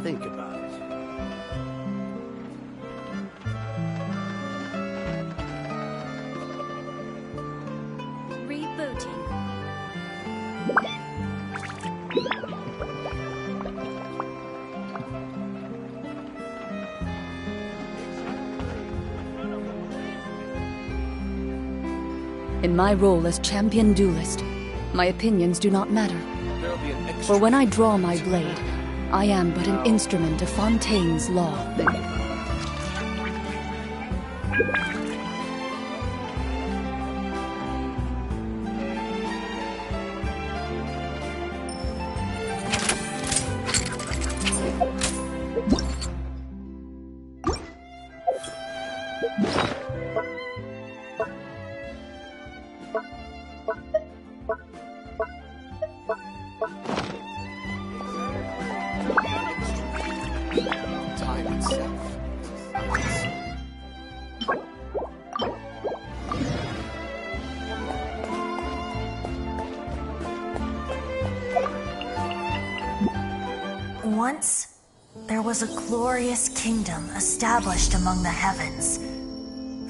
Think about it. Rebooting. In my role as champion duelist, my opinions do not matter. For when I draw my blade, I am but an instrument of Fontaine's law. Once, there was a glorious kingdom established among the heavens.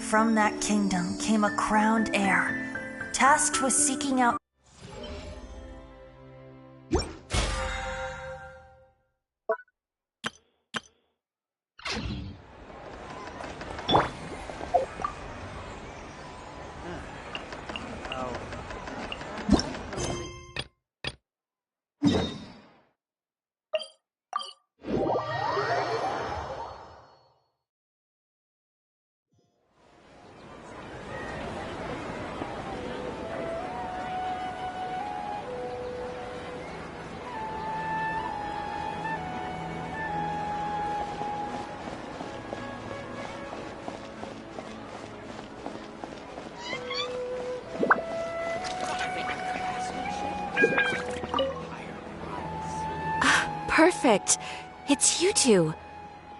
From that kingdom came a crowned heir, tasked with seeking out Perfect. It's you two.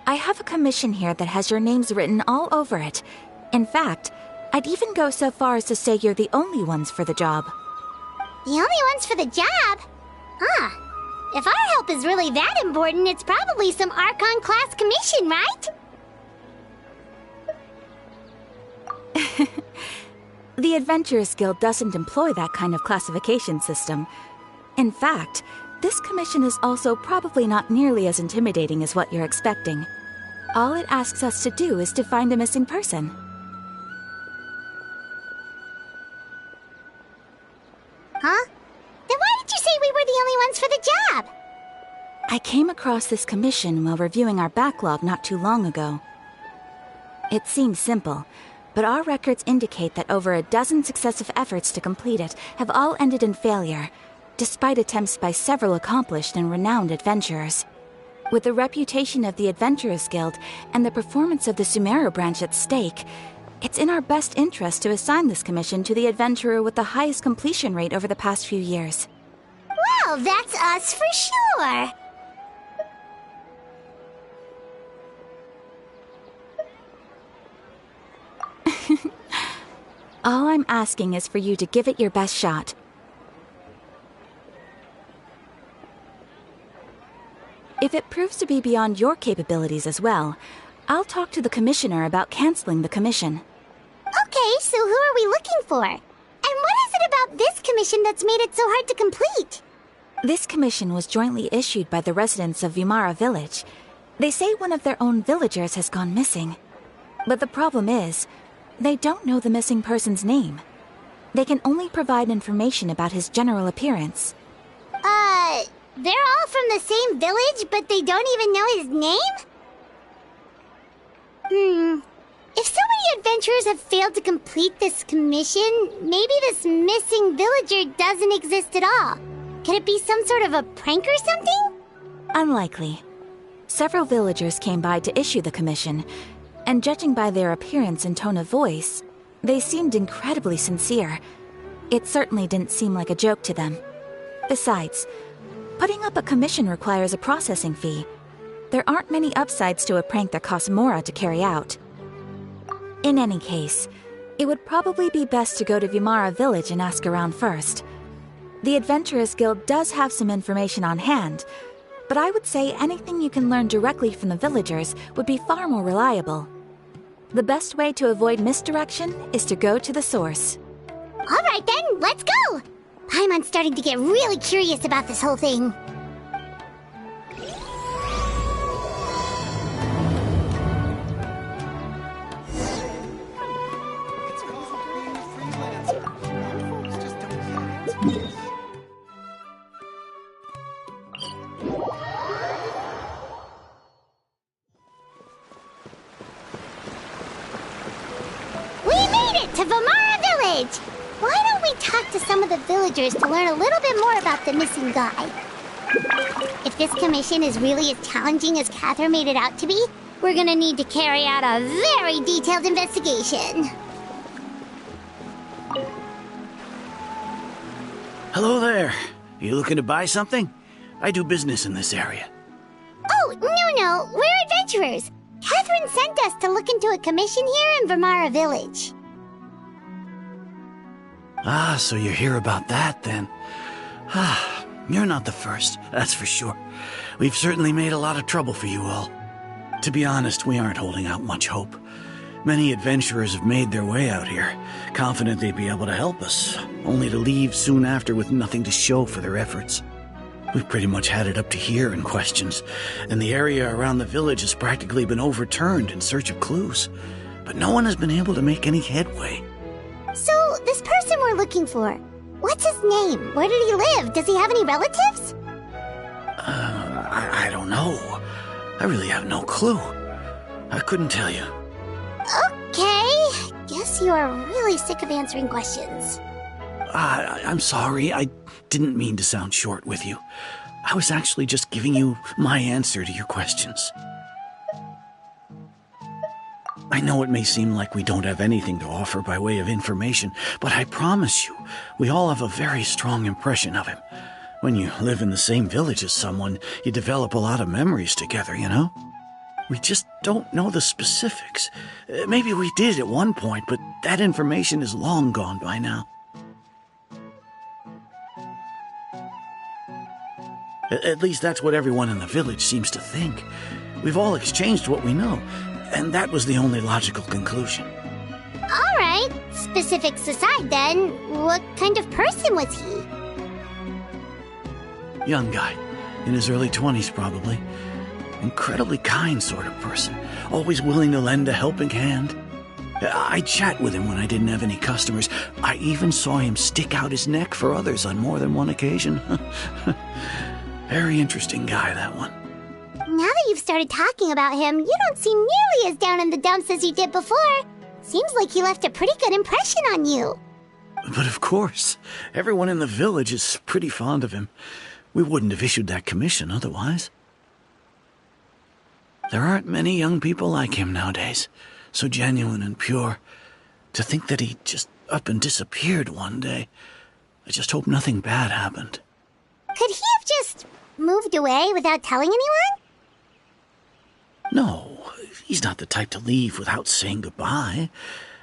I have a commission here that has your names written all over it. In fact, I'd even go so far as to say you're the only ones for the job. The only ones for the job? Huh. If our help is really that important, it's probably some Archon class commission, right? The Adventurers Guild doesn't employ that kind of classification system. In fact, this commission is also probably not nearly as intimidating as what you're expecting. All it asks us to do is to find a missing person. Huh? Then why did you say we were the only ones for the job? I came across this commission while reviewing our backlog not too long ago. It seems simple, but our records indicate that over a dozen successive efforts to complete it have all ended in failure, despite attempts by several accomplished and renowned adventurers. With the reputation of the Adventurers Guild and the performance of the Sumeru branch at stake, it's in our best interest to assign this commission to the adventurer with the highest completion rate over the past few years. Well, that's us for sure. All I'm asking is for you to give it your best shot. If it proves to be beyond your capabilities as well, I'll talk to the commissioner about canceling the commission. Okay, so who are we looking for? And what is it about this commission that's made it so hard to complete? This commission was jointly issued by the residents of Vimara Village. They say one of their own villagers has gone missing. But the problem is, they don't know the missing person's name. They can only provide information about his general appearance. They're all from the same village, but they don't even know his name? If so many adventurers have failed to complete this commission, maybe this missing villager doesn't exist at all. Could it be some sort of a prank or something? Unlikely. Several villagers came by to issue the commission, and judging by their appearance and tone of voice, they seemed incredibly sincere. It certainly didn't seem like a joke to them. Besides, putting up a commission requires a processing fee. There aren't many upsides to a prank that costs Mora to carry out. In any case, it would probably be best to go to Vimara Village and ask around first. The Adventurers Guild does have some information on hand, but I would say anything you can learn directly from the villagers would be far more reliable. The best way to avoid misdirection is to go to the source. Alright then, let's go! Paimon's starting to get really curious about this whole thing. To Vamara Village! Why don't we talk to some of the villagers to learn a little bit more about the missing guy? If this commission is really as challenging as Catherine made it out to be, we're gonna need to carry out a very detailed investigation. Hello there. You looking to buy something? I do business in this area. Oh, no, we're adventurers. Catherine sent us to look into a commission here in Vamara Village. Ah, so you're here about that, then. Ah, you're not the first, that's for sure. We've certainly made a lot of trouble for you all. To be honest, we aren't holding out much hope. Many adventurers have made their way out here, confident they'd be able to help us, only to leave soon after with nothing to show for their efforts. We've pretty much had it up to here in questions, and the area around the village has practically been overturned in search of clues. But no one has been able to make any headway. So, this person we're looking for, what's his name? Where did he live? Does he have any relatives? I don't know. I really have no clue. I couldn't tell you. Okay, guess you are really sick of answering questions. I'm sorry, I didn't mean to sound short with you. I was actually just giving you my answer to your questions. I know it may seem like we don't have anything to offer by way of information, but I promise you, we all have a very strong impression of him. When you live in the same village as someone, you develop a lot of memories together, you know? We just don't know the specifics. Maybe we did at one point, but that information is long gone by now. At least that's what everyone in the village seems to think. We've all exchanged what we know, and that was the only logical conclusion. All right, specifics aside then, what kind of person was he? Young guy, in his early 20s probably. Incredibly kind sort of person, always willing to lend a helping hand. I'd chat with him when I didn't have any customers. I even saw him stick out his neck for others on more than one occasion. Very interesting guy, that one. Now that you've started talking about him, you don't seem nearly as down in the dumps as you did before. Seems like he left a pretty good impression on you. But of course, everyone in the village is pretty fond of him. We wouldn't have issued that commission otherwise. There aren't many young people like him nowadays, so genuine and pure. To think that he just up and disappeared one day. I just hope nothing bad happened. Could he have just moved away without telling anyone? No, he's not the type to leave without saying goodbye.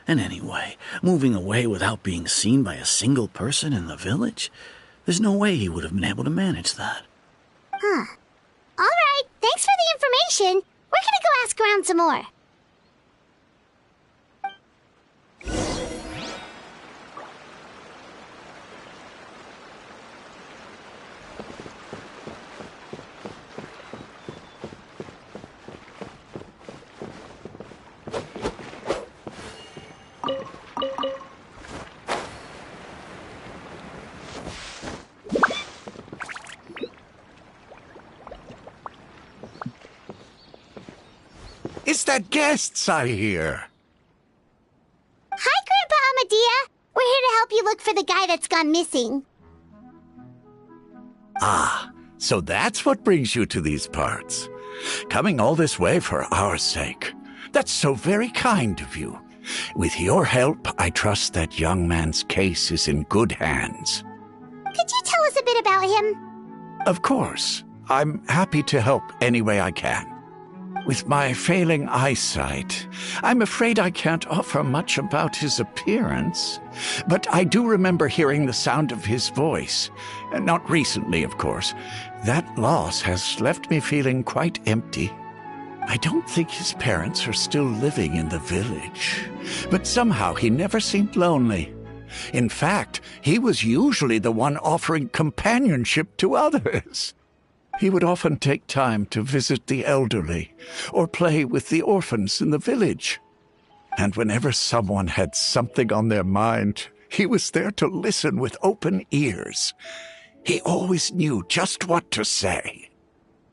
And anyway, moving away without being seen by a single person in the village? There's no way he would have been able to manage that. Huh. All right, thanks for the information. We're gonna go ask around some more. It's the guests I hear. Hi, Grandpa Amadea. We're here to help you look for the guy that's gone missing. Ah, so that's what brings you to these parts. Coming all this way for our sake. That's so very kind of you. With your help, I trust that young man's case is in good hands. Could you tell us a bit about him? Of course. I'm happy to help any way I can. With my failing eyesight, I'm afraid I can't offer much about his appearance. But I do remember hearing the sound of his voice. Not recently, of course. That loss has left me feeling quite empty. I don't think his parents are still living in the village, but somehow he never seemed lonely. In fact, he was usually the one offering companionship to others. He would often take time to visit the elderly or play with the orphans in the village. And whenever someone had something on their mind, he was there to listen with open ears. He always knew just what to say.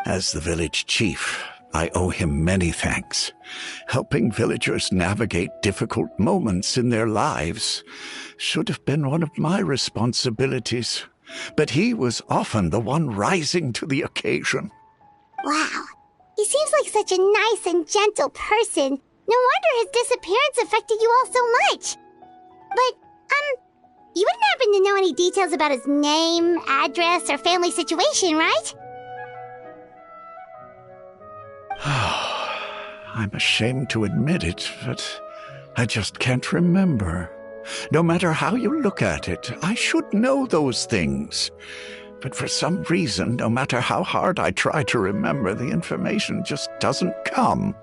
As the village chief, I owe him many thanks. Helping villagers navigate difficult moments in their lives should have been one of my responsibilities, but he was often the one rising to the occasion. Wow. He seems like such a nice and gentle person. No wonder his disappearance affected you all so much. But, you wouldn't happen to know any details about his name, address, or family situation, right? I'm ashamed to admit it, but I just can't remember. No matter how you look at it, I should know those things. But for some reason, no matter how hard I try to remember, the information just doesn't come.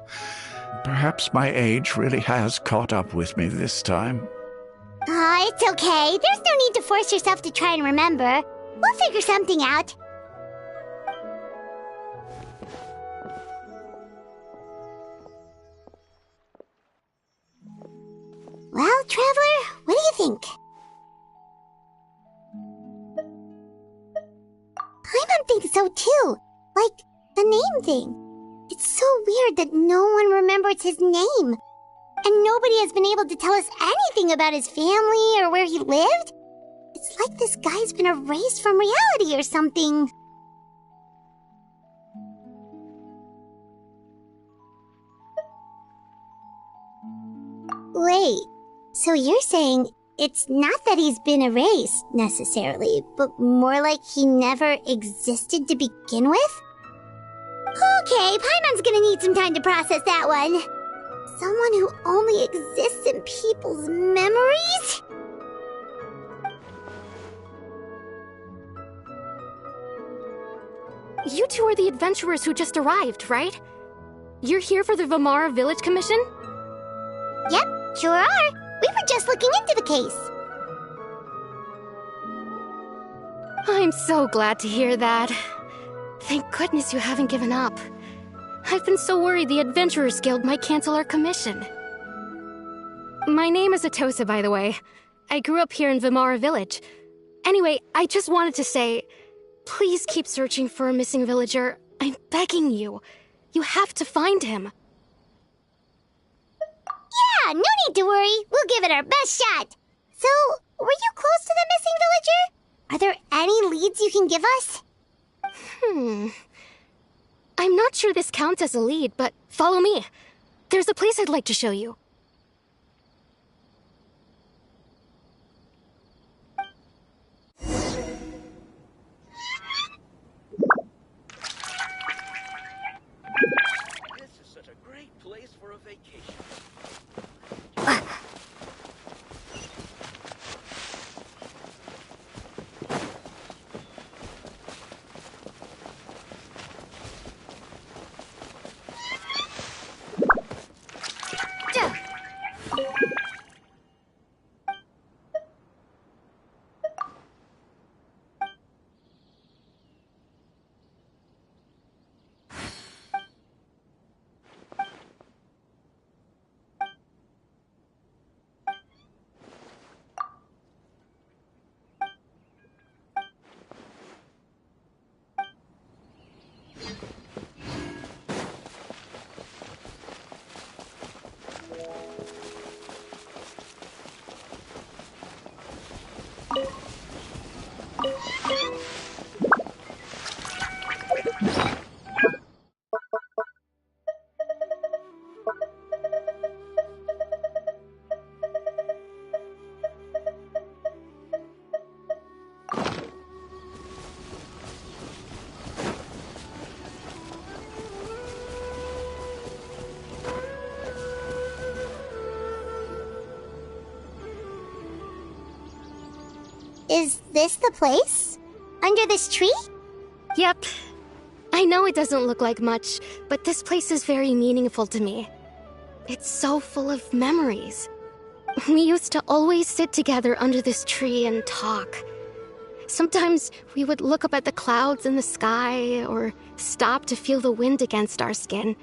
Perhaps my age really has caught up with me this time. It's okay. There's no need to force yourself to try and remember. We'll figure something out. Well, Traveler, what do you think? Paimon thinks so too. Like, the name thing. It's so weird that no one remembers his name. And nobody has been able to tell us anything about his family or where he lived. It's like this guy's been erased from reality or something. Wait, so you're saying it's not that he's been erased, necessarily, but more like he never existed to begin with? Okay, Paimon's gonna need some time to process that one. Someone who only exists in people's memories? You two are the adventurers who just arrived, right? You're here for the Vamara Village Commission? Yep, sure are. We were just looking into the case. I'm so glad to hear that. Thank goodness you haven't given up. I've been so worried the Adventurers Guild might cancel our commission. My name is Atosa, by the way. I grew up here in Vamara Village. Anyway, I just wanted to say, please keep searching for a missing villager. I'm begging you. You have to find him. Yeah, no need to worry. We'll give it our best shot. So, were you close to the missing villager? Are there any leads you can give us? I'm not sure this counts as a lead, but follow me. There's a place I'd like to show you. This is such a great place for a vacation. Is this the place? Under this tree? Yep. I know it doesn't look like much, but this place is very meaningful to me. It's so full of memories. We used to always sit together under this tree and talk. Sometimes we would look up at the clouds in the sky, or stop to feel the wind against our skin.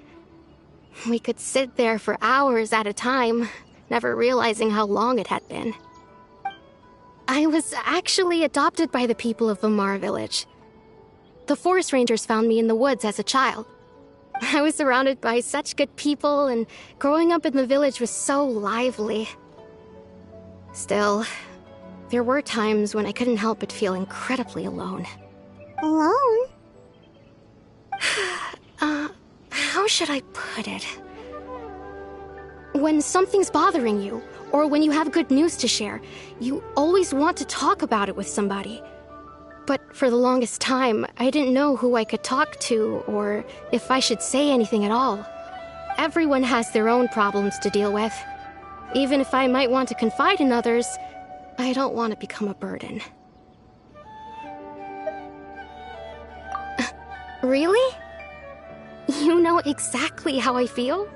We could sit there for hours at a time, never realizing how long it had been. I was actually adopted by the people of Vamara Village. The forest rangers found me in the woods as a child. I was surrounded by such good people, and growing up in the village was so lively. Still, there were times when I couldn't help but feel incredibly alone. Alone? How should I put it? When something's bothering you, or when you have good news to share, you always want to talk about it with somebody. But for the longest time, I didn't know who I could talk to, or if I should say anything at all. Everyone has their own problems to deal with. Even if I might want to confide in others, I don't want to become a burden. Really? You know exactly how I feel?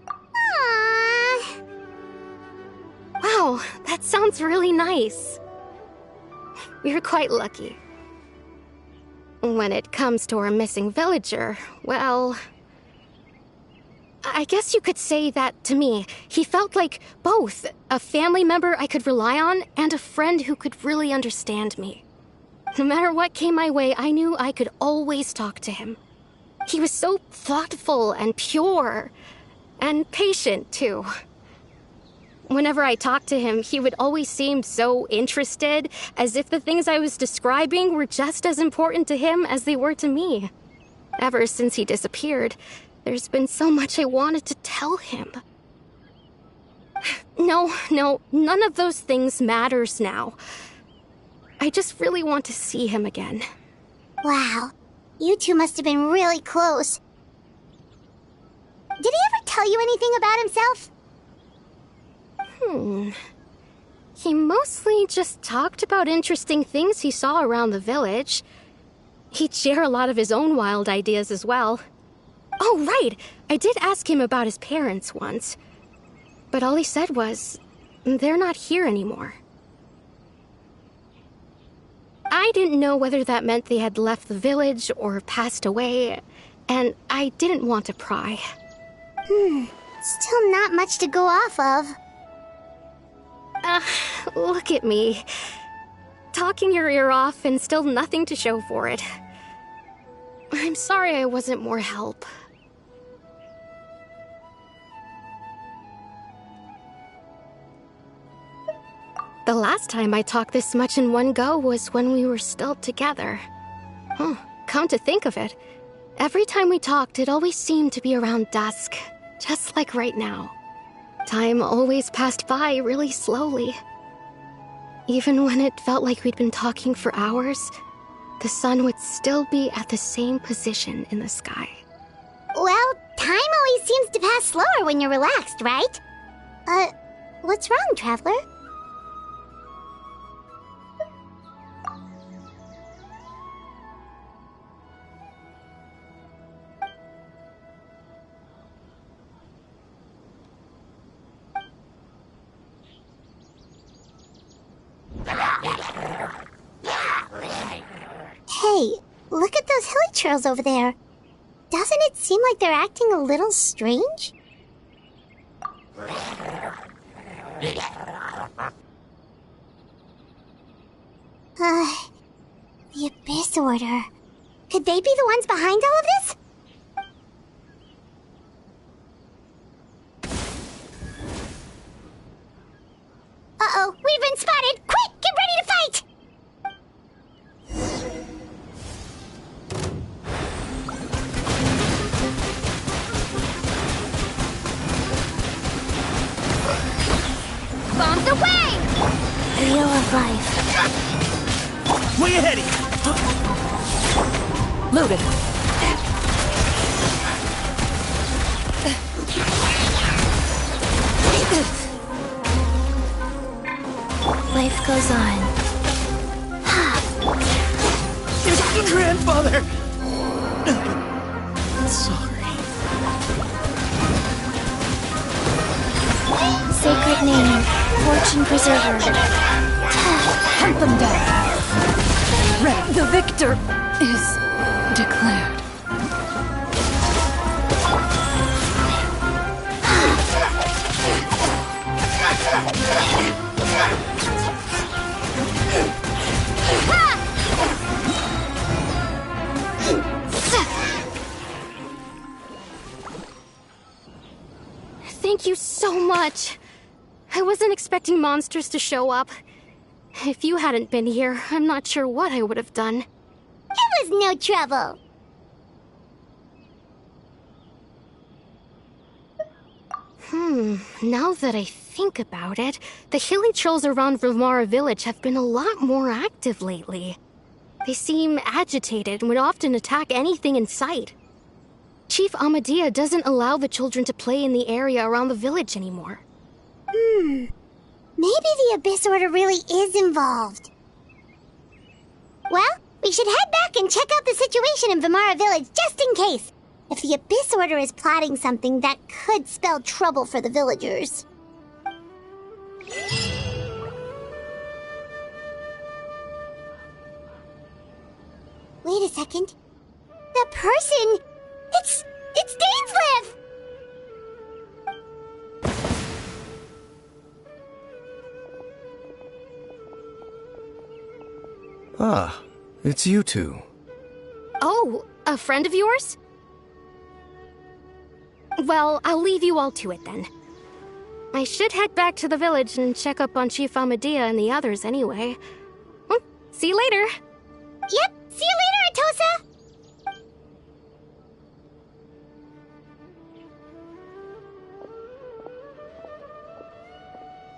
Aww. Wow, that sounds really nice. We're quite lucky. When it comes to our missing villager, well, I guess you could say that to me. He felt like both a family member I could rely on and a friend who could really understand me. No matter what came my way, I knew I could always talk to him. He was so thoughtful and pure, and patient, too. Whenever I talked to him, he would always seem so interested, as if the things I was describing were just as important to him as they were to me. Ever since he disappeared, there's been so much I wanted to tell him. No, none of those things matters now. I just really want to see him again. Wow. You two must have been really close. Did he ever tell you anything about himself? He mostly just talked about interesting things he saw around the village. He'd share a lot of his own wild ideas as well. Oh, right! I did ask him about his parents once. But all he said was, they're not here anymore. I didn't know whether that meant they had left the village or passed away, and I didn't want to pry. Still not much to go off of. Look at me. Talking your ear off and still nothing to show for it. I'm sorry I wasn't more help. The last time I talked this much in one go was when we were still together. Come to think of it, every time we talked, it always seemed to be around dusk, just like right now. Time always passed by really slowly. Even when it felt like we'd been talking for hours, the sun would still be at the same position in the sky. Well, time always seems to pass slower when you're relaxed, right? What's wrong, Traveler? Hey, look at those hilly churls over there. Doesn't it seem like they're acting a little strange? The Abyss Order. Could they be the ones behind all of this? Uh-oh, we've been spotted! Quick, get ready to fight! Bombs away! Wheel of Life. Where you heading? Loaded. goes on. Grandfather! Sorry. Sacred name, fortune preserver. Hunt them down. Red, the victor is declared. Thank you so much. I wasn't expecting monsters to show up. If you hadn't been here, I'm not sure what I would have done. It was no trouble. Now that I think about it, the hilly trolls around Vimara village have been a lot more active lately. They seem agitated and would often attack anything in sight. Chief Amadea doesn't allow the children to play in the area around the village anymore. Maybe the Abyss Order really is involved. Well, we should head back and check out the situation in Vimara village just in case. If the Abyss Order is plotting something, that could spell trouble for the villagers. Wait a second. That person... It's Dainsleif! Ah, it's you two. Oh, a friend of yours? Well, I'll leave you all to it then. I should head back to the village and check up on Chief Amadea and the others anyway. Well, see you later. Yep, see you later, Atosa!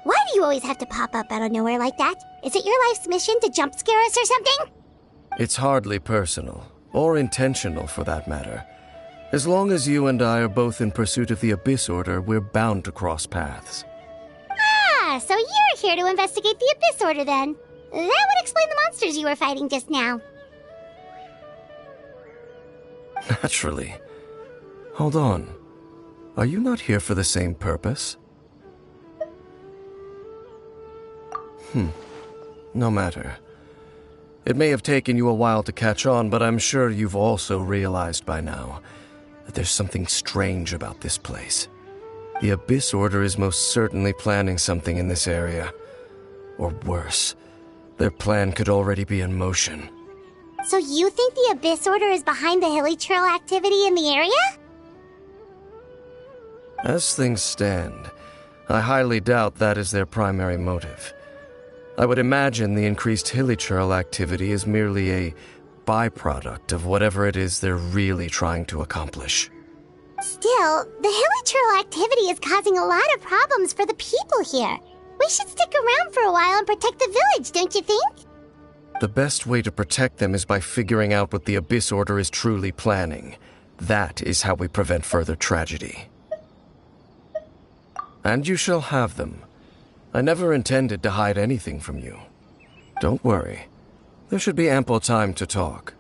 Why do you always have to pop up out of nowhere like that? Is it your life's mission to jump scare us or something? It's hardly personal, or intentional for that matter. As long as you and I are both in pursuit of the Abyss Order, we're bound to cross paths. Ah, so you're here to investigate the Abyss Order then. That would explain the monsters you were fighting just now. Naturally. Hold on. Are you not here for the same purpose? No matter. It may have taken you a while to catch on, but I'm sure you've also realized by now that there's something strange about this place. The Abyss Order is most certainly planning something in this area. Or worse, their plan could already be in motion. So you think the Abyss Order is behind the hilly trail activity in the area? As things stand, I highly doubt that is their primary motive. I would imagine the increased hilichurl activity is merely a byproduct of whatever it is they're really trying to accomplish. Still, the hilichurl activity is causing a lot of problems for the people here. We should stick around for a while and protect the village, don't you think? The best way to protect them is by figuring out what the Abyss Order is truly planning. That is how we prevent further tragedy. And you shall have them. I never intended to hide anything from you. Don't worry. There should be ample time to talk.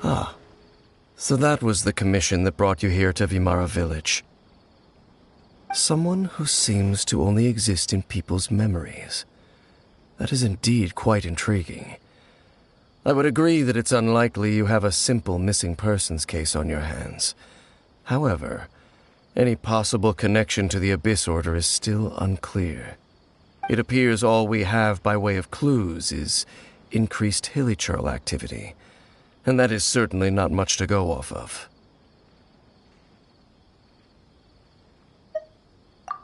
Ah, so that was the commission that brought you here to Vimara village. Someone who seems to only exist in people's memories. That is indeed quite intriguing. I would agree that it's unlikely you have a simple missing persons case on your hands. However, any possible connection to the Abyss Order is still unclear. It appears all we have by way of clues is increased hilichurl activity, and that is certainly not much to go off of.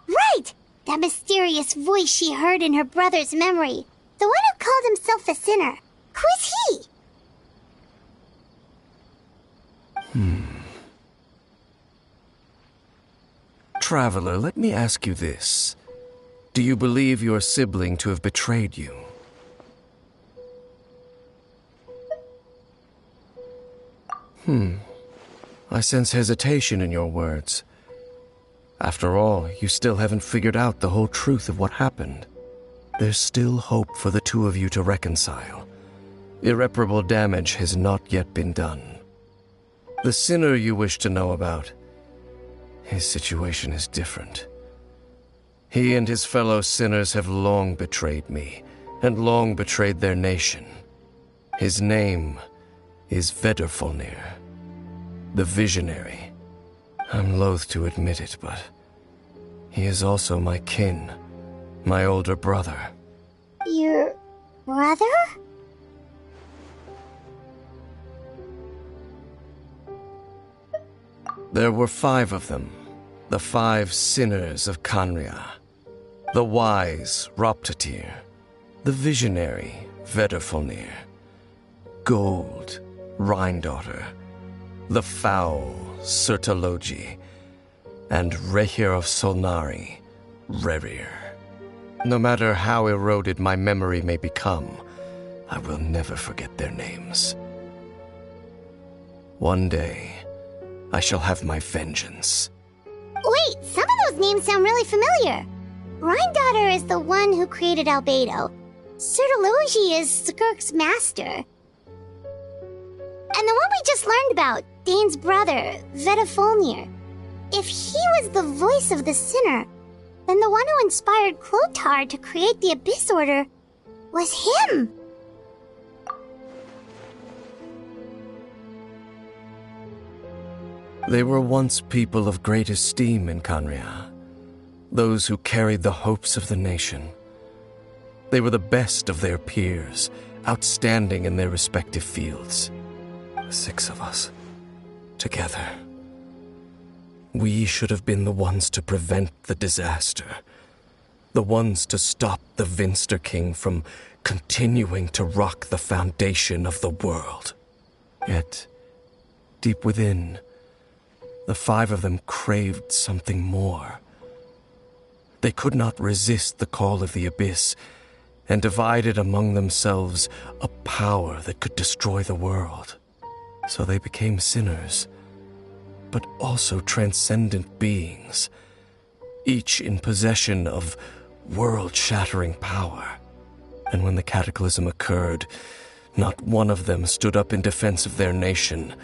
Right! That mysterious voice she heard in her brother's memory. The one who called himself the Sinner. Who is he? Traveler, let me ask you this. Do you believe your sibling to have betrayed you? I sense hesitation in your words. After all, you still haven't figured out the whole truth of what happened. There's still hope for the two of you to reconcile. Irreparable damage has not yet been done. The sinner you wish to know about, his situation is different. He and his fellow sinners have long betrayed me, and long betrayed their nation. His name is Vedderfolnir, the Visionary. I'm loath to admit it, but he is also my kin, my older brother. Your brother? There were 5 of them, the 5 sinners of Khaenri'ah. The wise Roptatyr, the visionary Vedderfolnir, Gold Rhindaughter, the foul Sertologi, and Rehir of Solnari, Rerir. No matter how eroded my memory may become, I will never forget their names. One day, I shall have my vengeance. Wait, some of those names sound really familiar. Rhindaughter is the one who created Albedo. Sertologi is Skirk's master. And the one we just learned about, Dane's brother, Vedderfolnir. If he was the voice of the sinner, then the one who inspired Clothar to create the Abyss Order was him. They were once people of great esteem in Khaenri'ah, those who carried the hopes of the nation. They were the best of their peers, outstanding in their respective fields. The 6 of us, together. We should have been the ones to prevent the disaster, the ones to stop the Vinster King from continuing to rock the foundation of the world. Yet, deep within, the 5 of them craved something more. They could not resist the call of the Abyss, and divided among themselves a power that could destroy the world. So they became sinners, but also transcendent beings, each in possession of world-shattering power. And when the cataclysm occurred, not one of them stood up in defense of their nation.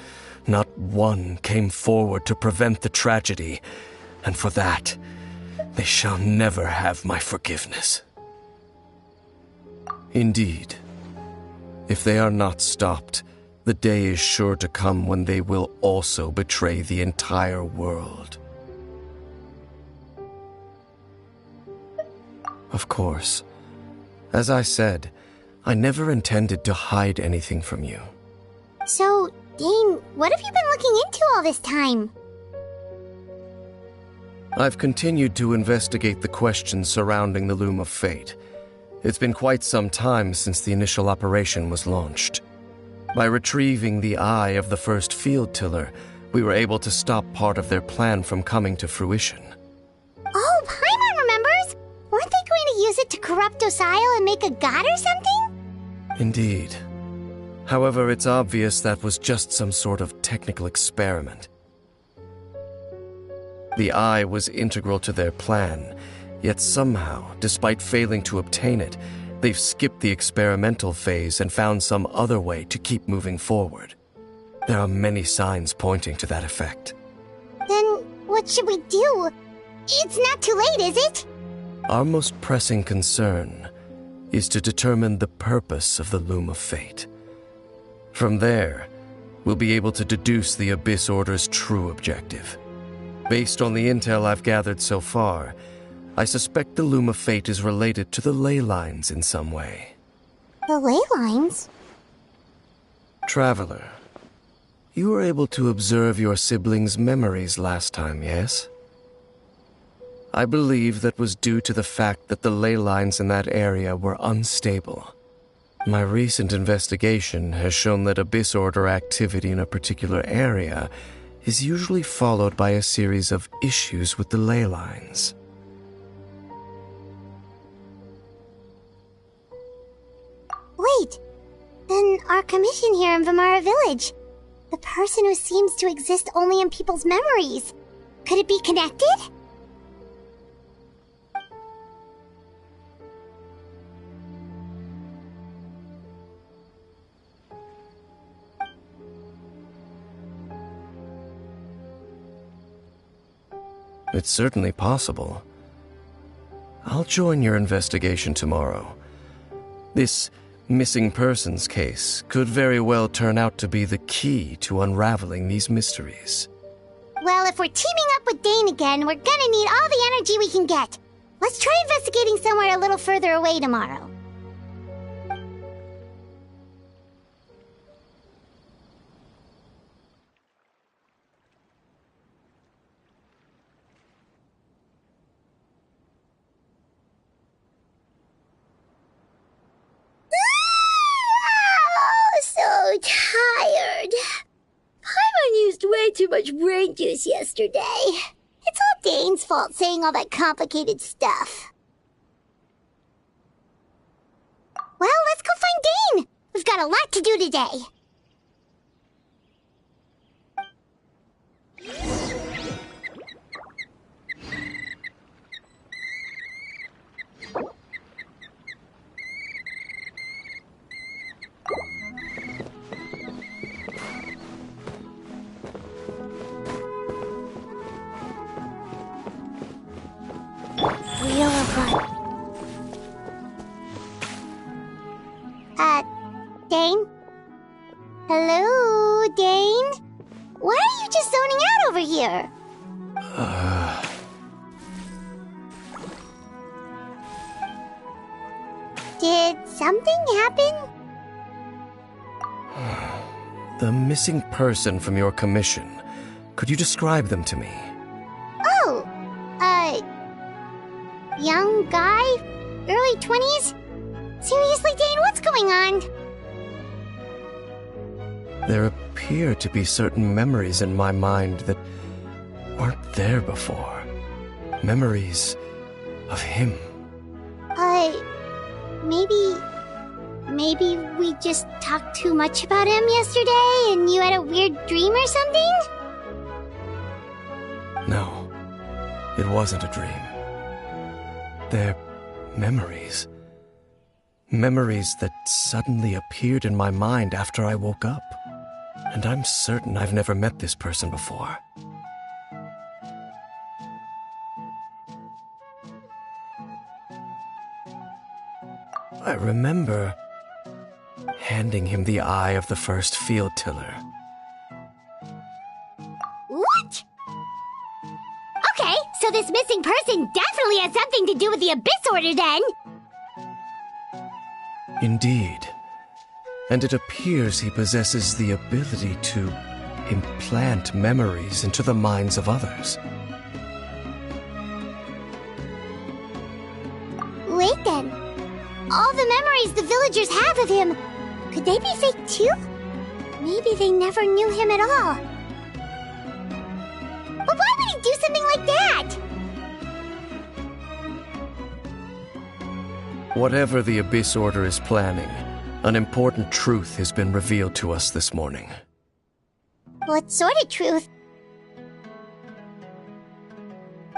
Not one came forward to prevent the tragedy, and for that, they shall never have my forgiveness. Indeed, if they are not stopped, the day is sure to come when they will also betray the entire world. Of course, as I said, I never intended to hide anything from you. So, Dane, what have you been looking into all this time? I've continued to investigate the questions surrounding the Loom of Fate. It's been quite some time since the initial operation was launched. By retrieving the eye of the first field tiller, we were able to stop part of their plan from coming to fruition. Oh, Paimon remembers! Weren't they going to use it to corrupt Osial and make a god or something? Indeed. However, it's obvious that was just some sort of technical experiment. The eye was integral to their plan, yet somehow, despite failing to obtain it, they've skipped the experimental phase and found some other way to keep moving forward. There are many signs pointing to that effect. Then what should we do? It's not too late, is it? Our most pressing concern is to determine the purpose of the Loom of Fate. From there, we'll be able to deduce the Abyss Order's true objective. Based on the intel I've gathered so far, I suspect the Loom of Fate is related to the ley lines in some way. The ley lines? Traveler, you were able to observe your siblings' memories last time, yes? I believe that was due to the fact that the ley lines in that area were unstable. My recent investigation has shown that Abyss Order activity in a particular area is usually followed by a series of issues with the ley lines. Wait, then our commission here in Vimara Village, The person who seems to exist only in people's memories. Could it be connected? It's certainly possible. I'll join your investigation tomorrow. This missing persons case could very well turn out to be the key to unraveling these mysteries. Well, if we're teaming up with Dane again, we're gonna need all the energy we can get. Let's try investigating somewhere a little further away tomorrow. So tired. Paimon used way too much brain juice yesterday. It's all Dane's fault saying all that complicated stuff. Well, let's go find Dane. We've got a lot to do today. Wheel of Life. Dane? Hello, Dane? Why are you just zoning out over here? Did something happen? The missing person from your commission. Could you describe them to me? Oh, young guy? Early 20s? Seriously, Dane, what's going on? There appear to be certain memories in my mind that weren't there before. Memories of him. Maybe we just talked too much about him yesterday and you had a weird dream or something? No, it wasn't a dream. They're memories. Memories that suddenly appeared in my mind after I woke up. And I'm certain I've never met this person before. I remember handing him the eye of the first field tiller. What? Okay, so this missing person definitely has something to do with the Abyss Order then! Indeed. And it appears he possesses the ability to implant memories into the minds of others. Wait then. All the memories the villagers have of him, could they be fake too? Maybe they never knew him at all. But why would he do something like that? Whatever the Abyss Order is planning, an important truth has been revealed to us this morning. What sort of truth?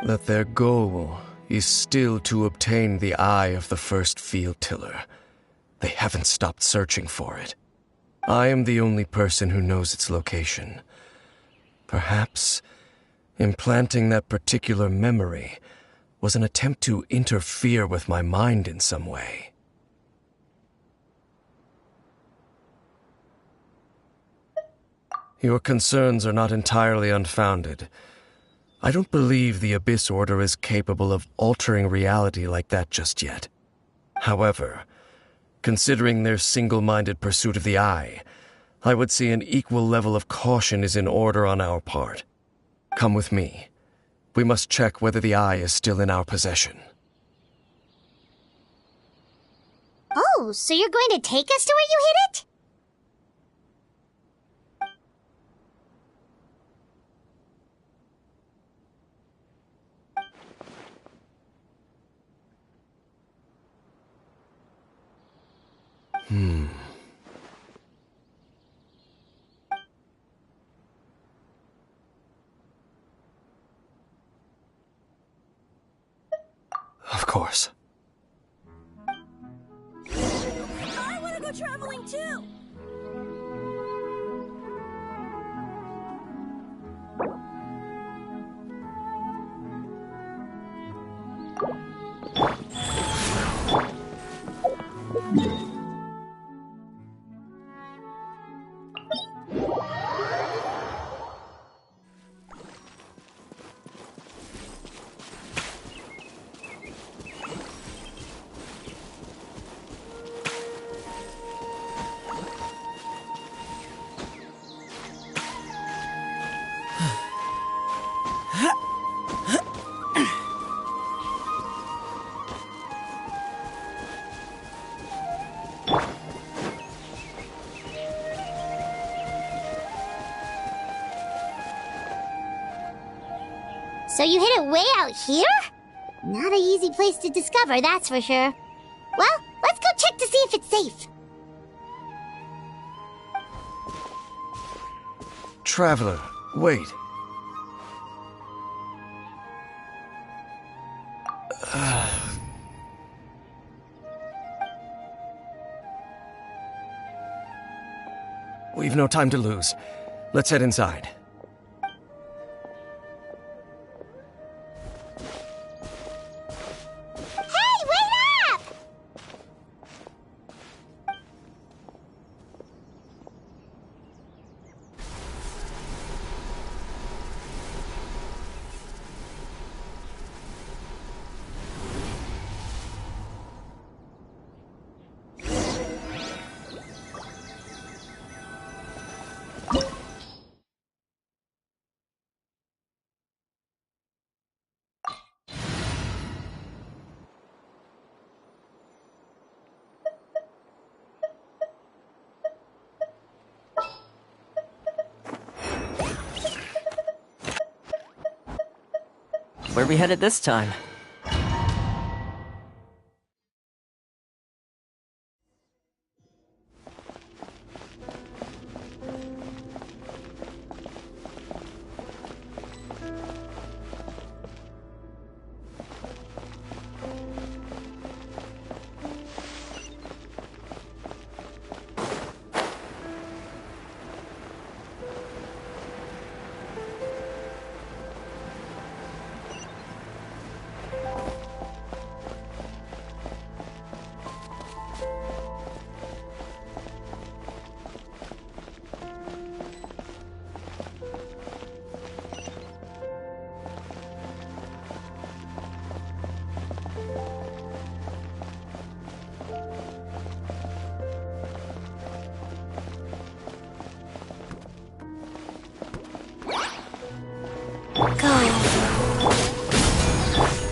That their goal is still to obtain the eye of the first field tiller. They haven't stopped searching for it. I am the only person who knows its location. Perhaps implanting that particular memory was an attempt to interfere with my mind in some way. Your concerns are not entirely unfounded. I don't believe the Abyss Order is capable of altering reality like that just yet. However, considering their single-minded pursuit of the Eye, I would say an equal level of caution is in order on our part. Come with me. We must check whether the Eye is still in our possession. Oh, so you're going to take us to where you hid it? course. I want to go traveling too! So you hid it way out here? Not an easy place to discover, that's for sure. Well, let's go check to see if it's safe. Traveler, wait. We've no time to lose. Let's head inside. Hey, wait up! Where are we headed this time?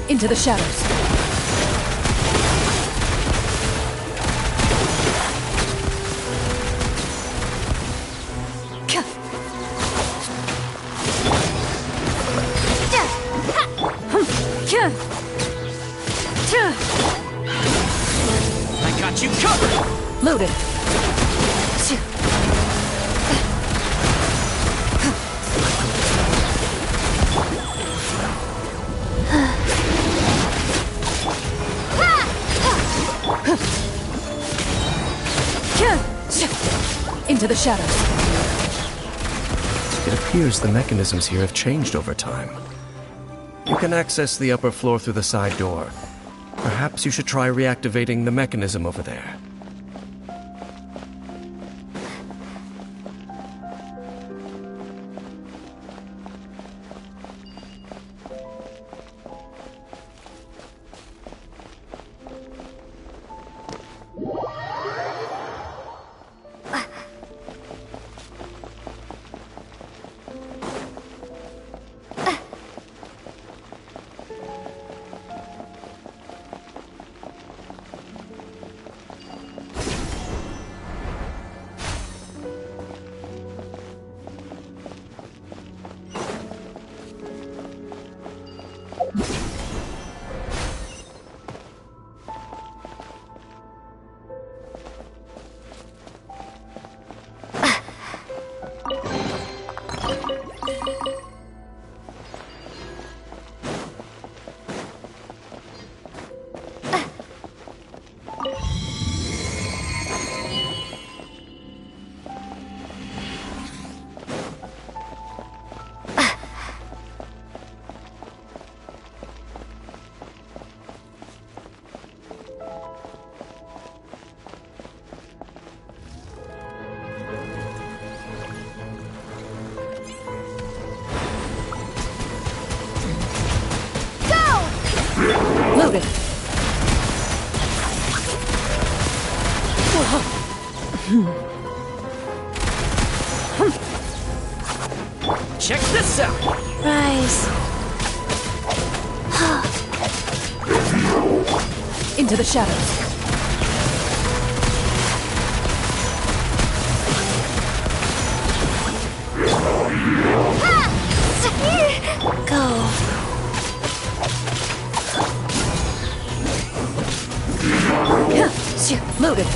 Into the shadows. I got you covered! Loaded. Into the shadows. It appears the mechanisms here have changed over time. You can access the upper floor through the side door. Perhaps you should try reactivating the mechanism over there. Loaded. Check this out! Rise. Into the shadows. Go. Loaded.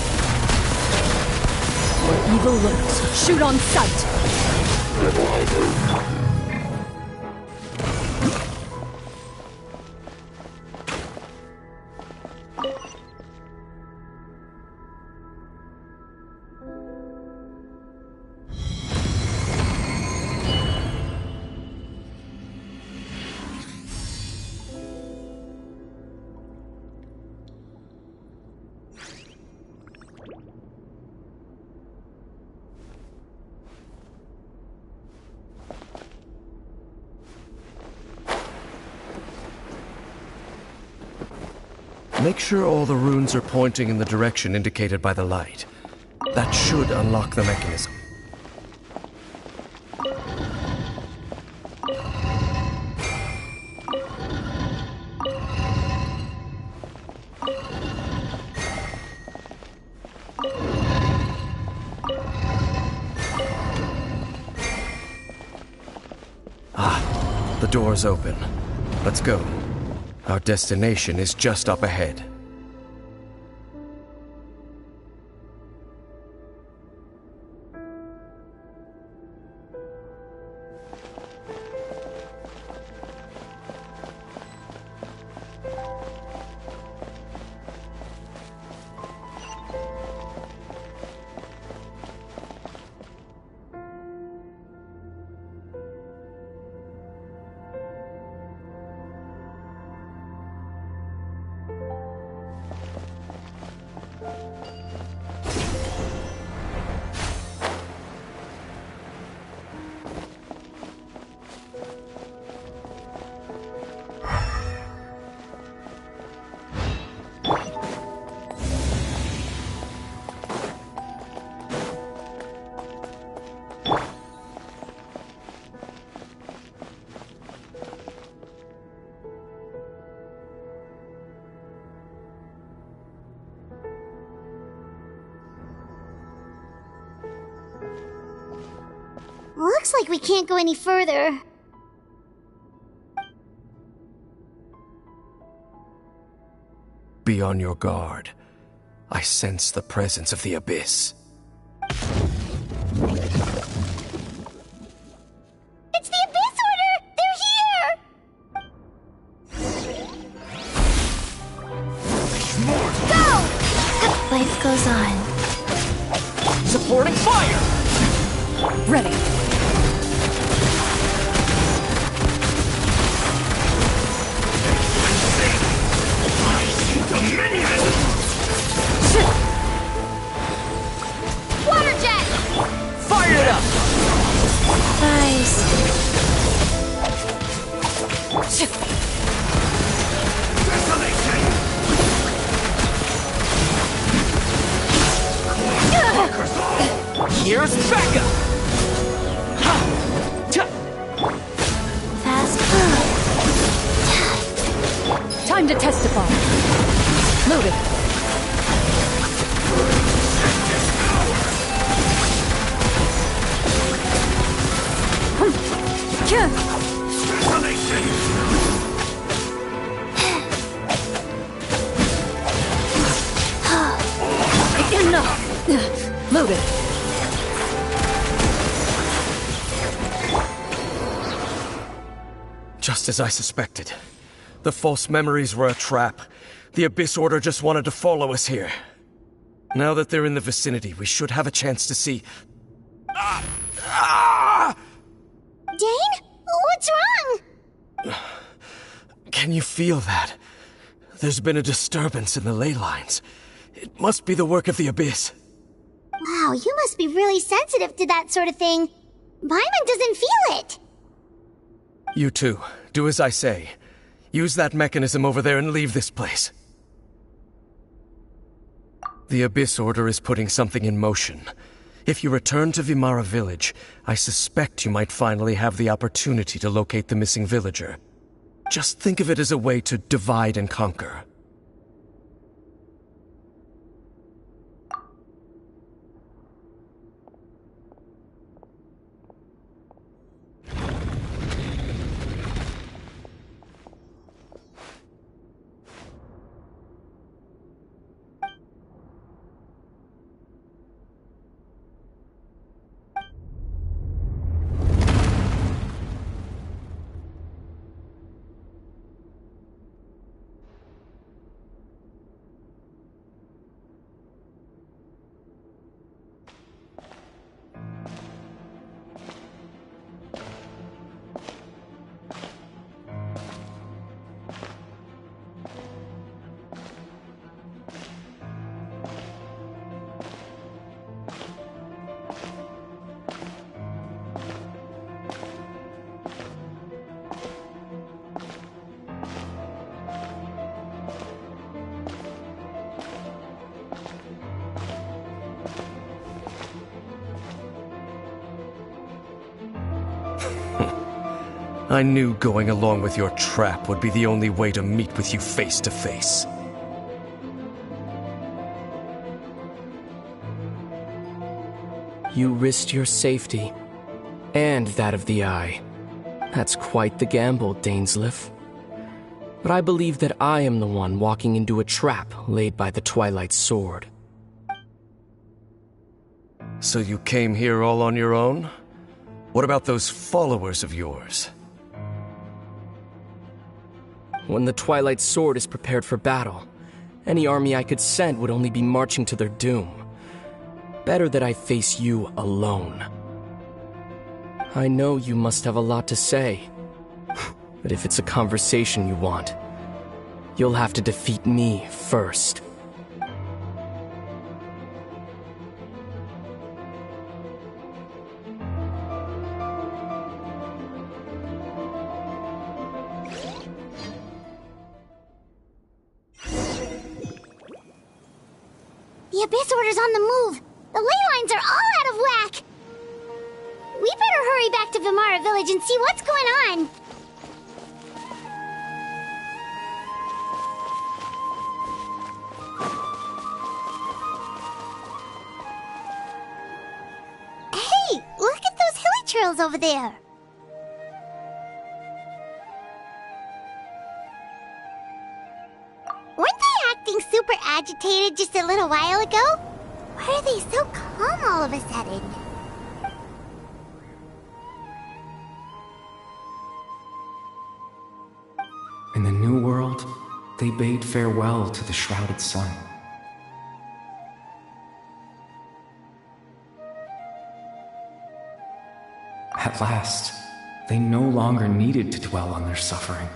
Where evil lurks, shoot on sight. Make sure all the runes are pointing in the direction indicated by the light. That should unlock the mechanism. Ah, the door's open. Let's go. Our destination is just up ahead. Looks like we can't go any further. Be on your guard. I sense the presence of the Abyss. It's the Abyss Order! They're here! Go! Life goes on. Supporting fire! Ready. Water jet! Fire it up! Rise. Here's backup! Fast. Time to testify. Loaded. Enough. Loaded. Just as I suspected. The false memories were a trap. The Abyss Order just wanted to follow us here. Now that they're in the vicinity, we should have a chance to see... Dane? What's wrong? Can you feel that? There's been a disturbance in the ley lines. It must be the work of the Abyss. Wow, you must be really sensitive to that sort of thing. Paimon doesn't feel it. You too. Do as I say. Use that mechanism over there and leave this place. The Abyss Order is putting something in motion. If you return to Vimara Village, I suspect you might finally have the opportunity to locate the missing villager. Just think of it as a way to divide and conquer. I knew going along with your trap would be the only way to meet with you face to face. You risked your safety, and that of the Eye. That's quite the gamble, Dainsleif. But I believe that I am the one walking into a trap laid by the Twilight Sword. So you came here all on your own? What about those followers of yours? When the Twilight Sword is prepared for battle, any army I could send would only be marching to their doom. Better that I face you alone. I know you must have a lot to say, but if it's a conversation you want, you'll have to defeat me first. The Abyss Order's on the move! The ley lines are all out of whack! We better hurry back to Vimara Village and see what's going on! Hey! Look at those hilly trails over there! Weren't they acting super agitated just a little while ago? Why are they so calm all of a sudden? In the New World, they bade farewell to the shrouded sun. At last, they no longer needed to dwell on their suffering,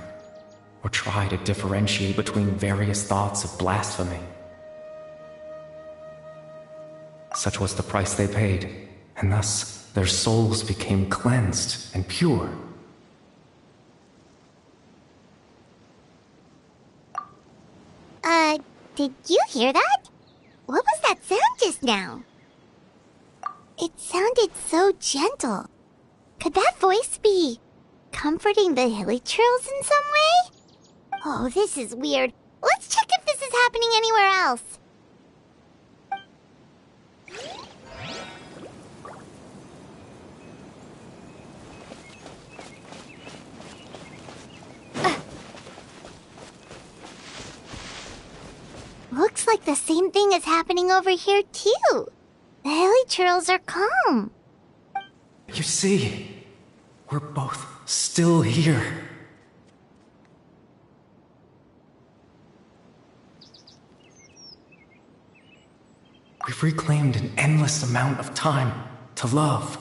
or try to differentiate between various thoughts of blasphemy. Such was the price they paid, and thus their souls became cleansed and pure. Did you hear that? What was that sound just now? It sounded so gentle. Could that voice be comforting the hilly trails in some way? Oh, this is weird. Let's check if this is happening anywhere else. Looks like the same thing is happening over here, too. The hilly trails are calm. You see, we're both still here. We've reclaimed an endless amount of time to love.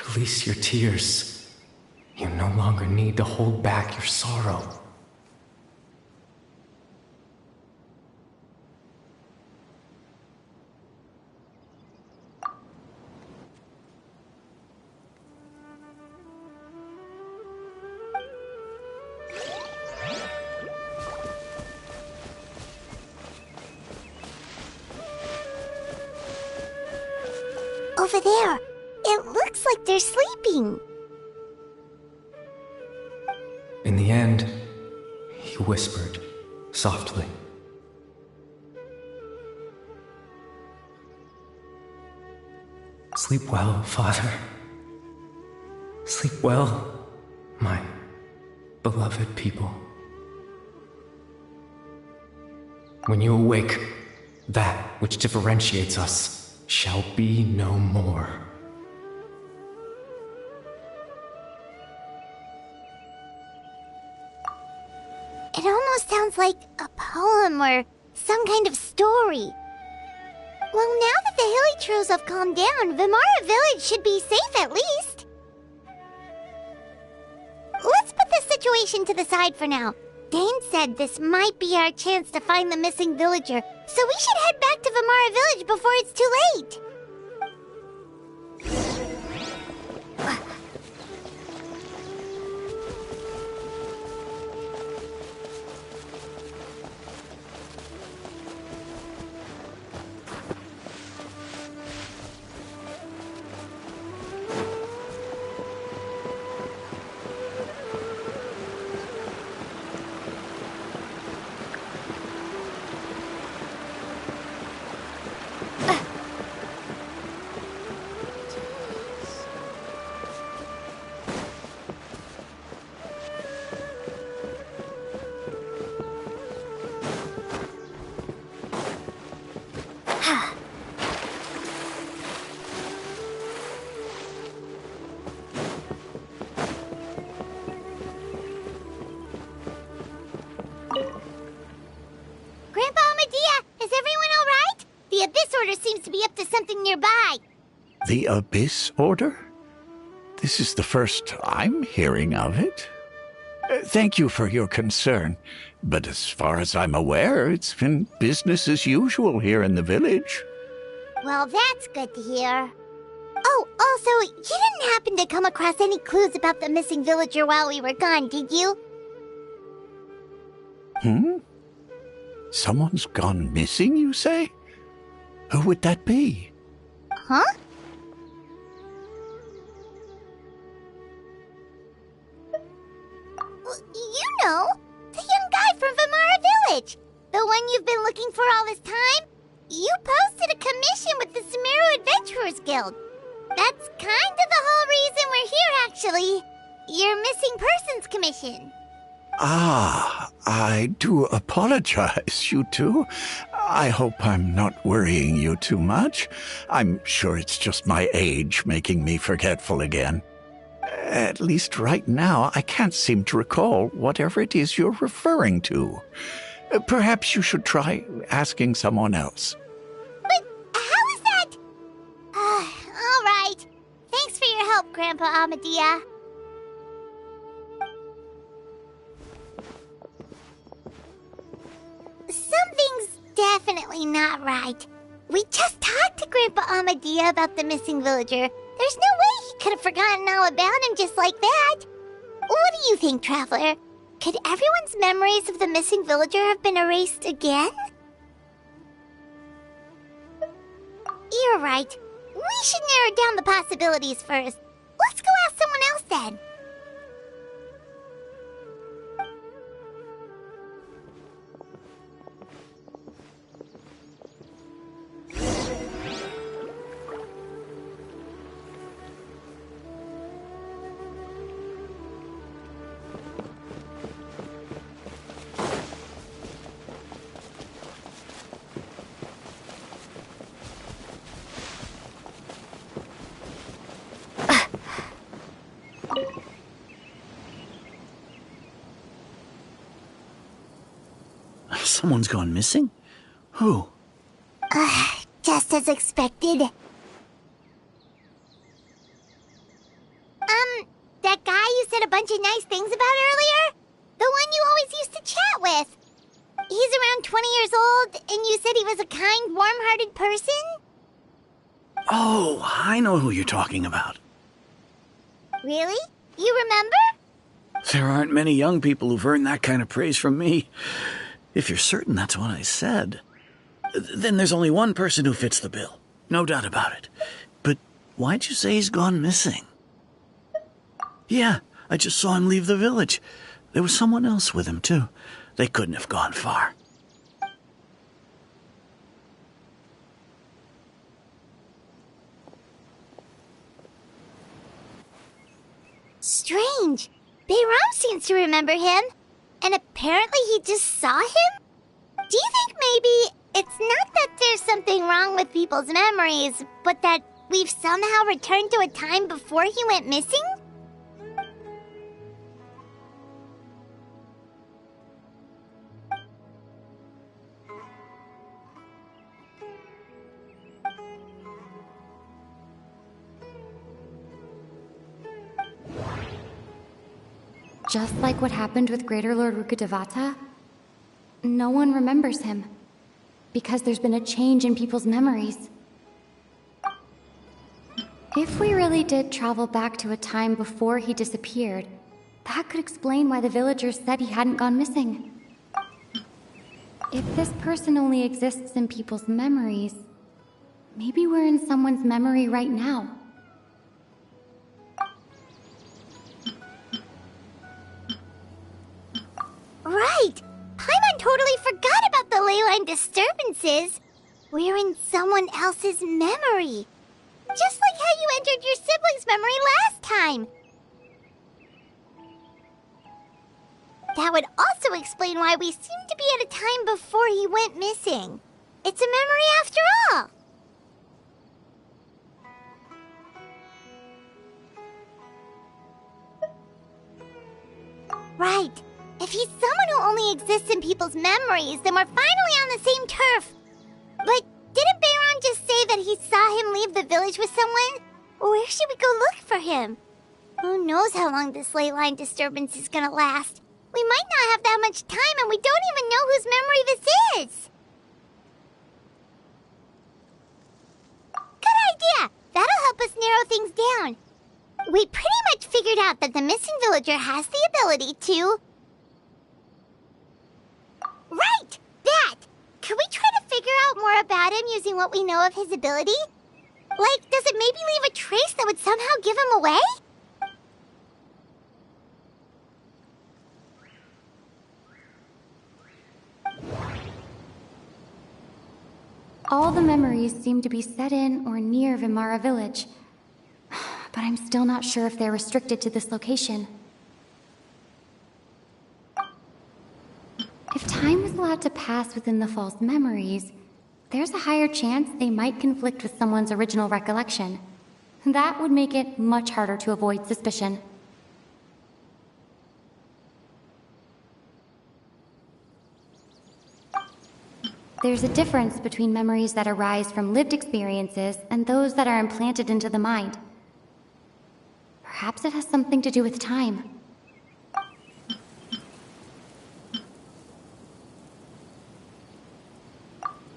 Release your tears. You no longer need to hold back your sorrow. over there. It looks like they're sleeping. In the end, he whispered softly. Sleep well, Father. Sleep well, my beloved people. When you awake, that which differentiates us shall be no more. It almost sounds like a poem or some kind of story. Well, now that the Hilichurls have calmed down, Vimara Village should be safe at least. Let's put this situation to the side for now. Dane said this might be our chance to find the missing villager, so we should head back to Vimara Village before it's too late. Seems to be up to something nearby. The Abyss Order? This is the first I'm hearing of it. Thank you for your concern, but as far as I'm aware, it's been business as usual here in the village. Well, that's good to hear. Oh, also, you didn't happen to come across any clues about the missing villager while we were gone, did you? Someone's gone missing, you say? Who would that be? Huh? You know, the young guy from Vimara Village. The one you've been looking for all this time. You posted a commission with the Sumeru Adventurers Guild. That's kind of the whole reason we're here, actually. Your missing persons commission. Ah, I do apologize, you two. I hope I'm not worrying you too much. I'm sure it's just my age making me forgetful again. At least right now, I can't seem to recall whatever it is you're referring to. Perhaps you should try asking someone else. But how is that? All right. Thanks for your help, Grandpa Amadia. Something's definitely not right. We just talked to Grandpa Amadia about the missing villager. There's no way he could have forgotten all about him just like that. What do you think, Traveler? Could everyone's memories of the missing villager have been erased again? You're right. We should narrow down the possibilities first. Let's go ask someone else then. Someone's gone missing? Who? Just as expected. That guy you said a bunch of nice things about earlier? The one you always used to chat with. He's around 20 years old, and you said he was a kind, warm-hearted person? Oh, I know who you're talking about. Really? You remember? There aren't many young people who've earned that kind of praise from me. If you're certain that's what I said, then there's only one person who fits the bill. No doubt about it. But Why'd you say he's gone missing? Yeah, I just saw him leave the village. There was someone else with him, too. They couldn't have gone far. Strange. Bayram seems to remember him. And apparently he just saw him? Do you think maybe it's not that there's something wrong with people's memories, but that we've somehow returned to a time before he went missing? Just like what happened with Greater Lord Rukkhadevata, no one remembers him, because there's been a change in people's memories. If we really did travel back to a time before he disappeared, that could explain why the villagers said he hadn't gone missing. If this person only exists in people's memories, maybe we're in someone's memory right now. Right! Paimon totally forgot about the leyline disturbances. We're in someone else's memory. Just like how you entered your sibling's memory last time. That would also explain why we seem to be at a time before he went missing. It's a memory after all. Right. If he's someone who only exists in people's memories, then we're finally on the same turf. But didn't Bayron just say that he saw him leave the village with someone? Where should we go look for him? Who knows how long this ley line disturbance is gonna last? We might not have that much time, and we don't even know whose memory this is. Good idea! That'll help us narrow things down. We pretty much figured out that the missing villager has the ability to... Right! That! Could we try to figure out more about him using what we know of his ability? Like, does it maybe leave a trace that would somehow give him away? All the memories seem to be set in or near Vimara village, but I'm still not sure if they're restricted to this location. If time is allowed to pass within the false memories, there's a higher chance they might conflict with someone's original recollection. That would make it much harder to avoid suspicion. There's a difference between memories that arise from lived experiences and those that are implanted into the mind. Perhaps it has something to do with time.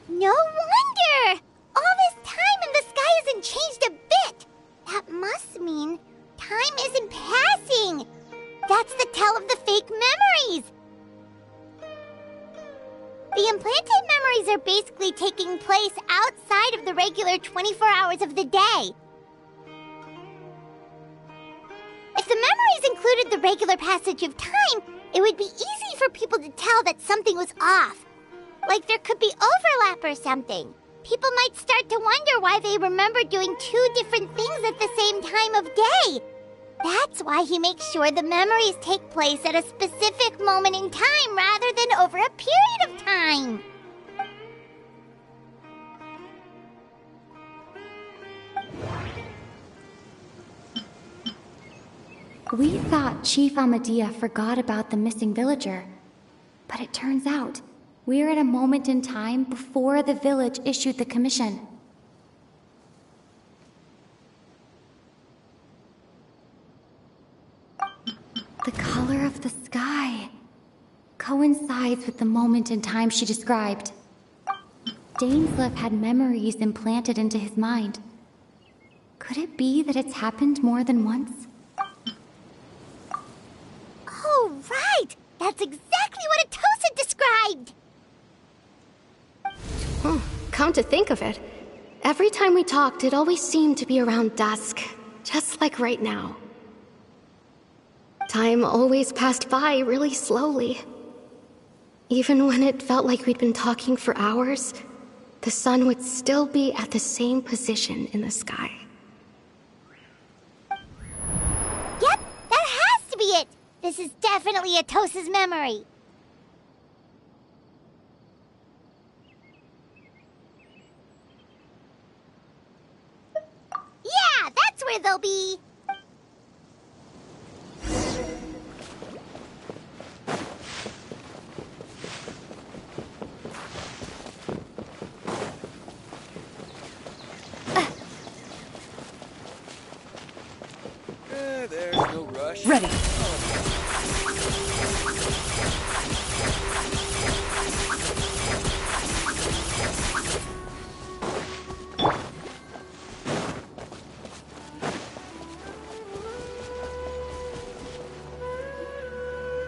No wonder! All this time and the sky hasn't changed a bit! That must mean time isn't passing! That's the tell of the fake memories! The implanted memories are basically taking place outside of the regular 24 hours of the day. If the memories included the regular passage of time, it would be easy for people to tell that something was off. Like there could be overlap or something. People might start to wonder why they remember doing two different things at the same time of day. That's why he makes sure the memories take place at a specific moment in time rather than over a period of time. We thought Chief Amadea forgot about the missing villager, but it turns out we're at a moment in time before the village issued the commission. The color of the sky coincides with the moment in time she described. Dainsleif had memories implanted into his mind. Could it be that it's happened more than once? Oh, right! That's exactly what Atosa described! Come to think of it, Every time we talked, it always seemed to be around dusk, just like right now. Time always passed by really slowly. Even when it felt like we'd been talking for hours, the sun would still be at the same position in the sky. Yep, that has to be it! This is definitely Atosa's memory. Yeah, that's where they'll be! There's no rush. Ready.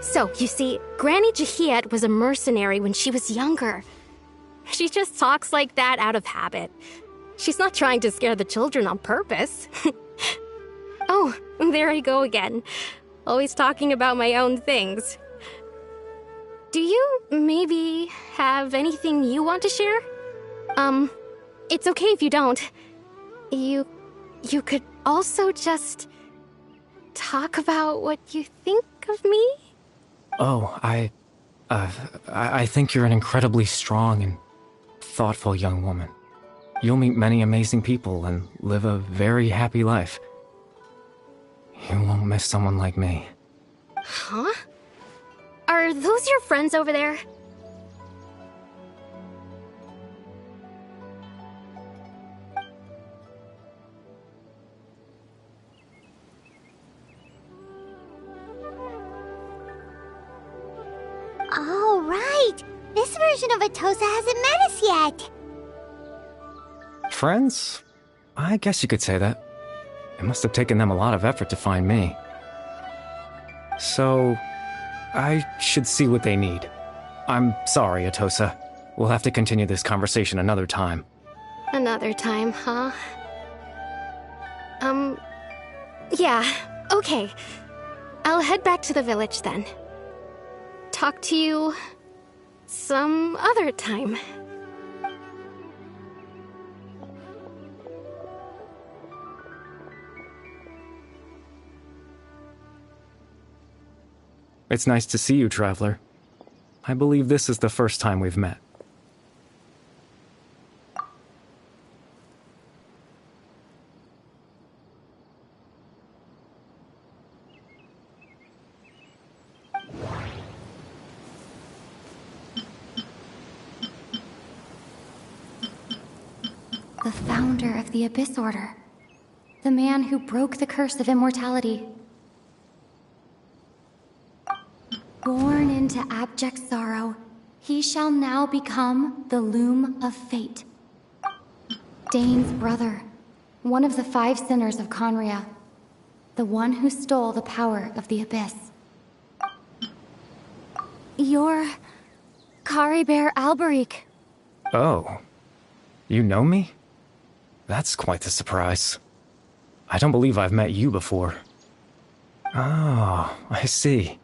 So, you see, Granny Jahiet was a mercenary when she was younger. She just talks like that out of habit. She's not trying to scare the children on purpose. Oh, there I go again. Always talking about my own things. Do you maybe have anything you want to share? It's okay if you don't. You could also just talk about what you think of me? Oh, I think you're an incredibly strong and thoughtful young woman. You'll meet many amazing people and live a very happy life. You won't miss someone like me. Huh? Are those your friends over there? Oh, right! This version of Atosa hasn't met us yet! Friends? I guess you could say that. It must have taken them a lot of effort to find me. So, I should see what they need. I'm sorry, Atosa. We'll have to continue this conversation another time. Another time, huh? Yeah, okay. I'll head back to the village then. Talk to you some other time. It's nice to see you, Traveler. I believe this is the first time we've met. The founder of the Abyss Order. The man who broke the curse of immortality. Born into abject sorrow, he shall now become the Loom of Fate. Dane's brother, one of the 5 sinners of Conria. The one who stole the power of the Abyss. You're Caribert Alberic. Oh. You know me? That's quite the surprise. I don't believe I've met you before. Oh, I see.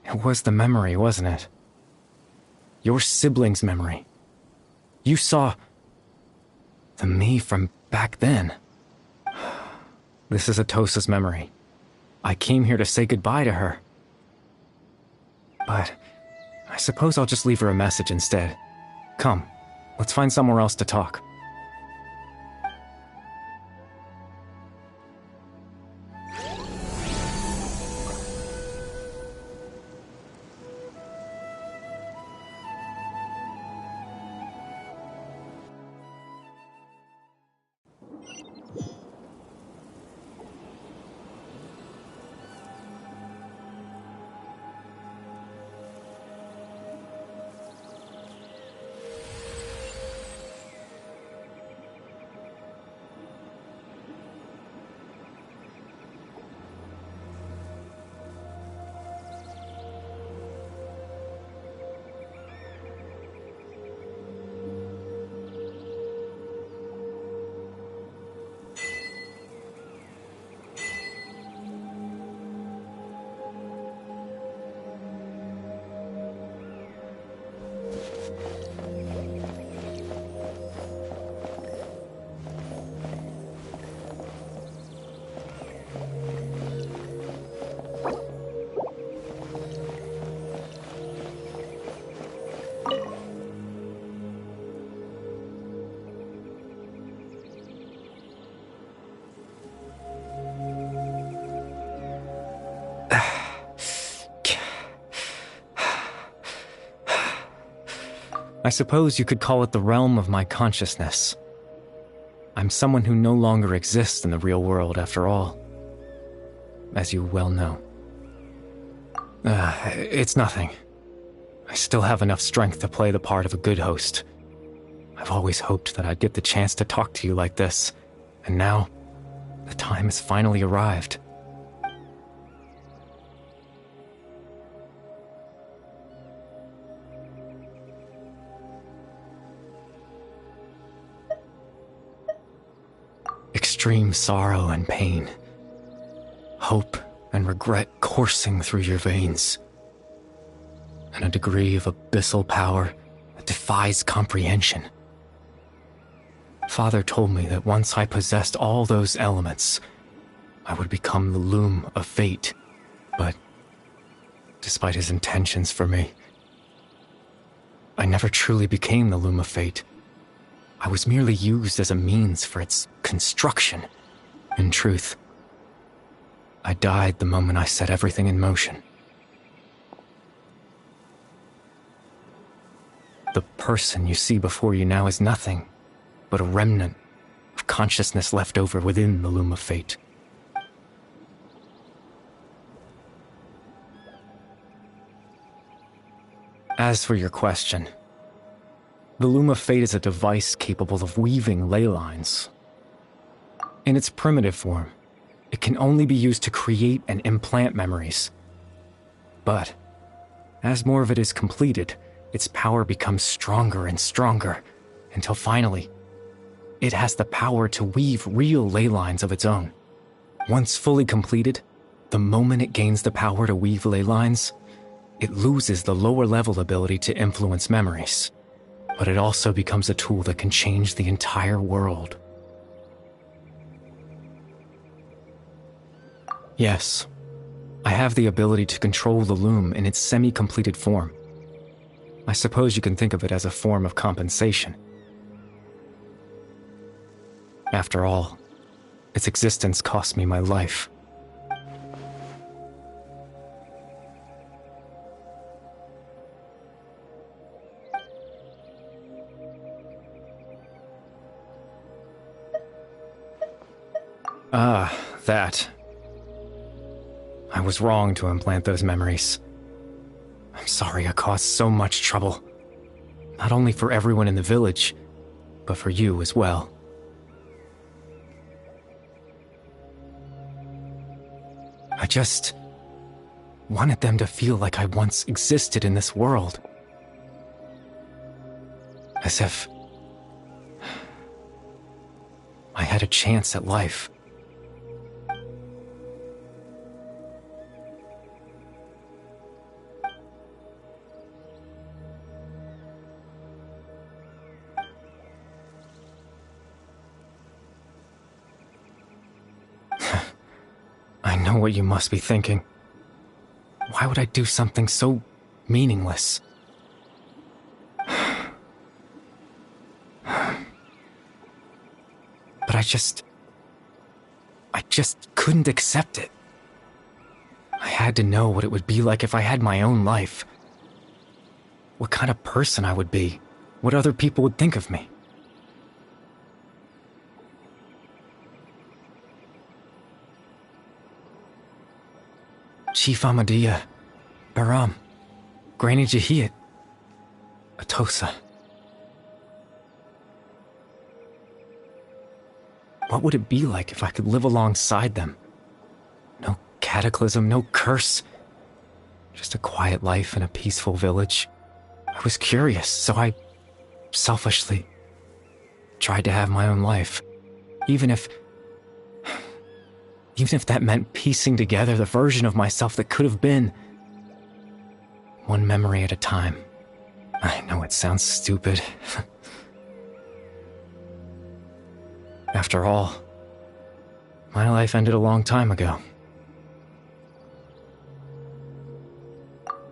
It was the memory, wasn't it? Your sibling's memory. You saw the me from back then. This is Atosa's memory. I came here to say goodbye to her. But I suppose I'll just leave her a message instead. Come, let's find somewhere else to talk. suppose you could call it the realm of my consciousness. I'm someone who no longer exists in the real world, after all, as you well know. It's nothing. I still have enough strength to play the part of a good host. I've always hoped that I'd get the chance to talk to you like this, and now, the time has finally arrived. Extreme sorrow and pain, hope and regret coursing through your veins, and a degree of abyssal power that defies comprehension. Father told me that once I possessed all those elements, I would become the loom of fate, but despite his intentions for me, I never truly became the loom of fate. I was merely used as a means for its construction. In truth, I died the moment I set everything in motion. The person you see before you now is nothing but a remnant of consciousness left over within the loom of fate. As for your question, the loom of fate is a device capable of weaving ley lines. In its primitive form, it can only be used to create and implant memories. But as more of it is completed, its power becomes stronger and stronger, until finally, it has the power to weave real ley lines of its own. Once fully completed, the moment it gains the power to weave ley lines, it loses the lower level ability to influence memories. But it also becomes a tool that can change the entire world. Yes, I have the ability to control the loom in its semi-completed form. I suppose you can think of it as a form of compensation. After all, its existence cost me my life. Ah, that. I was wrong to implant those memories. I'm sorry I caused so much trouble. Not only for everyone in the village, but for you as well. I just wanted them to feel like I once existed in this world. As if I had a chance at life. I know what you must be thinking. Why would I do something so meaningless? But I just couldn't accept it. I had to know what it would be like if I had my own life. What kind of person I would be. What other people would think of me. Chief Ahmadiyya, Baram, Granny Jahiyat, Atosa. What would it be like if I could live alongside them? No cataclysm, no curse. Just a quiet life in a peaceful village. I was curious, so I selfishly tried to have my own life. Even if that meant piecing together the version of myself that could have been. One memory at a time. I know it sounds stupid. After all, my life ended a long time ago.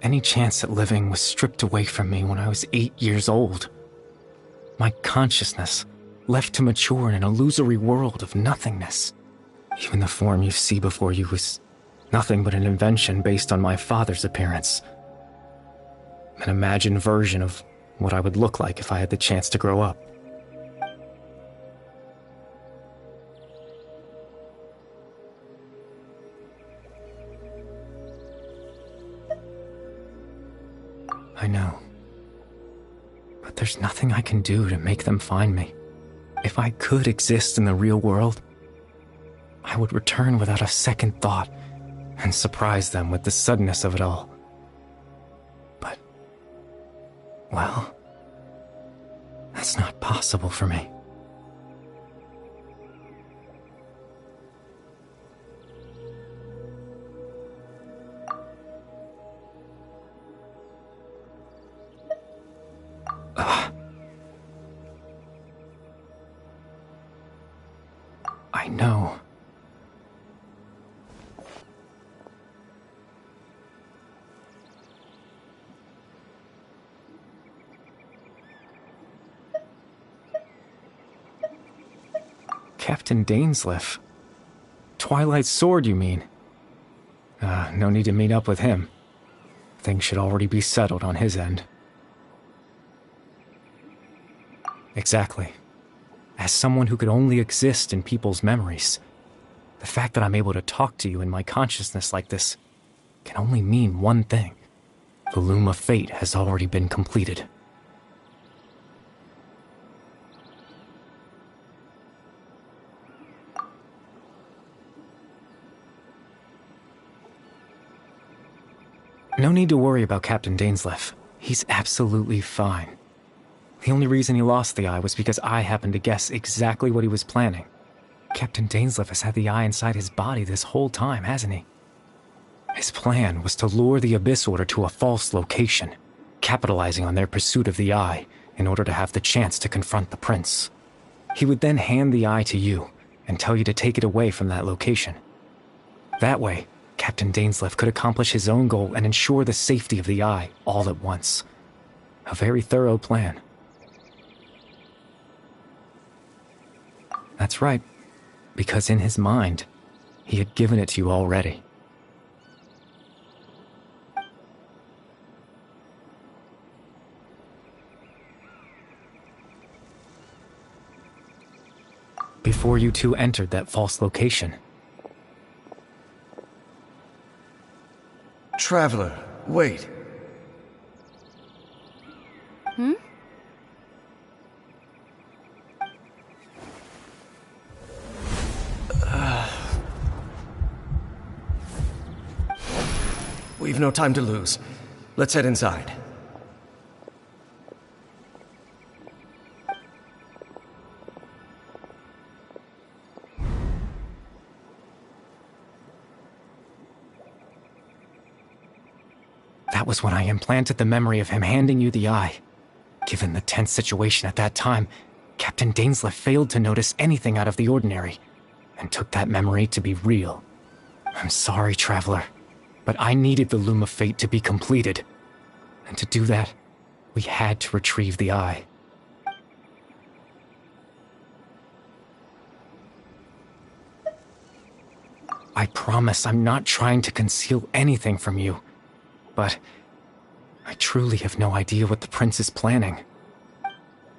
Any chance at living was stripped away from me when I was 8 years old. My consciousness left to mature in an illusory world of nothingness. Even the form you see before you was nothing but an invention based on my father's appearance. An imagined version of what I would look like if I had the chance to grow up. I know. But there's nothing I can do to make them find me. If I could exist in the real world, I would return without a second thought and surprise them with the suddenness of it all. But, well, that's not possible for me. I know. Captain Dainsleif. Twilight Sword, you mean? No need to meet up with him. Things should already be settled on his end. Exactly. As someone who could only exist in people's memories, the fact that I'm able to talk to you in my consciousness like this can only mean one thing. The Loom of Fate has already been completed. No need to worry about Captain Dainsleif. He's absolutely fine. The only reason he lost the eye was because I happened to guess exactly what he was planning. Captain Dainsleif has had the eye inside his body this whole time, hasn't he? His plan was to lure the Abyss Order to a false location, capitalizing on their pursuit of the eye in order to have the chance to confront the prince. He would then hand the eye to you and tell you to take it away from that location. That way, Captain Dainsleif could accomplish his own goal and ensure the safety of the eye all at once. A very thorough plan. That's right, because in his mind, he had given it to you already. Before you two entered that false location. Traveler, wait. Hmm? We've no time to lose. Let's head inside. That was when I implanted the memory of him handing you the eye. Given the tense situation at that time, Captain Dainsleif failed to notice anything out of the ordinary, and took that memory to be real. I'm sorry, Traveler, but I needed the Loom of Fate to be completed. And to do that, we had to retrieve the eye. I promise I'm not trying to conceal anything from you, but I truly have no idea what the prince is planning.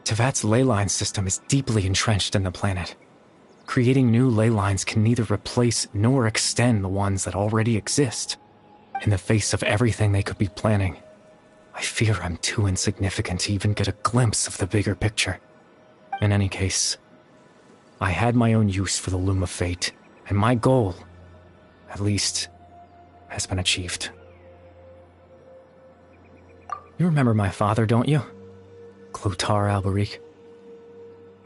Tevat's ley line system is deeply entrenched in the planet. Creating new ley lines can neither replace nor extend the ones that already exist. In the face of everything they could be planning, I fear I'm too insignificant to even get a glimpse of the bigger picture. In any case, I had my own use for the Loom of Fate, and my goal, at least, has been achieved. You remember my father, don't you? Clotar Alberic.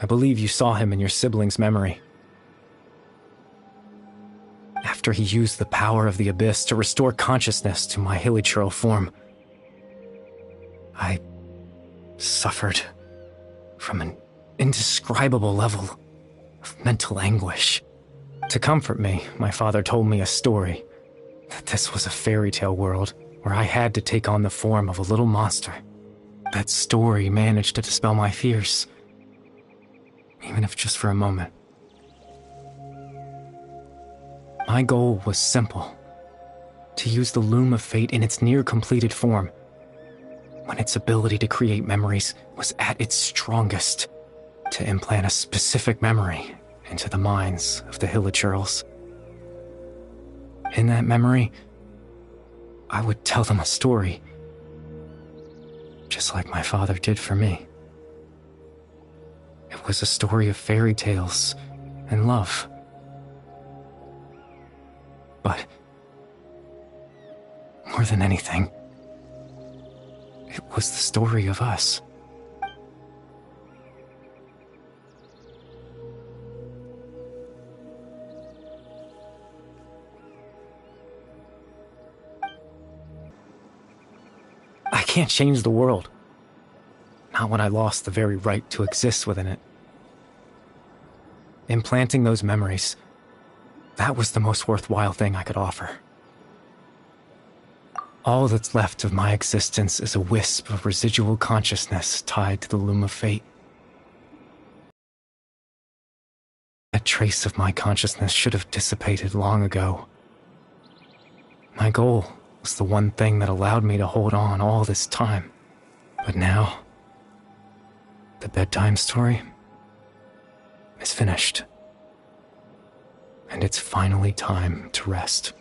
I believe you saw him in your sibling's memory. After he used the power of the Abyss to restore consciousness to my hilichurl form, I suffered from an indescribable level of mental anguish. To comfort me, my father told me a story, that this was a fairy tale world where I had to take on the form of a little monster. That story managed to dispel my fears, even if just for a moment. My goal was simple: to use the Loom of Fate in its near-completed form, when its ability to create memories was at its strongest, to implant a specific memory into the minds of the Hillagirls. In that memory, I would tell them a story, just like my father did for me. It was a story of fairy tales and love. But more than anything, it was the story of us. I can't change the world. Not when I lost the very right to exist within it. Implanting those memories, that was the most worthwhile thing I could offer. All that's left of my existence is a wisp of residual consciousness tied to the loom of fate. A trace of my consciousness should have dissipated long ago. My goal was the one thing that allowed me to hold on all this time. But now, the bedtime story is finished. And it's finally time to rest.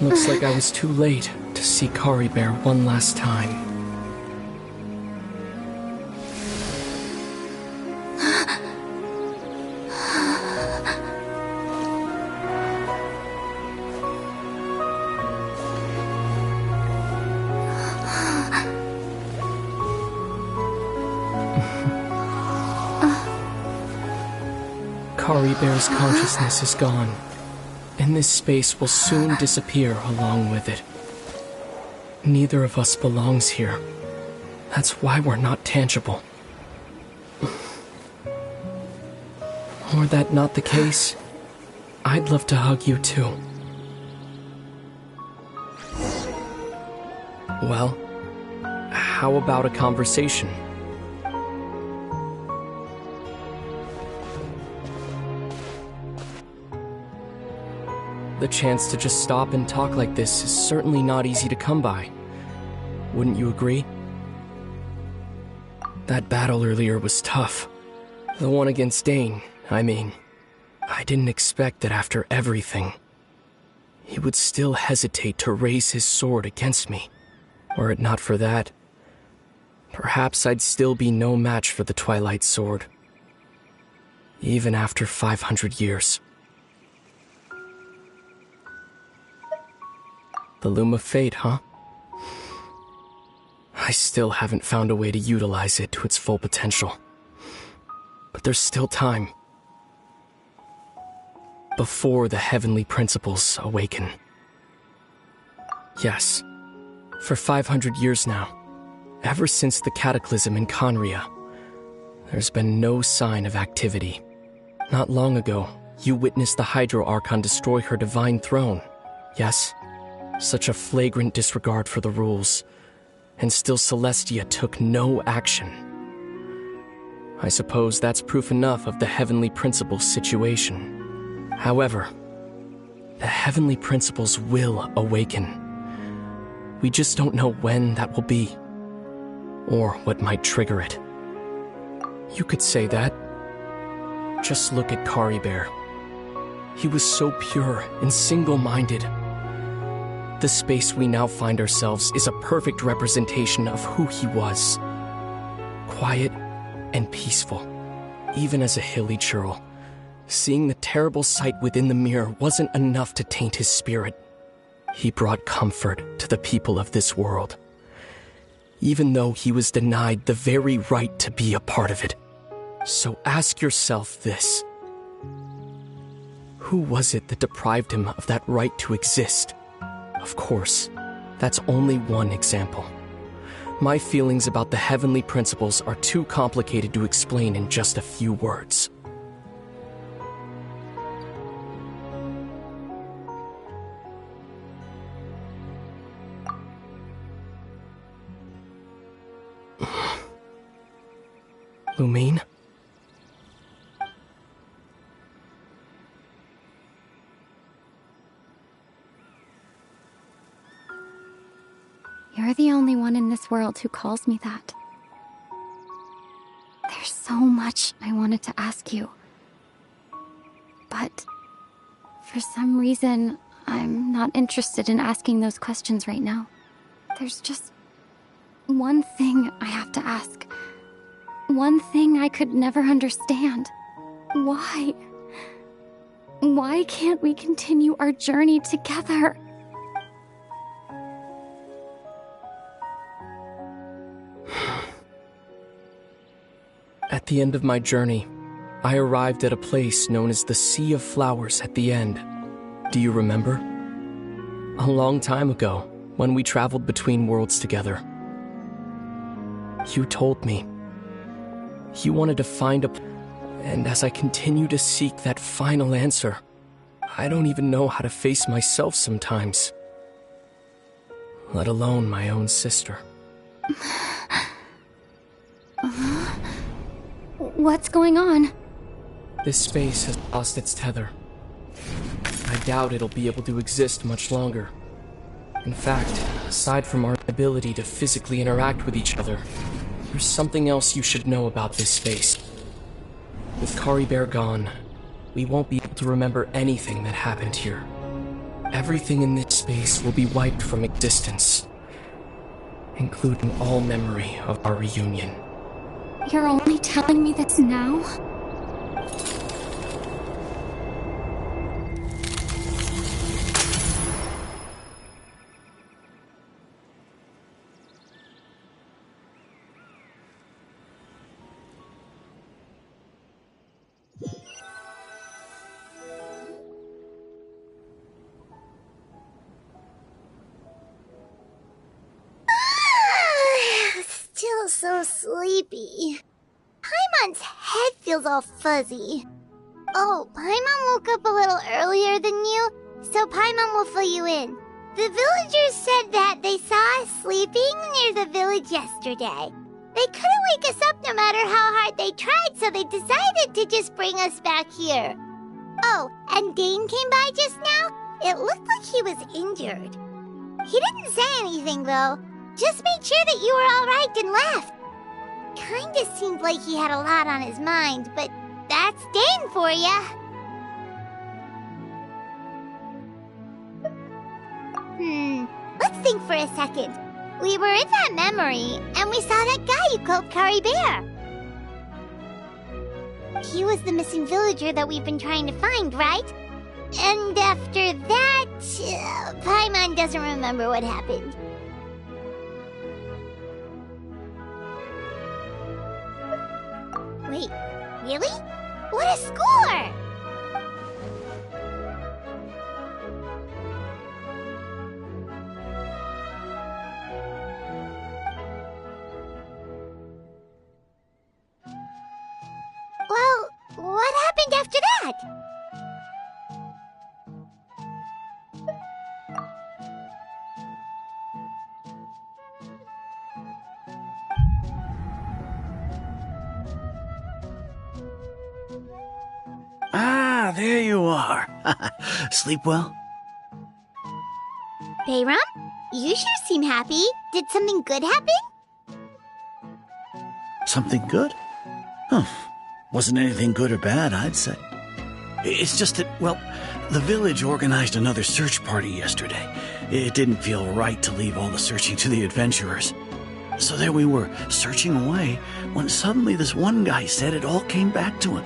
Looks like I was too late to see Clorinde one last time. Clorinde's consciousness is gone, and this space will soon disappear along with it. Neither of us belongs here. That's why we're not tangible. Were that not the case, I'd love to hug you too. Well, how about a conversation? The chance to just stop and talk like this is certainly not easy to come by. Wouldn't you agree? That battle earlier was tough. The one against Dane, I mean. I didn't expect that after everything, he would still hesitate to raise his sword against me. Were it not for that, perhaps I'd still be no match for the Twilight Sword. Even after 500 years. The Loom of Fate, huh? I still haven't found a way to utilize it to its full potential. But there's still time. Before the heavenly principles awaken. Yes, for 500 years now, ever since the cataclysm in Conria, there's been no sign of activity. Not long ago, you witnessed the Hydro Archon destroy her divine throne, yes? Such a flagrant disregard for the rules, and still Celestia took no action. I suppose that's proof enough of the Heavenly Principles situation. However, the Heavenly Principles will awaken. We just don't know when that will be, or what might trigger it. You could say that. Just look at Clorinde. He was so pure and single-minded. The space we now find ourselves is a perfect representation of who he was. Quiet and peaceful. Even as a hilly churl, seeing the terrible sight within the mirror wasn't enough to taint his spirit. He brought comfort to the people of this world, even though he was denied the very right to be a part of it. So ask yourself this. Who was it that deprived him of that right to exist? Of course, that's only one example. My feelings about the heavenly principles are too complicated to explain in just a few words. Lumine? You're the only one in this world who calls me that. There's so much I wanted to ask you. But for some reason, I'm not interested in asking those questions right now. There's just one thing I have to ask. One thing I could never understand. Why? Why can't we continue our journey together? At the end of my journey, I arrived at a place known as the Sea of Flowers at the end. Do you remember? A long time ago, when we traveled between worlds together. You told me. You wanted to find a... And as I continue to seek that final answer, I don't even know how to face myself sometimes. Let alone my own sister. What's going on? This space has lost its tether. I doubt it'll be able to exist much longer. In fact, aside from our ability to physically interact with each other, there's something else you should know about this space. With Kari Bear gone, we won't be able to remember anything that happened here. Everything in this space will be wiped from existence, including all memory of our reunion. You're only telling me this now? Still so sleepy. Paimon's head feels all fuzzy. Oh, Paimon woke up a little earlier than you, so Paimon will fill you in. The villagers said that they saw us sleeping near the village yesterday. They couldn't wake us up no matter how hard they tried, so they decided to just bring us back here. Oh, and Dane came by just now. It looked like he was injured. He didn't say anything, though. Just made sure that you were all right and left. Kinda seemed like he had a lot on his mind, but that's Dane for ya. Let's think for a second. We were in that memory, and we saw that guy you called Kari Bear. He was the missing villager that we've been trying to find, right? And after that, Paimon doesn't remember what happened. Wait, really? What a score! Well, what happened after that? Ah, there you are. Sleep well? Bayram, you sure seem happy. Did something good happen? Something good? Huh. Wasn't anything good or bad, I'd say. It's just that, well, the village organized another search party yesterday. It didn't feel right to leave all the searching to the adventurers. So there we were, searching away, when suddenly this one guy said it all came back to him.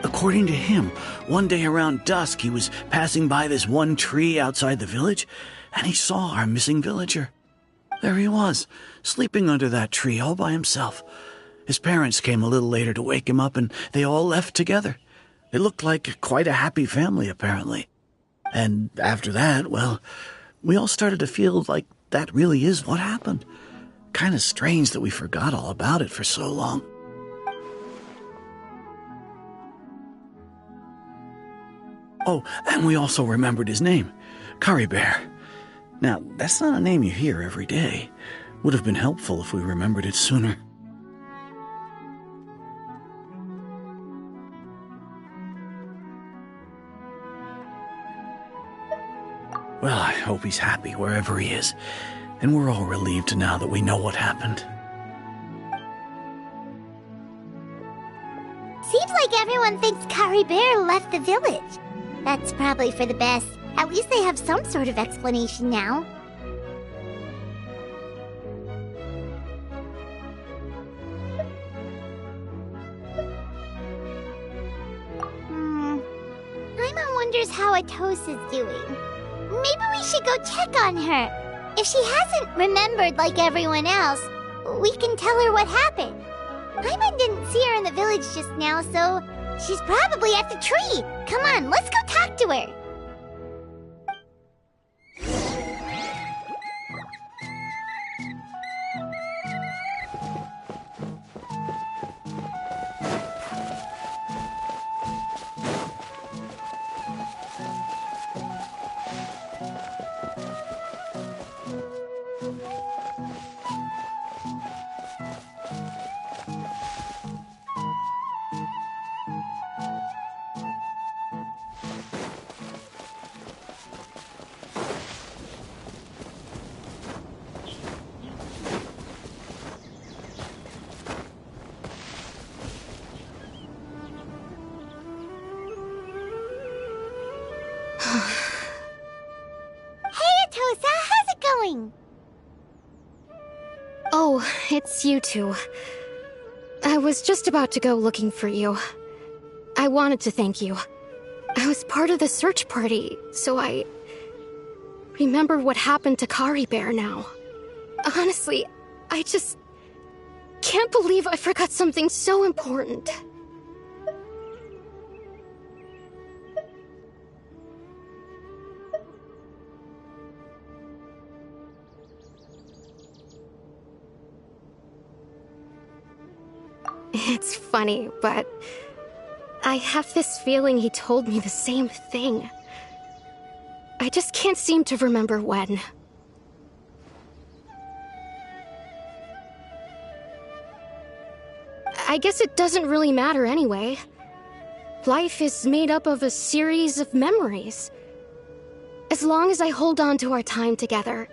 According to him, one day around dusk he was passing by this one tree outside the village, and he saw our missing villager. There he was, sleeping under that tree all by himself. His parents came a little later to wake him up, and they all left together. It looked like quite a happy family, apparently. And after that, well, we all started to feel like that really is what happened. Kind of strange that we forgot all about it for so long. Oh, and we also remembered his name, Curry Bear. Now, that's not a name you hear every day. Would have been helpful if we remembered it sooner. Well, I hope he's happy wherever he is, and we're all relieved now that we know what happened. Seems like everyone thinks Curry Bear left the village. That's probably for the best. At least they have some sort of explanation now. Paimon wonders how Atosa's doing. Maybe we should go check on her. If she hasn't remembered like everyone else, we can tell her what happened. Paimon didn't see her in the village just now, so she's probably at the tree. Come on, let's go talk to her. Oh, it's you two. I was just about to go looking for you. I wanted to thank you. I was part of the search party, so I remember what happened to Curry Bear now. Honestly, I just can't believe I forgot something so important. It's funny, but I have this feeling he told me the same thing. I just can't seem to remember when. I guess it doesn't really matter anyway. Life is made up of a series of memories. As long as I hold on to our time together,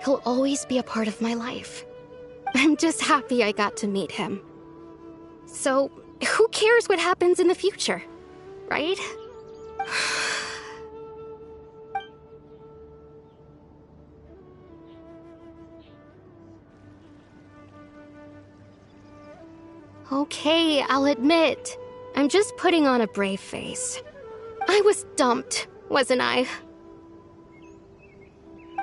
he'll always be a part of my life. I'm just happy I got to meet him. So, who cares what happens in the future, right? Okay, I'll admit, I'm just putting on a brave face. I was dumped, wasn't I?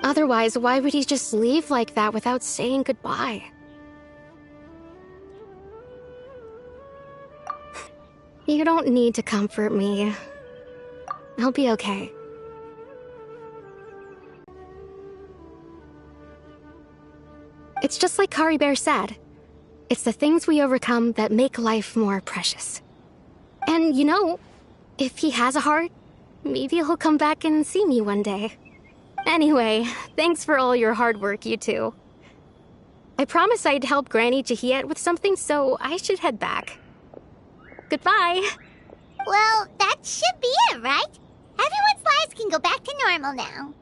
Otherwise, why would he just leave like that without saying goodbye? You don't need to comfort me. I'll be okay. It's just like Curry Bear said. It's the things we overcome that make life more precious. And you know, if he has a heart, maybe he'll come back and see me one day. Anyway, thanks for all your hard work, you two. I promised I'd help Granny Jahiet with something, so I should head back. Goodbye. Well, that should be it, right? Everyone's lives can go back to normal now.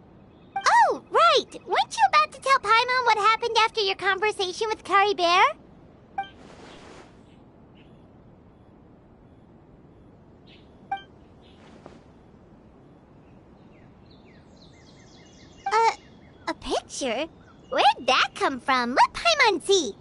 Oh, right! Weren't you about to tell Paimon what happened after your conversation with Curry Bear? A picture? Where'd that come from? Let Paimon see.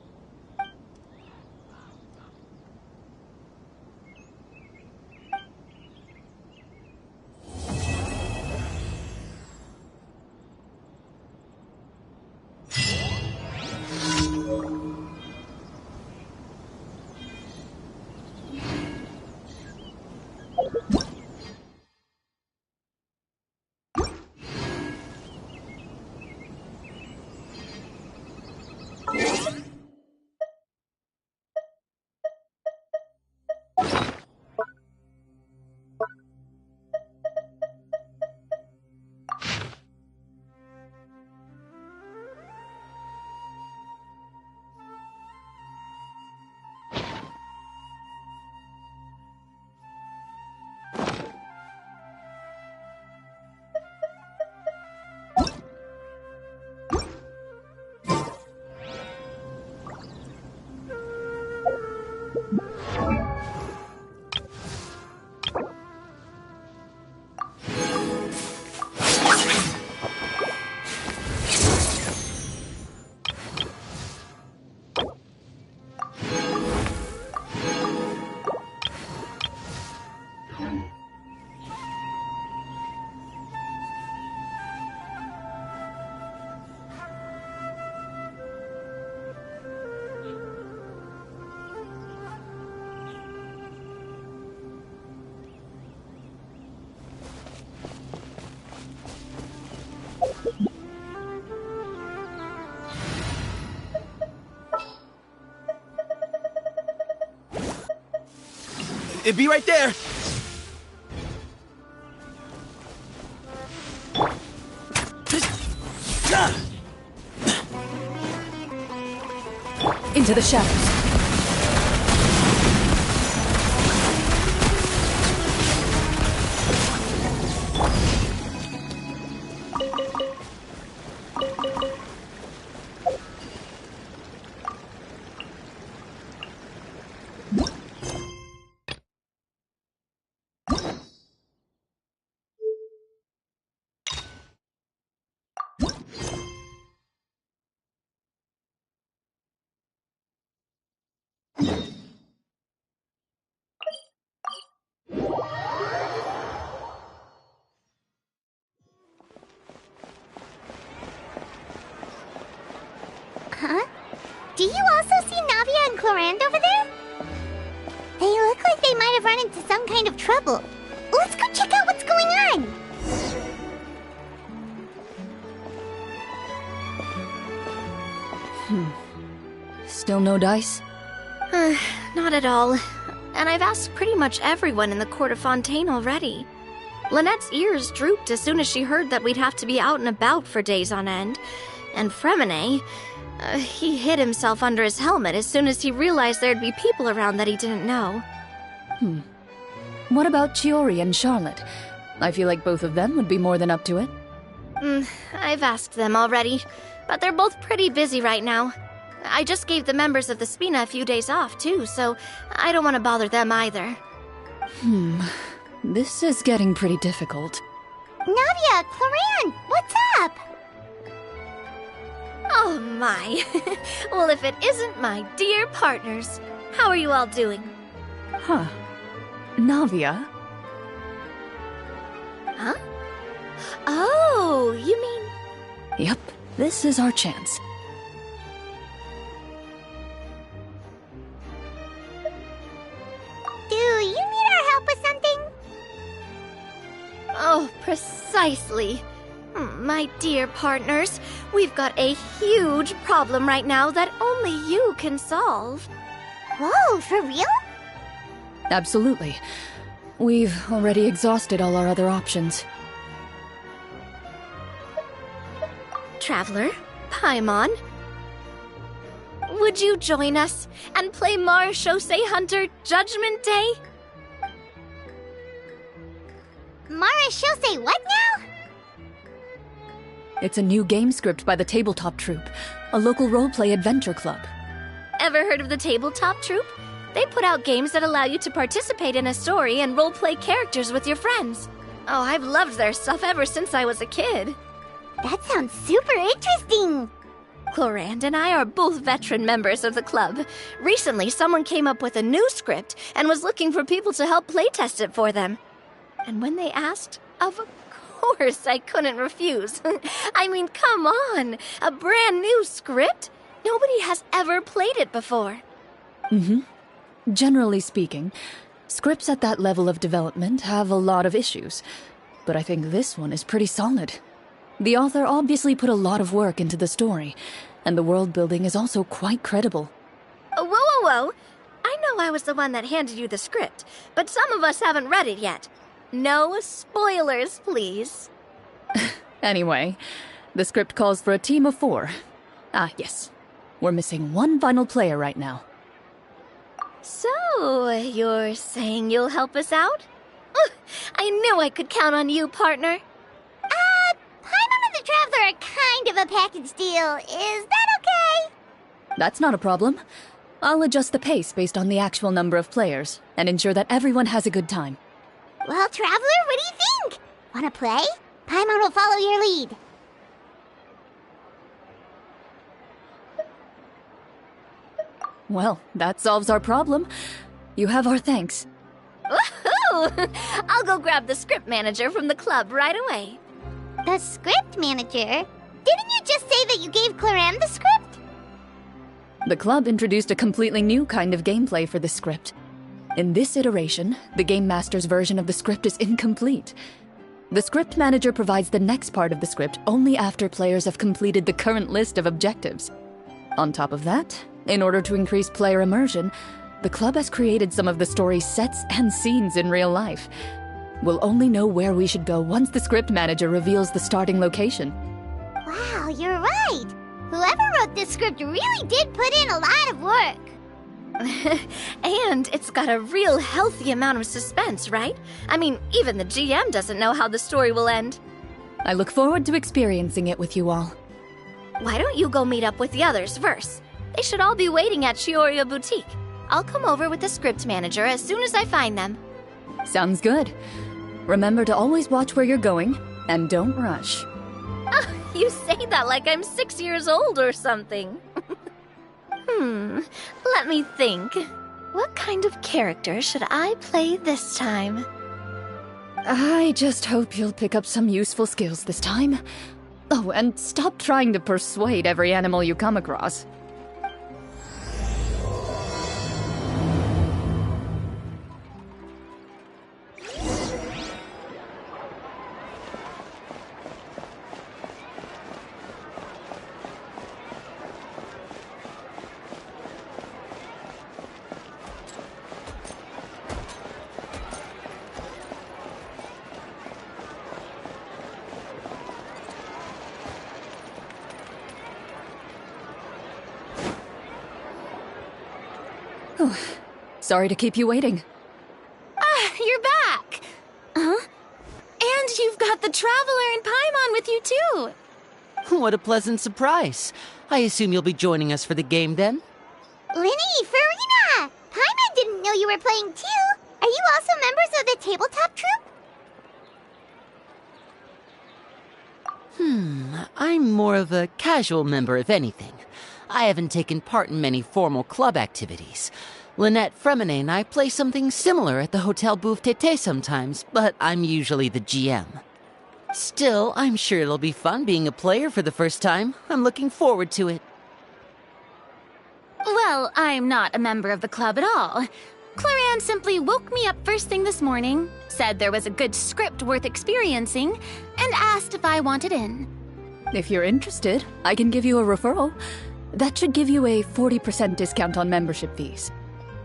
It'd be right there. Into the shadows. Huh? Do you also see Navia and Clorinde over there? They look like they might have run into some kind of trouble. Let's go check out what's going on! Still no dice? Not at all. And I've asked pretty much everyone in the court of Fontaine already. Lynette's ears drooped as soon as she heard that we'd have to be out and about for days on end. And Fremine, he hid himself under his helmet as soon as he realized there'd be people around that he didn't know. What about Chiori and Charlotte? I feel like both of them would be more than up to it. I've asked them already, but they're both pretty busy right now. I just gave the members of the Spina a few days off, too, so I don't want to bother them either. This is getting pretty difficult. Navia, Clorinde, what's up? Oh my. Well, if it isn't my dear partners. How are you all doing? Huh. Navia? Huh? Oh, you mean... Yep, this is our chance. Do you need our help with something? Oh, precisely. My dear partners, we've got a huge problem right now that only you can solve. Whoa, for real? Absolutely. We've already exhausted all our other options. Traveler, Paimon, would you join us and play Marechaussee Hunter Judgment Day? Marechaussee what now? It's a new game script by the Tabletop Troupe, a local roleplay adventure club. Ever heard of the Tabletop Troupe? They put out games that allow you to participate in a story and roleplay characters with your friends. Oh, I've loved their stuff ever since I was a kid. That sounds super interesting. Clorinde and I are both veteran members of the club. Recently, someone came up with a new script and was looking for people to help playtest it for them. And when they asked, of course I couldn't refuse. I mean, come on, a brand new script? Nobody has ever played it before. Generally speaking, scripts at that level of development have a lot of issues, but I think this one is pretty solid. The author obviously put a lot of work into the story, and the world building is also quite credible. Whoa. I know I was the one that handed you the script, but some of us haven't read it yet. No spoilers, please. Anyway, the script calls for a team of 4. Ah, yes. We're missing one final player right now. So, you're saying you'll help us out? I knew I could count on you, partner. Paimon and the Traveler are kind of a package deal. Is that okay? That's not a problem. I'll adjust the pace based on the actual number of players, and ensure that everyone has a good time. Well, Traveler, what do you think? Wanna play? Paimon will follow your lead. Well, that solves our problem. You have our thanks. Woohoo! I'll go grab the script manager from the club right away. The script manager? Didn't you just say that you gave Clorinde the script? The club introduced a completely new kind of gameplay for the script. In this iteration, the Game Master's version of the script is incomplete. The script manager provides the next part of the script only after players have completed the current list of objectives. On top of that, in order to increase player immersion, The club has created some of the story's sets and scenes in real life. We'll only know where we should go once the script manager reveals the starting location. Wow, you're right! Whoever wrote this script really did put in a lot of work. And it's got a real healthy amount of suspense, right? I mean, even the GM doesn't know how the story will end. I look forward to experiencing it with you all. Why don't you go meet up with the others first? They should all be waiting at Chioria Boutique. I'll come over with the script manager as soon as I find them. Sounds good. Remember to always watch where you're going, and don't rush. Oh, you say that like I'm 6 years old or something. Let me think. What kind of character should I play this time? I just hope you'll pick up some useful skills this time. Oh, and stop trying to persuade every animal you come across. Oh, sorry to keep you waiting. Ah, you're back! Huh? And you've got the Traveler and Paimon with you, too! What a pleasant surprise. I assume you'll be joining us for the game, then? Linny, Farina! Paimon didn't know you were playing, too! Are you also members of the tabletop troupe? I'm more of a casual member, if anything. I haven't taken part in many formal club activities. Lynette Fremine and I play something similar at the Hotel Bouffe Tété sometimes, but I'm usually the GM. Still, I'm sure it'll be fun being a player for the first time. I'm looking forward to it. Well, I'm not a member of the club at all. Clorinde simply woke me up first thing this morning, said there was a good script worth experiencing, and asked if I wanted in. If you're interested, I can give you a referral. That should give you a 40% discount on membership fees.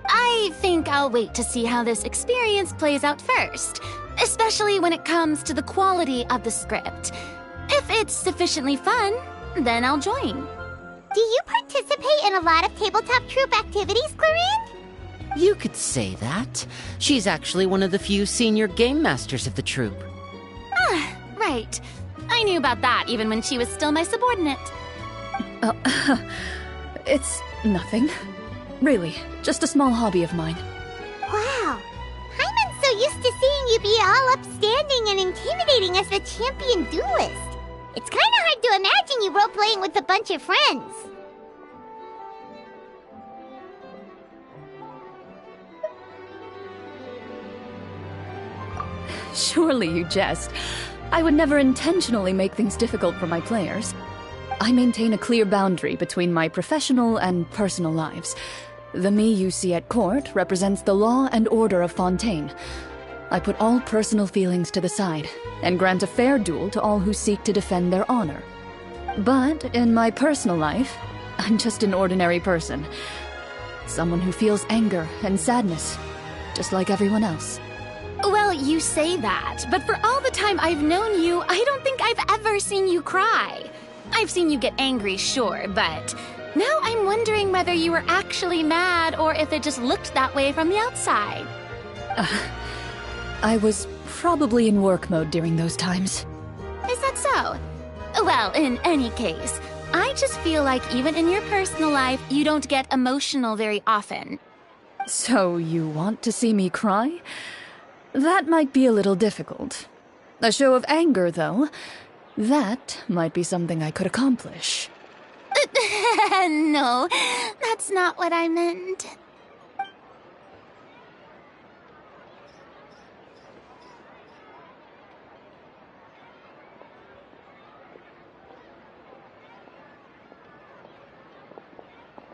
I think I'll wait to see how this experience plays out first, especially when it comes to the quality of the script. If it's sufficiently fun, then I'll join. Do you participate in a lot of tabletop troupe activities, Clorinde? You could say that. She's actually one of the few senior game masters of the troupe. Ah, right. I knew about that even when she was still my subordinate. It's nothing. Really, just a small hobby of mine. Wow. Paimon's so used to seeing you be all upstanding and intimidating as the champion duelist. It's kind of hard to imagine you role-playing with a bunch of friends. Surely you jest. I would never intentionally make things difficult for my players. I maintain a clear boundary between my professional and personal lives. The me you see at court represents the law and order of Fontaine. I put all personal feelings to the side and grant a fair duel to all who seek to defend their honor. But in my personal life, I'm just an ordinary person. Someone who feels anger and sadness, just like everyone else. Well, you say that, but for all the time I've known you, I don't think I've ever seen you cry. I've seen you get angry, sure, but now I'm wondering whether you were actually mad or if it just looked that way from the outside. I was probably in work mode during those times. Is that so? Well, in any case, I just feel like even in your personal life, you don't get emotional very often. So you want to see me cry? That might be a little difficult. A show of anger, though, that might be something I could accomplish. No, that's not what I meant.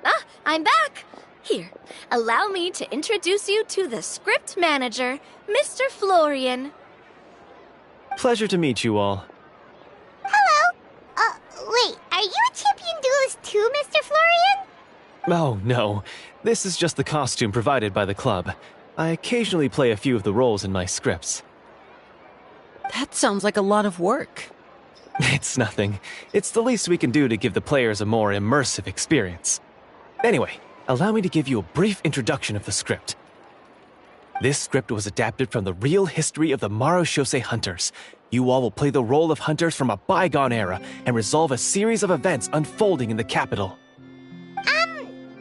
Ah, I'm back! Here, allow me to introduce you to the script manager, Mr. Florian. Pleasure to meet you all. Hello. Wait, are you a champion duelist too, Mr. Florian? Oh, no. This is just the costume provided by the club. I occasionally play a few of the roles in my scripts. That sounds like a lot of work. It's nothing. It's the least we can do to give the players a more immersive experience. Anyway, allow me to give you a brief introduction of the script. This script was adapted from the real history of the Marashose hunters. You all will play the role of hunters from a bygone era and resolve a series of events unfolding in the capital.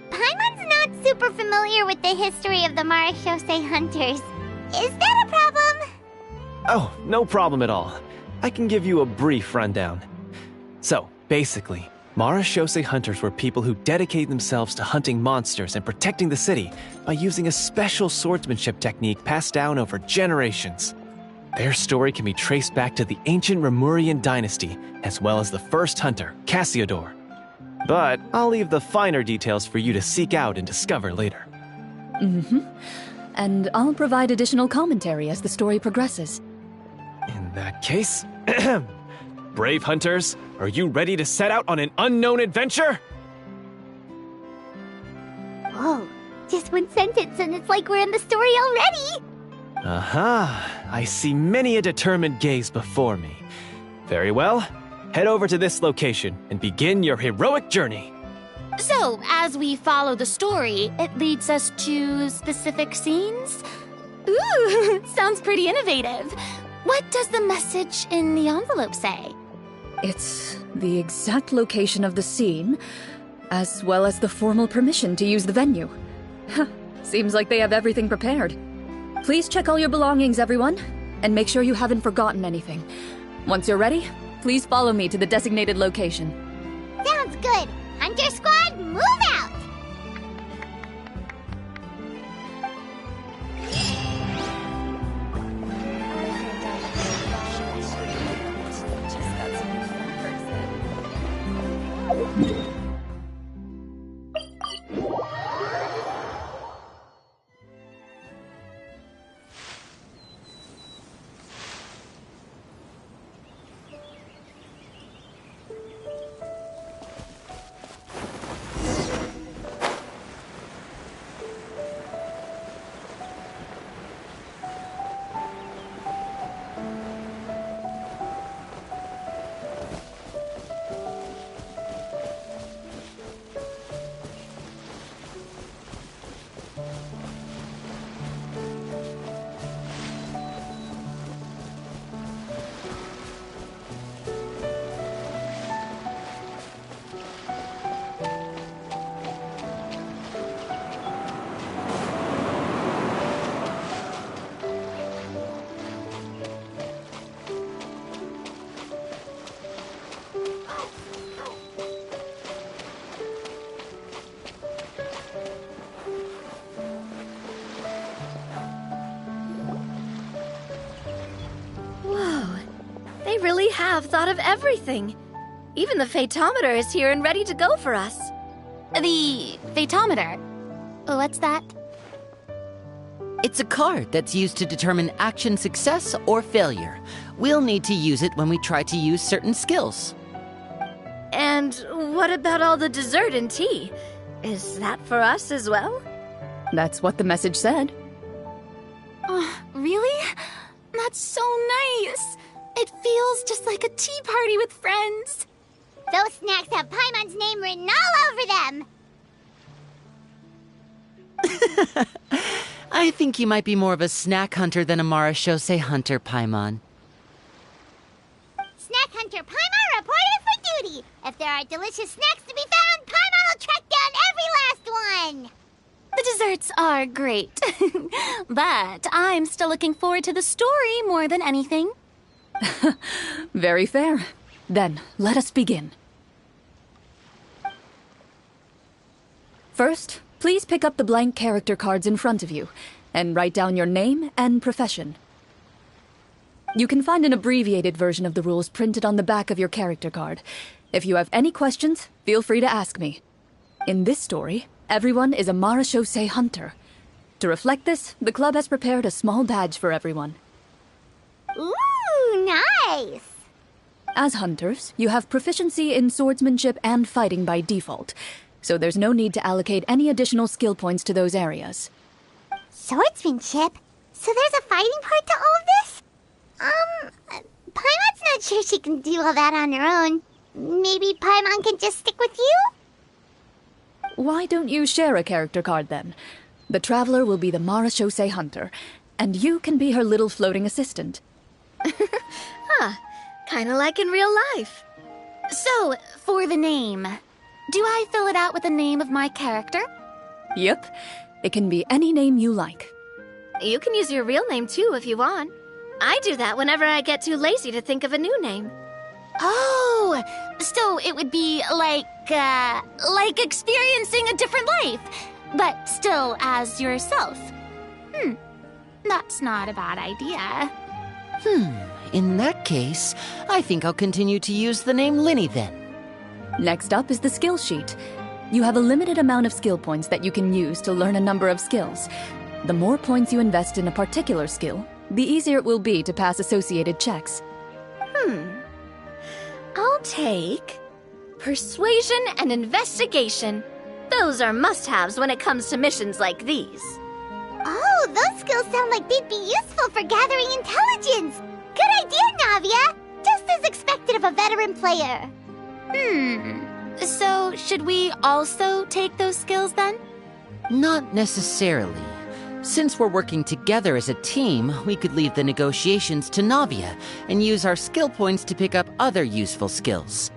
Paimon's not super familiar with the history of the Marashose hunters. Is that a problem? Oh, no problem at all. I can give you a brief rundown. So, basically, Marashose hunters were people who dedicated themselves to hunting monsters and protecting the city by using a special swordsmanship technique passed down over generations. Their story can be traced back to the ancient Remurian dynasty, as well as the first hunter, Cassiodor. But I'll leave the finer details for you to seek out and discover later. And I'll provide additional commentary as the story progresses. In that case, brave hunters, are you ready to set out on an unknown adventure? Whoa, just one sentence and it's like we're in the story already! Aha, I see many a determined gaze before me. Very well, head over to this location and begin your heroic journey. So, as we follow the story, it leads us to specific scenes? Ooh, sounds pretty innovative. What does the message in the envelope say? It's the exact location of the scene, as well as the formal permission to use the venue. Seems like they have everything prepared. Please check all your belongings, everyone, and make sure you haven't forgotten anything. Once you're ready, please follow me to the designated location. Sounds good! Hunter Squad, move out! They really have thought of everything. Even the phaetometer is here and ready to go for us. The phaetometer? What's that? It's a card that's used to determine action success or failure. We'll need to use it when we try to use certain skills. And what about all the dessert and tea? Is that for us as well? That's what the message said. Oh, really? That's so nice. It feels just like a tea party with friends. Those snacks have Paimon's name written all over them. I think you might be more of a snack hunter than a Marashose hunter, Paimon. Snack hunter Paimon reported for duty. If there are delicious snacks to be found, Paimon will track down every last one. The desserts are great, but I'm still looking forward to the story more than anything. Very fair. Then, let us begin. First, please pick up the blank character cards in front of you, and write down your name and profession. You can find an abbreviated version of the rules printed on the back of your character card. If you have any questions, feel free to ask me. In this story, everyone is a Marashose hunter. To reflect this, the club has prepared a small badge for everyone. Ooh, nice! As hunters, you have proficiency in swordsmanship and fighting by default. so there's no need to allocate any additional skill points to those areas. Swordsmanship? So there's a fighting part to all of this? Paimon's not sure she can do all that on her own. Maybe Paimon can just stick with you? Why don't you share a character card then? The Traveler will be the Marachose Hunter, and you can be her little floating assistant. Kinda like in real life. So, for the name, do I fill it out with the name of my character? Yep. It can be any name you like. You can use your real name too if you want. I do that whenever I get too lazy to think of a new name. Oh, so it would be like experiencing a different life, but still as yourself. That's not a bad idea. In that case, I think I'll continue to use the name Linny then. Next up is the skill sheet. You have a limited amount of skill points that you can use to learn a number of skills. The more points you invest in a particular skill, the easier it will be to pass associated checks. I'll take Persuasion and Investigation. Those are must-haves when it comes to missions like these. Oh, those skills sound like they'd be useful for gathering intelligence. Good idea, Navia. Just as expected of a veteran player. So should we also take those skills then? Not necessarily. Since we're working together as a team, we could leave the negotiations to Navia and use our skill points to pick up other useful skills.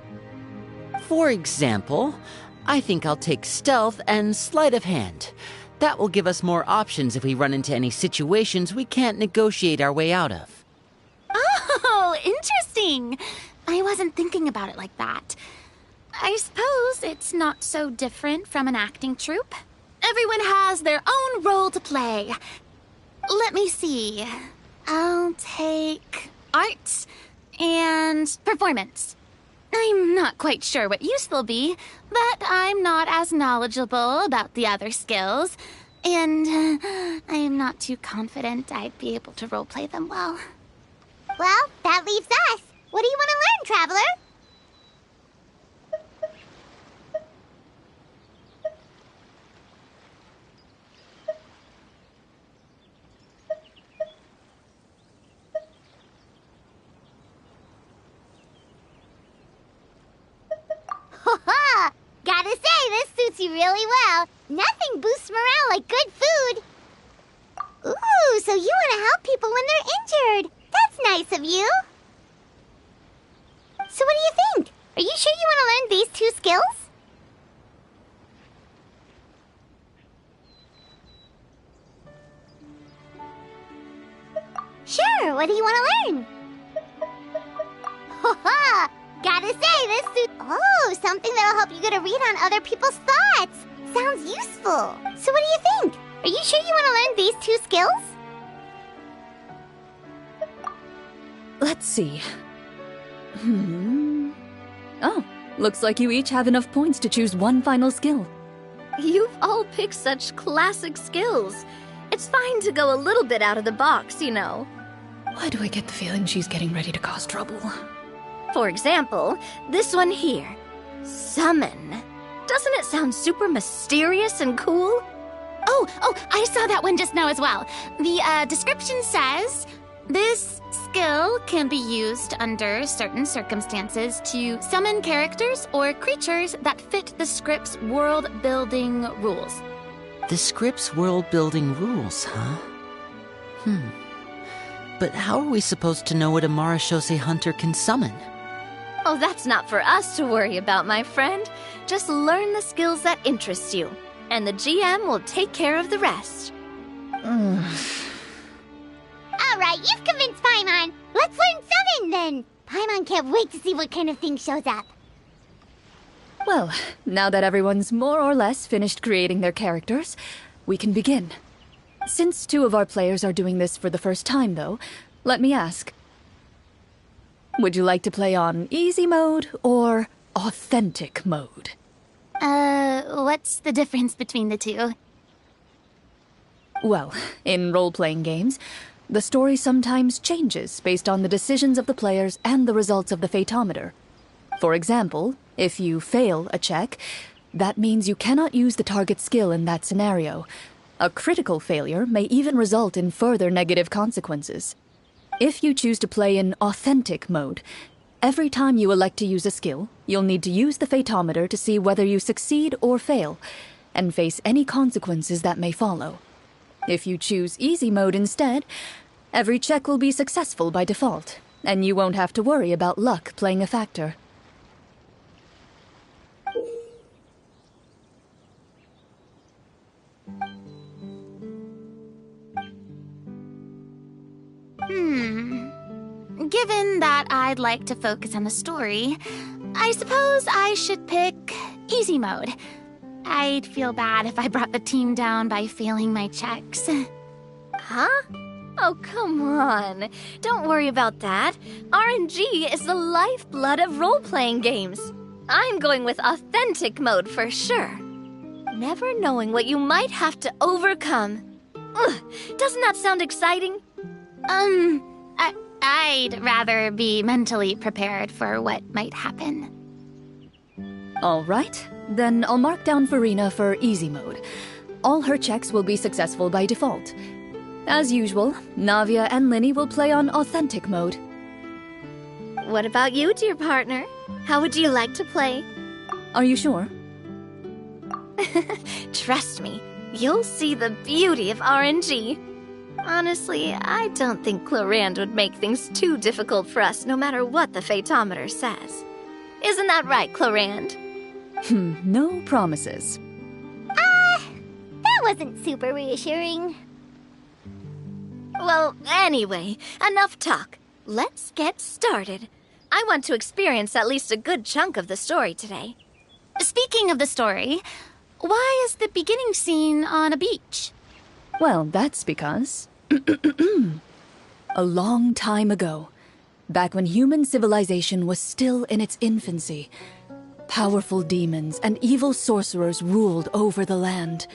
For example, I think I'll take Stealth and Sleight of Hand. That will give us more options if we run into any situations we can't negotiate our way out of. Oh, interesting. I wasn't thinking about it like that. I suppose it's not so different from an acting troupe. Everyone has their own role to play. Let me see. I'll take arts and performance. I'm not quite sure what use they'll be, but I'm not as knowledgeable about the other skills, and I am not too confident I'd be able to roleplay them well. Well, that leaves us. What do you want to learn, Traveler? Gotta say, this suits you really well. Nothing boosts morale like good food. Ooh, so you want to help people when they're injured. That's nice of you. So what do you think? Are you sure you want to learn these 2 skills? Sure, what do you want to learn? Ha! Gotta say, this suit... Oh, something that'll help you get a read on other people's thoughts. Sounds useful. So what do you think? Are you sure you want to learn these 2 skills? Let's see. Oh, looks like you each have enough points to choose one final skill. You've all picked such classic skills. It's fine to go a little bit out of the box, you know. Why do I get the feeling she's getting ready to cause trouble? For example, this one here. Summon. Doesn't it sound super mysterious and cool? Oh, I saw that one just now as well. The description says, this skill can be used under certain circumstances to summon characters or creatures that fit the script's world-building rules. The script's world-building rules, huh? But how are we supposed to know what a Marachose Hunter can summon? Oh, that's not for us to worry about, my friend. Just learn the skills that interest you, and the GM will take care of the rest. All right, you've convinced Paimon. Let's learn summon, then. Paimon can't wait to see what kind of thing shows up. Well, now that everyone's more or less finished creating their characters, we can begin. Since 2 of our players are doing this for the first time, though, let me ask. Would you like to play on easy mode or authentic mode? What's the difference between the 2? Well, in role-playing games, the story sometimes changes based on the decisions of the players and the results of the Fatometer. For example, if you fail a check, That means you cannot use the target skill in that scenario. A critical failure may even result in further negative consequences. If you choose to play in authentic mode, every time you elect to use a skill, you'll need to use the phaetometer to see whether you succeed or fail, and face any consequences that may follow. If you choose easy mode instead, every check will be successful by default, and you won't have to worry about luck playing a factor. Given that I'd like to focus on the story, I suppose I should pick easy mode. I'd feel bad if I brought the team down by failing my checks. Huh? Oh, come on. Don't worry about that. RNG is the lifeblood of role-playing games. I'm going with authentic mode for sure. Never knowing what you might have to overcome. Ugh, doesn't that sound exciting? I'd rather be mentally prepared for what might happen. All right, then I'll mark down Farina for easy mode. All her checks will be successful by default. As usual, Navia and Linny will play on authentic mode. What about you, dear partner? How would you like to play? Are you sure? Trust me, you'll see the beauty of RNG. Honestly, I don't think Clorinde would make things too difficult for us no matter what the phaetometer says. Isn't that right, Clorinde? No promises. That wasn't super reassuring. Well, anyway, enough talk. Let's get started. I want to experience at least a good chunk of the story today. Speaking of the story, why is the beginning scene on a beach? Well, that's because... a long time ago, back when human civilization was still in its infancy, powerful demons and evil sorcerers ruled over the land.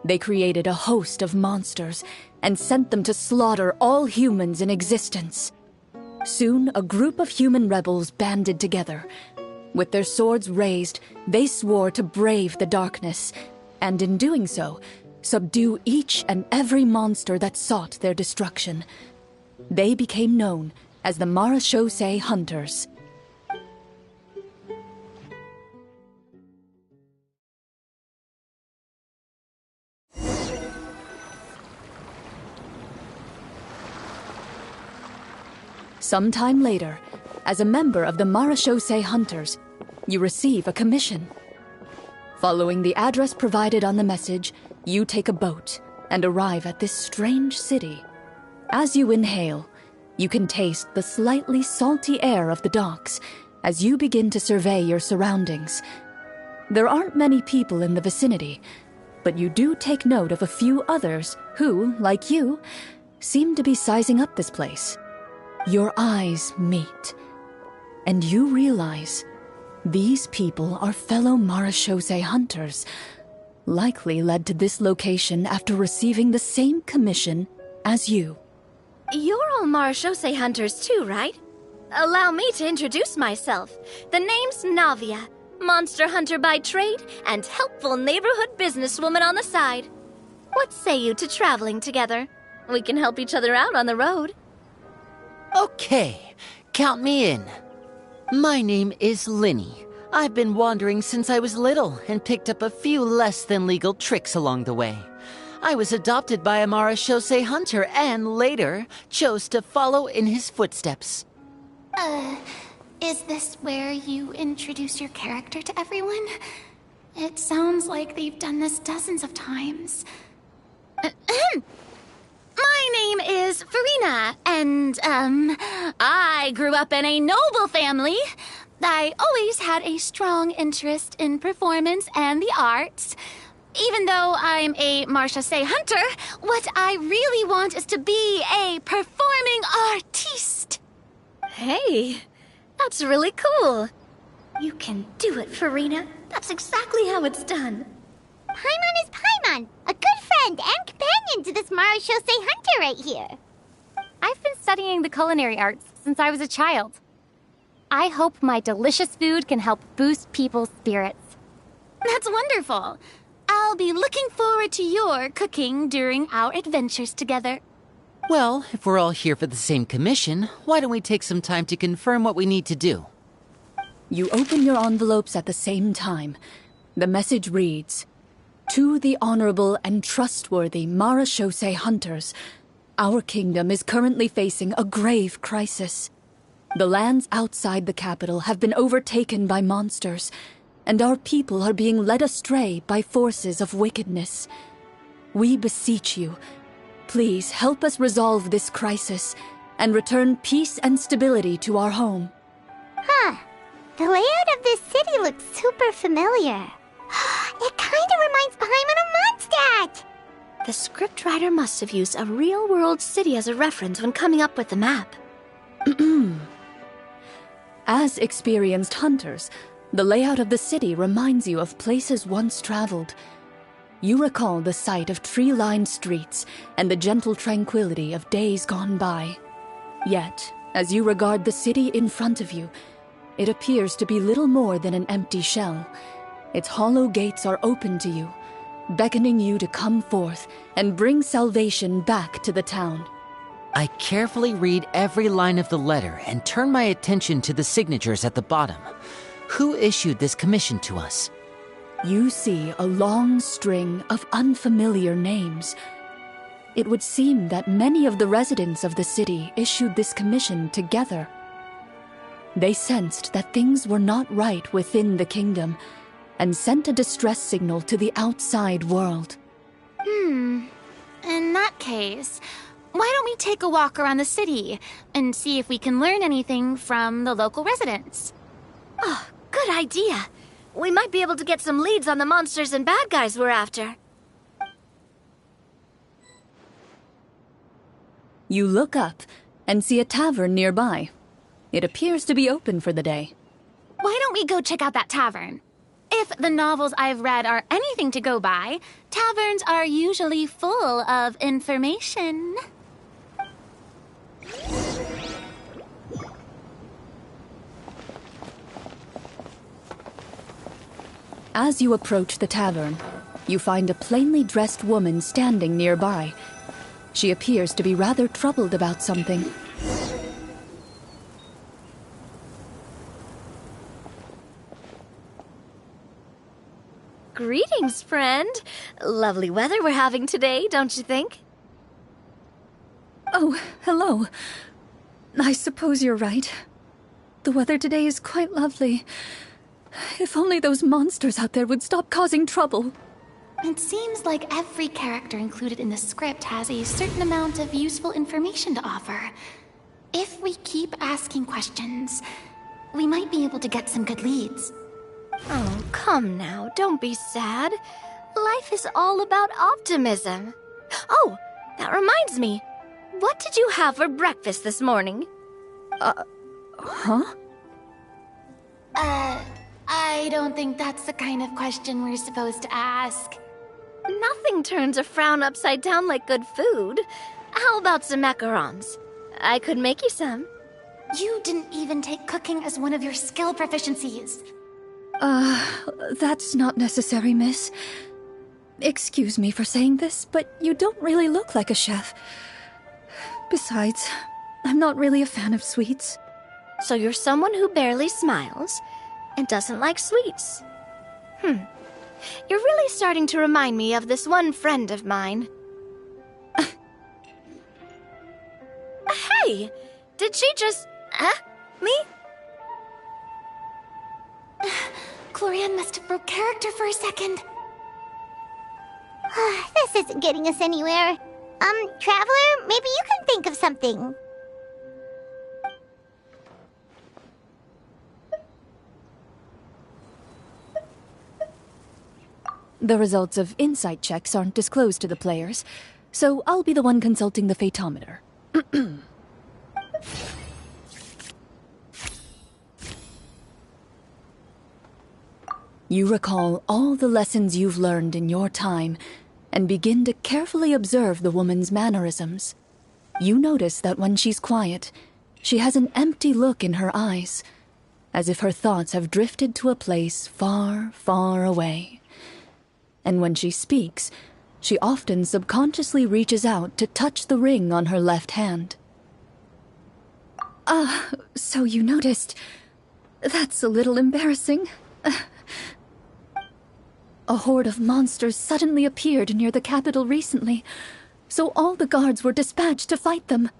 They created a host of monsters and sent them to slaughter all humans in existence. Soon, a group of human rebels banded together. With their swords raised, they swore to brave the darkness, and in doing so, subdue each and every monster that sought their destruction. They became known as the Marechaussee Hunters. Sometime later, as a member of the Marechaussee Hunters, you receive a commission. Following the address provided on the message, you take a boat and arrive at this strange city. As you inhale, you can taste the slightly salty air of the docks as you begin to survey your surroundings. There aren't many people in the vicinity, but you do take note of a few others who, like you, seem to be sizing up this place. Your eyes meet, and you realize these people are fellow Marechaussee Hunters, likely led to this location after receiving the same commission as you. You're all Marechaussee Hunters too, right? Allow me to introduce myself. The name's Navia, monster hunter by trade and helpful neighborhood businesswoman on the side. What say you to traveling together? We can help each other out on the road. Okay, count me in. My name is Linny. I've been wandering since I was little and picked up a few less than legal tricks along the way. I was adopted by a Marechaussee hunter and later chose to follow in his footsteps. Is this where you introduce your character to everyone? It sounds like they've done this dozens of times. My name is Farina, and, I grew up in a noble family. I always had a strong interest in performance and the arts. Even though I'm a Marechaussee hunter, what I really want is to be a performing artiste. Hey, that's really cool. You can do it, Farina. That's exactly how it's done. Paimon is Paimon, a good friend and companion to this Marechaussee hunter right here. I've been studying the culinary arts since I was a child. I hope my delicious food can help boost people's spirits. That's wonderful. I'll be looking forward to your cooking during our adventures together. Well, if we're all here for the same commission, why don't we take some time to confirm what we need to do? You open your envelopes at the same time. The message reads, "To the honorable and trustworthy Marashose hunters, our kingdom is currently facing a grave crisis. The lands outside the capital have been overtaken by monsters, and our people are being led astray by forces of wickedness. We beseech you, please help us resolve this crisis and return peace and stability to our home." Huh. The layout of this city looks super familiar. It kinda reminds Paimon of Mondstadt! The scriptwriter must have used a real-world city as a reference when coming up with the map. As experienced hunters, the layout of the city reminds you of places once traveled. You recall the sight of tree-lined streets and the gentle tranquility of days gone by. Yet, as you regard the city in front of you, it appears to be little more than an empty shell. Its hollow gates are open to you, beckoning you to come forth and bring salvation back to the town. I carefully read every line of the letter and turn my attention to the signatures at the bottom. Who issued this commission to us? You see a long string of unfamiliar names. It would seem that many of the residents of the city issued this commission together. They sensed that things were not right within the kingdom and sent a distress signal to the outside world. In that case, why don't we take a walk around the city and see if we can learn anything from the local residents? Oh, good idea. We might be able to get some leads on the monsters and bad guys we're after. You look up and see a tavern nearby. It appears to be open for the day. Why don't we go check out that tavern? If the novels I've read are anything to go by, taverns are usually full of information. As you approach the tavern, you find a plainly dressed woman standing nearby. She appears to be rather troubled about something. Greetings, friend. Lovely weather we're having today, don't you think? Oh, hello. I suppose you're right. The weather today is quite lovely. If only those monsters out there would stop causing trouble. It seems like every character included in the script has a certain amount of useful information to offer. If we keep asking questions, we might be able to get some good leads. Oh, come now, don't be sad. Life is all about optimism. Oh, that reminds me. What did you have for breakfast this morning? Huh? I don't think that's the kind of question we're supposed to ask. Nothing turns a frown upside down like good food. How about some macarons? I could make you some. You didn't even take cooking as one of your skill proficiencies. That's not necessary, miss. Excuse me for saying this, but you don't really look like a chef. Besides, I'm not really a fan of sweets. So you're someone who barely smiles and doesn't like sweets. You're really starting to remind me of this one friend of mine. Hey! Did she just... me? Clorinde must have broke character for a second. This isn't getting us anywhere. Traveler, maybe you can think of something. The results of insight checks aren't disclosed to the players, so I'll be the one consulting the fatometer. You recall all the lessons you've learned in your time and begin to carefully observe the woman's mannerisms. You notice that when she's quiet, she has an empty look in her eyes. as if her thoughts have drifted to a place far, far away. And when she speaks, she often subconsciously reaches out to touch the ring on her left hand. Ah, so you noticed. That's a little embarrassing. A horde of monsters suddenly appeared near the capital recently, so all the guards were dispatched to fight them.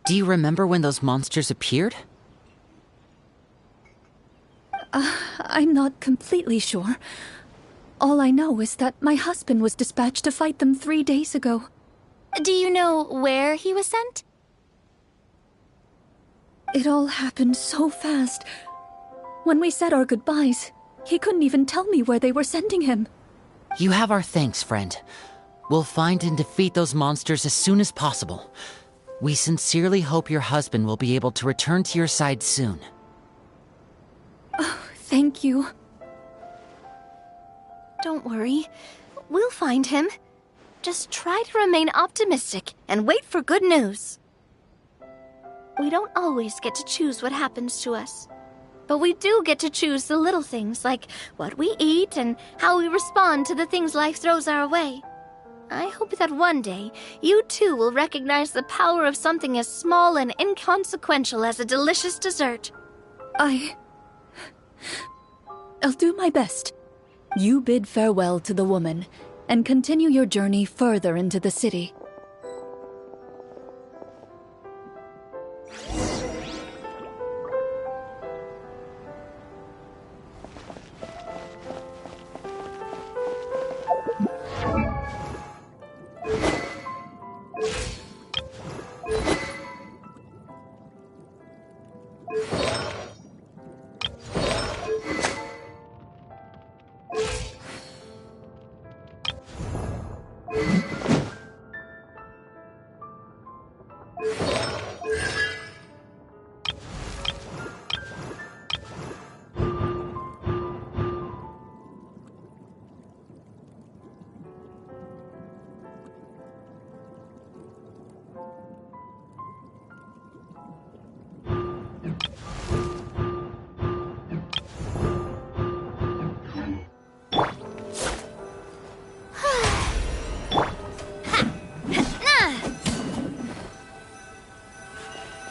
Do you remember when those monsters appeared? I'm not completely sure. All I know is that my husband was dispatched to fight them 3 days ago. Do you know where he was sent? It all happened so fast. When we said our goodbyes, he couldn't even tell me where they were sending him. You have our thanks, friend. We'll find and defeat those monsters as soon as possible. We sincerely hope your husband will be able to return to your side soon. Oh, thank you. Don't worry. We'll find him. Just try to remain optimistic and wait for good news. We don't always get to choose what happens to us. But we do get to choose the little things, like what we eat and how we respond to the things life throws our way. I hope that one day, you too will recognize the power of something as small and inconsequential as a delicious dessert. I'll do my best. You bid farewell to the woman, and continue your journey further into the city.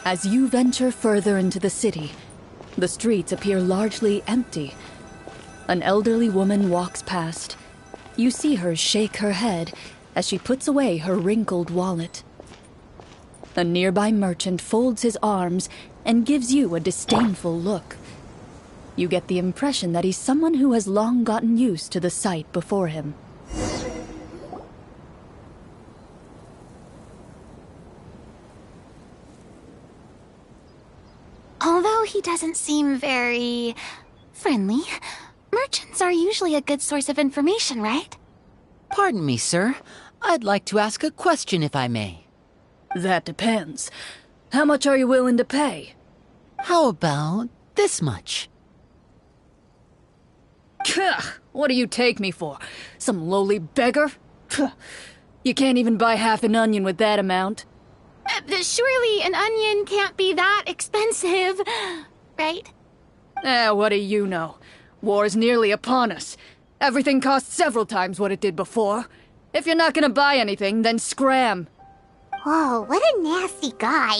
As you venture further into the city, the streets appear largely empty. An elderly woman walks past. You see her shake her head as she puts away her wrinkled wallet. A nearby merchant folds his arms and gives you a disdainful look. You get the impression that he's someone who has long gotten used to the sight before him. Although he doesn't seem very friendly, merchants are usually a good source of information, right? Pardon me, sir. I'd like to ask a question if I may. That depends. How much are you willing to pay? How about this much? What do you take me for? Some lowly beggar? You can't even buy half an onion with that amount. Surely an onion can't be that expensive, right? What do you know? War's nearly upon us. Everything costs several times what it did before. If you're not gonna buy anything, then scram. Whoa, what a nasty guy.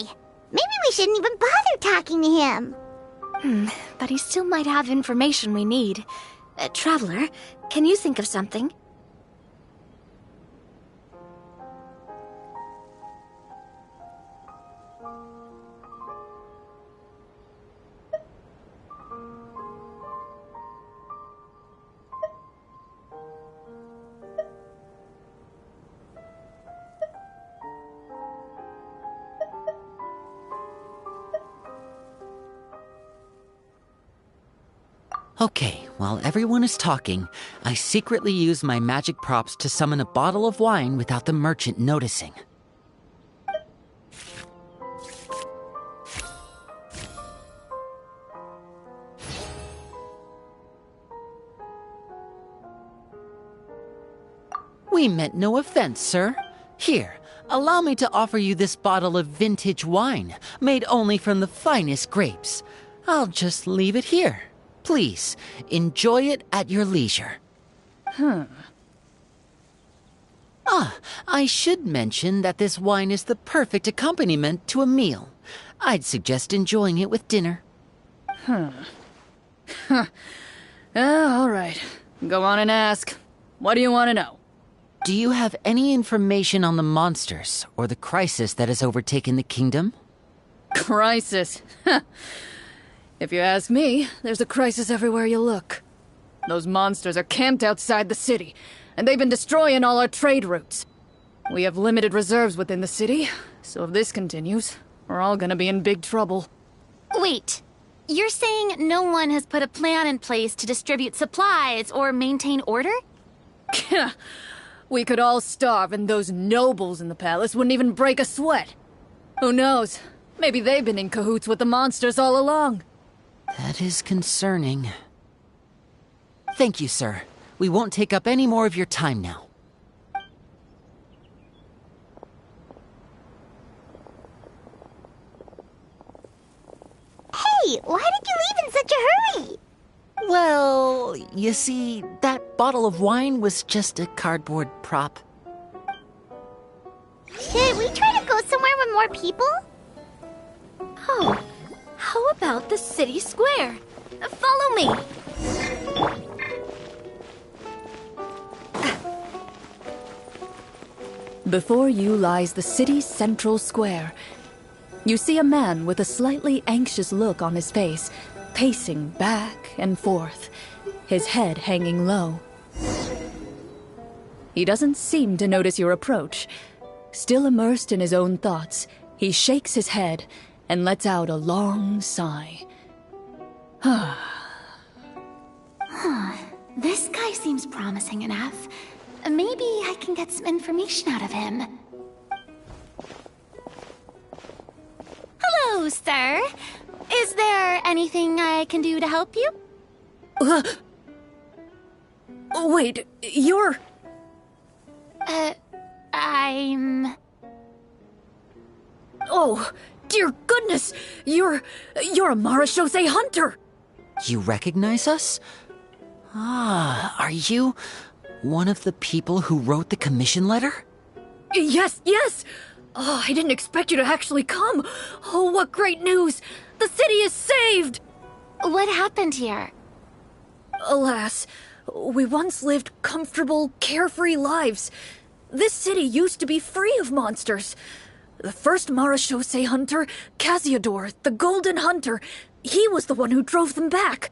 Maybe we shouldn't even bother talking to him. But he still might have information we need. Traveler, can you think of something? Okay, while everyone is talking, I secretly use my magic props to summon a bottle of wine without the merchant noticing. We meant no offense, sir. Here, allow me to offer you this bottle of vintage wine, made only from the finest grapes. I'll just leave it here. Please, enjoy it at your leisure. I should mention that this wine is the perfect accompaniment to a meal. I'd suggest enjoying it with dinner. All right. Go on and ask. What do you want to know? Do you have any information on the monsters or the crisis that has overtaken the kingdom? Crisis? If you ask me, there's a crisis everywhere you look. Those monsters are camped outside the city, and they've been destroying all our trade routes. We have limited reserves within the city, so if this continues, we're all gonna be in big trouble. Wait, you're saying no one has put a plan in place to distribute supplies or maintain order? We could all starve and those nobles in the palace wouldn't even break a sweat. Who knows? Maybe they've been in cahoots with the monsters all along. That is concerning. Thank you, sir. We won't take up any more of your time now. Hey, why did you leave in such a hurry? Well, you see, that bottle of wine was just a cardboard prop. Should we try to go somewhere with more people? Oh, how about the city square? Follow me. Before you lies the city's central square. You see a man with a slightly anxious look on his face, pacing back and forth, his head hanging low. He doesn't seem to notice your approach. Still immersed in his own thoughts, he shakes his head and lets out a long sigh. This guy seems promising enough. Maybe I can get some information out of him. Hello, sir. Is there anything I can do to help you? Wait, you're... I'm... Oh, dear goodness! You're a Marashose hunter! You recognize us? Are you one of the people who wrote the commission letter? Yes! Oh, I didn't expect you to actually come! Oh, what great news! The city is saved! What happened here? Alas, we once lived comfortable, carefree lives. This city used to be free of monsters. The first Marashose hunter, Casiodor, the Golden Hunter, he was the one who drove them back.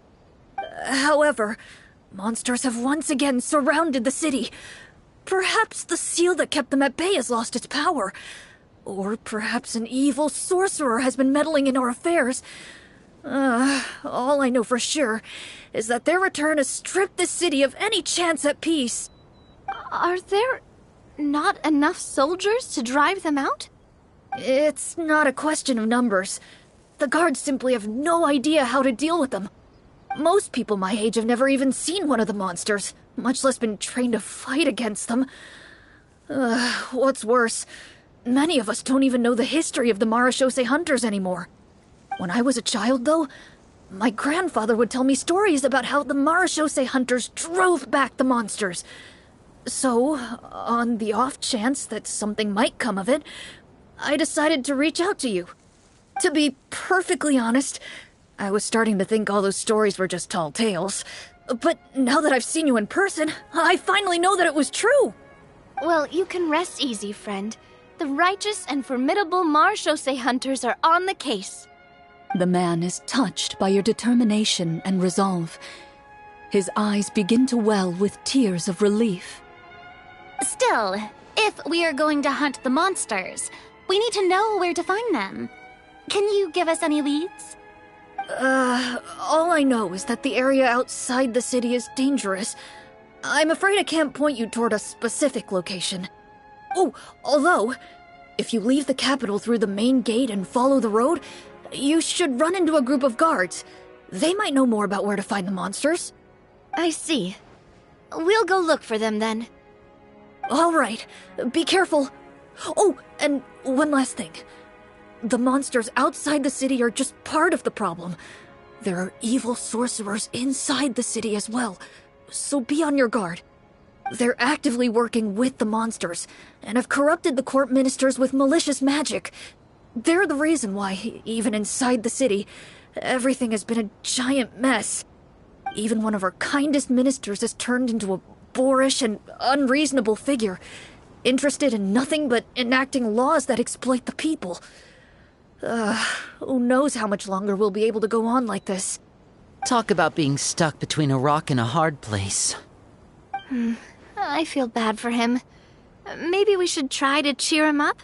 However, monsters have once again surrounded the city. Perhaps the seal that kept them at bay has lost its power. Or perhaps an evil sorcerer has been meddling in our affairs. All I know for sure is that their return has stripped the city of any chance at peace. Are there not enough soldiers to drive them out? It's not a question of numbers. The guards simply have no idea how to deal with them. Most people my age have never even seen one of the monsters, much less been trained to fight against them. What's worse, many of us don't even know the history of the Marashose hunters anymore. When I was a child, though, my grandfather would tell me stories about how the Marashose hunters drove back the monsters. So, on the off chance that something might come of it, I decided to reach out to you. To be perfectly honest, I was starting to think all those stories were just tall tales. But now that I've seen you in person, I finally know that it was true! Well, you can rest easy, friend. The righteous and formidable Marashose hunters are on the case. The man is touched by your determination and resolve. His eyes begin to well with tears of relief. Still, if we are going to hunt the monsters, we need to know where to find them. Can you give us any leads? All I know is that the area outside the city is dangerous. I'm afraid I can't point you toward a specific location. Oh, although, if you leave the capital through the main gate and follow the road, you should run into a group of guards. They might know more about where to find the monsters. I see. We'll go look for them then. All right. Be careful. Oh, and one last thing. The monsters outside the city are just part of the problem. There are evil sorcerers inside the city as well, so be on your guard. They're actively working with the monsters, and have corrupted the court ministers with malicious magic. They're the reason why, even inside the city, everything has been a giant mess. Even one of our kindest ministers has turned into a boorish and unreasonable figure, interested in nothing but enacting laws that exploit the people. Who knows how much longer we'll be able to go on like this. Talk about being stuck between a rock and a hard place. I feel bad for him. Maybe we should try to cheer him up?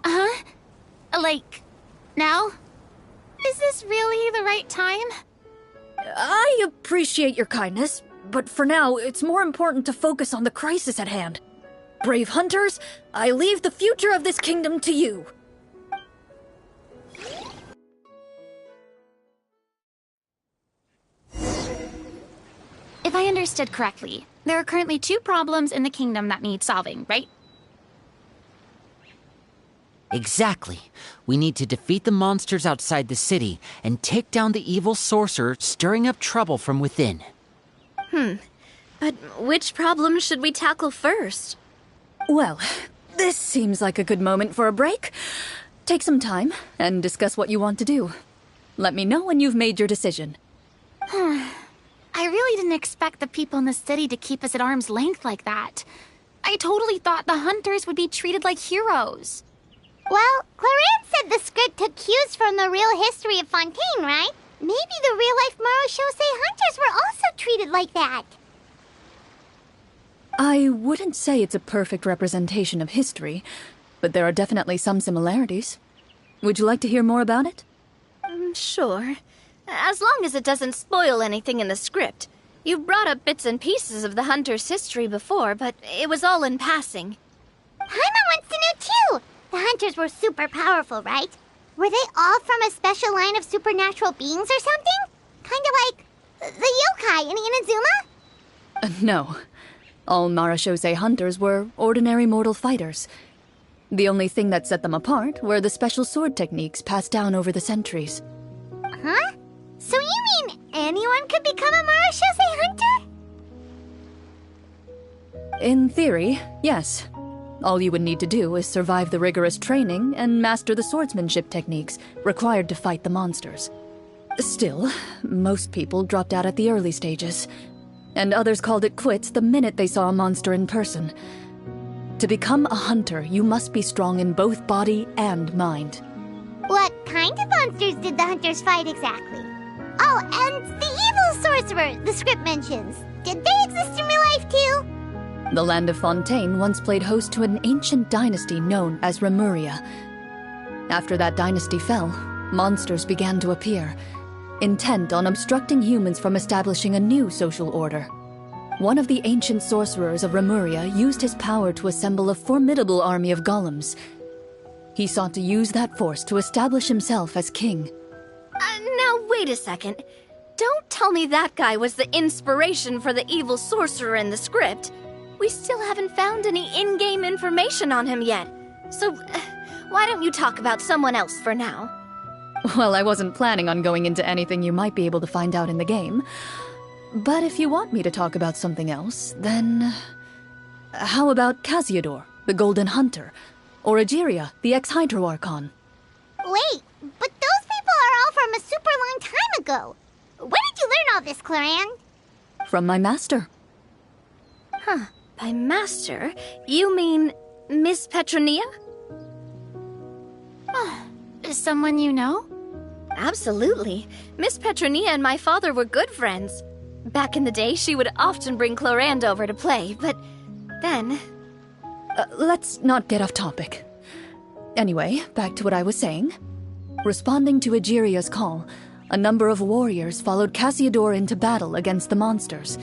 Huh? Like, now? Is this really the right time? I appreciate your kindness, but for now, it's more important to focus on the crisis at hand. Brave hunters, I leave the future of this kingdom to you. If I understood correctly, there are currently 2 problems in the kingdom that need solving, right? Exactly. We need to defeat the monsters outside the city and take down the evil sorcerer stirring up trouble from within. But which problem should we tackle first? Well, this seems like a good moment for a break. Take some time and discuss what you want to do. Let me know when you've made your decision. I really didn't expect the people in the city to keep us at arm's length like that. I totally thought the hunters would be treated like heroes. Well, Clorinde said the script took cues from the real history of Fontaine, right? Maybe the real-life Marachose hunters were also treated like that. I wouldn't say it's a perfect representation of history, but there are definitely some similarities. Would you like to hear more about it? Sure. As long as it doesn't spoil anything in the script. You brought up bits and pieces of the hunter's history before, but it was all in passing. Paimon wants to know too! The hunters were super powerful, right? Were they all from a special line of supernatural beings or something? Kinda like the yokai in Inazuma? No. All Marachose hunters were ordinary mortal fighters. The only thing that set them apart were the special sword techniques passed down over the centuries. Huh? So you mean anyone could become a Marachose hunter? In theory, yes. All you would need to do is survive the rigorous training and master the swordsmanship techniques required to fight the monsters. Still, most people dropped out at the early stages, and others called it quits the minute they saw a monster in person. To become a hunter, you must be strong in both body and mind. What kind of monsters did the hunters fight exactly? Oh, and the evil sorcerer the script mentions. Did they exist in real life too? The land of Fontaine once played host to an ancient dynasty known as Remuria. After that dynasty fell, monsters began to appear, intent on obstructing humans from establishing a new social order. One of the ancient sorcerers of Remuria used his power to assemble a formidable army of golems. He sought to use that force to establish himself as king. Now wait a second. Don't tell me that guy was the inspiration for the evil sorcerer in the script. We still haven't found any in-game information on him yet. So, why don't you talk about someone else for now? Well, I wasn't planning on going into anything you might be able to find out in the game. But if you want me to talk about something else, then... How about Casiodor, the Golden Hunter? Or Egeria, the ex-Hydro Archon? Wait, but those people are all from a super long time ago. Where did you learn all this, Clorinde? From my master. Huh. By master, you mean Miss Petronia? Is someone you know? Absolutely. Miss Petronia and my father were good friends. Back in the day, she would often bring Clorinde over to play, but then... Let's not get off topic. Anyway, back to what I was saying. Responding to Egeria's call, a number of warriors followed Casiodor into battle against the monsters.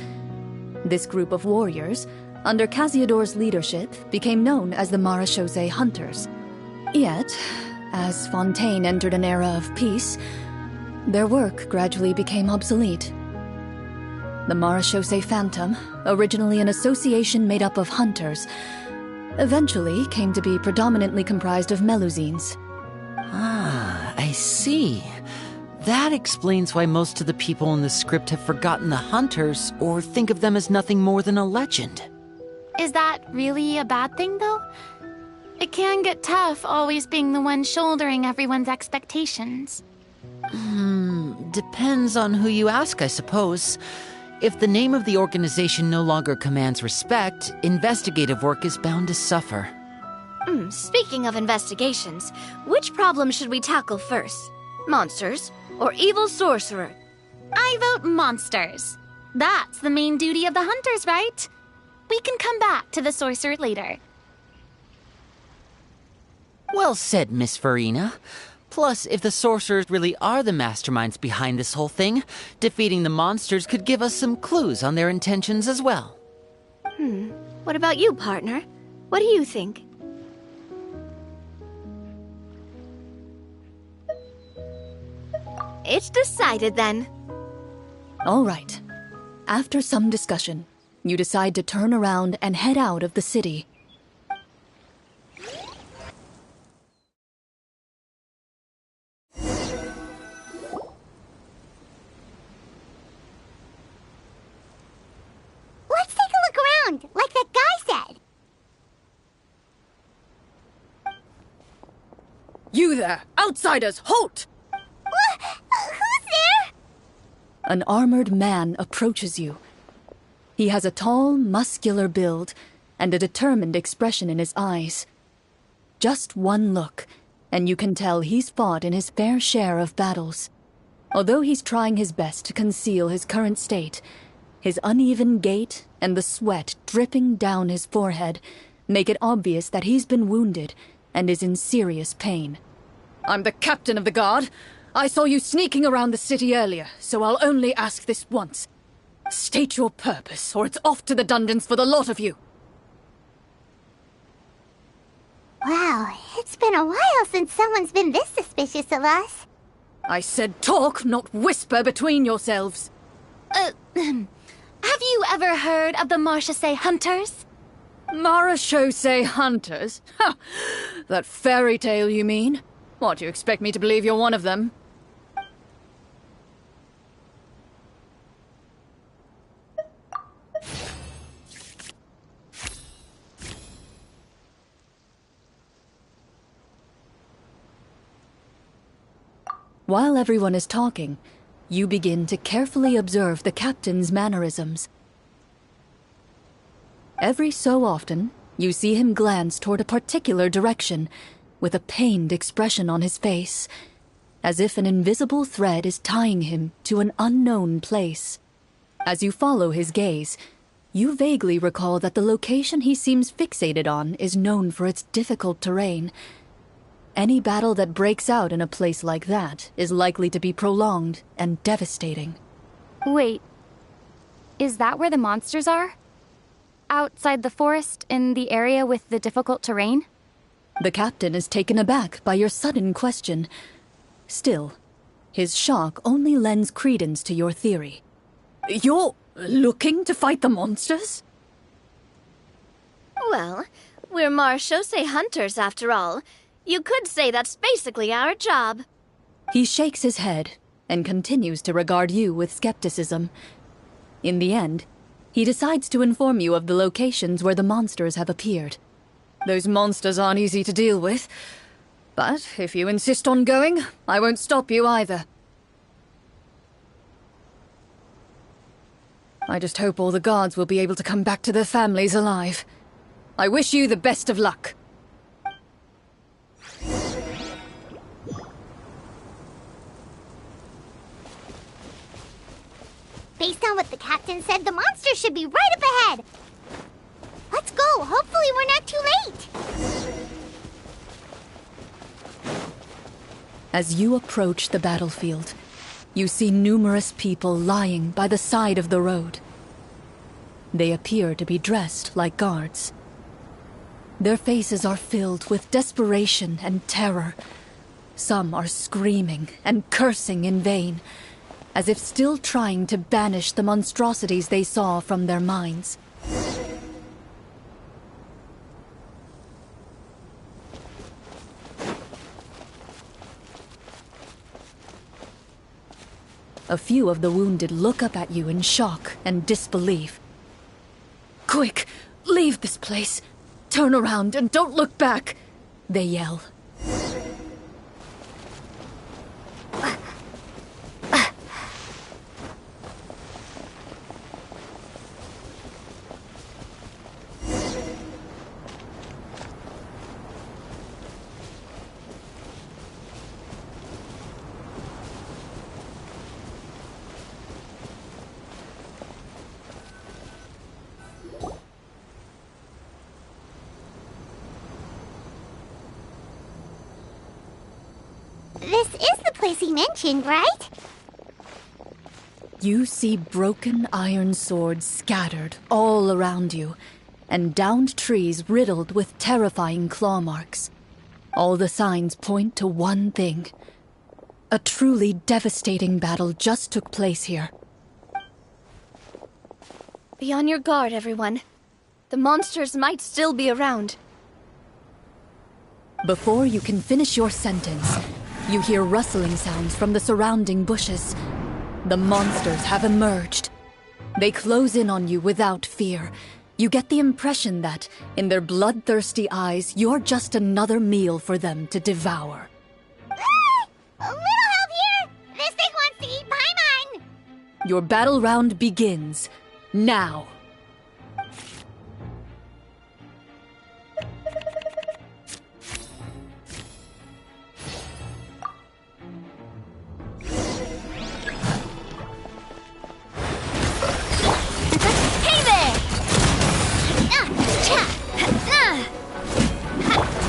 This group of warriors, under Casiodor's leadership, became known as the Marachose Hunters. Yet, as Fontaine entered an era of peace, their work gradually became obsolete. The Marachose Phantom, originally an association made up of hunters, eventually came to be predominantly comprised of Melusines. Ah, I see. That explains why most of the people in the script have forgotten the hunters or think of them as nothing more than a legend. Is that really a bad thing, though? It can get tough always being the one shouldering everyone's expectations. Depends on who you ask, I suppose. If the name of the organization no longer commands respect, investigative work is bound to suffer. Speaking of investigations, which problem should we tackle first? Monsters or evil sorcerer? I vote monsters. That's the main duty of the hunters, right? We can come back to the sorcerer later. Well said, Miss Farina. Plus, if the sorcerers really are the masterminds behind this whole thing, defeating the monsters could give us some clues on their intentions as well. What about you, partner? What do you think? It's decided then. All right. After some discussion, you decide to turn around and head out of the city. Let's take a look around, like that guy said. You there! Outsiders, halt! Who's there? An armored man approaches you. He has a tall, muscular build and a determined expression in his eyes. Just one look, and you can tell he's fought in his fair share of battles. Although he's trying his best to conceal his current state, his uneven gait and the sweat dripping down his forehead make it obvious that he's been wounded and is in serious pain. I'm the captain of the guard. I saw you sneaking around the city earlier, so I'll only ask this once. State your purpose, or it's off to the dungeons for the lot of you. Wow, it's been a while since someone's been this suspicious of us. I said talk, not whisper between yourselves. Have you ever heard of the Marachose Hunters? Marachose Hunters? Ha! That fairy tale, you mean? What, do you expect me to believe you're one of them? While everyone is talking, you begin to carefully observe the captain's mannerisms. Every so often, you see him glance toward a particular direction, with a pained expression on his face, as if an invisible thread is tying him to an unknown place. As you follow his gaze, you vaguely recall that the location he seems fixated on is known for its difficult terrain. Any battle that breaks out in a place like that is likely to be prolonged and devastating. Wait, is that where the monsters are? Outside the forest, in the area with the difficult terrain? The captain is taken aback by your sudden question. Still, his shock only lends credence to your theory. You're looking to fight the monsters? Well, we're Marachose Hunters after all. You could say that's basically our job. He shakes his head and continues to regard you with skepticism. In the end, he decides to inform you of the locations where the monsters have appeared. Those monsters aren't easy to deal with. But if you insist on going, I won't stop you either. I just hope all the guards will be able to come back to their families alive. I wish you the best of luck. Based on what the captain said, the monster should be right up ahead. Let's go. Hopefully we're not too late. As you approach the battlefield, you see numerous people lying by the side of the road. They appear to be dressed like guards. Their faces are filled with desperation and terror. Some are screaming and cursing in vain, as if still trying to banish the monstrosities they saw from their minds. A few of the wounded look up at you in shock and disbelief. "Quick, leave this place. Turn around and don't look back," they yell. This is the place he mentioned, right? You see broken iron swords scattered all around you, and downed trees riddled with terrifying claw marks. All the signs point to one thing. A truly devastating battle just took place here. Be on your guard, everyone. The monsters might still be around. Before you can finish your sentence, you hear rustling sounds from the surrounding bushes. The monsters have emerged. They close in on you without fear. You get the impression that, in their bloodthirsty eyes, you're just another meal for them to devour. A little help here! This thing wants to eat Paimon! Your battle round begins now.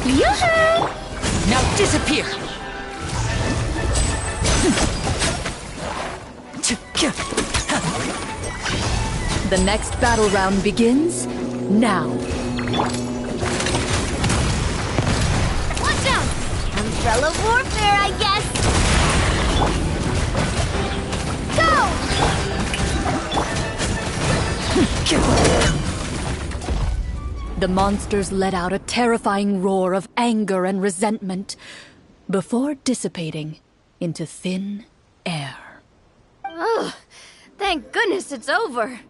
Yoo-hoo! Now disappear! The next battle round begins now. Watch out! Umbrella warfare, I guess! Go! The monsters let out a terrifying roar of anger and resentment before dissipating into thin air. Ugh, thank goodness it's over.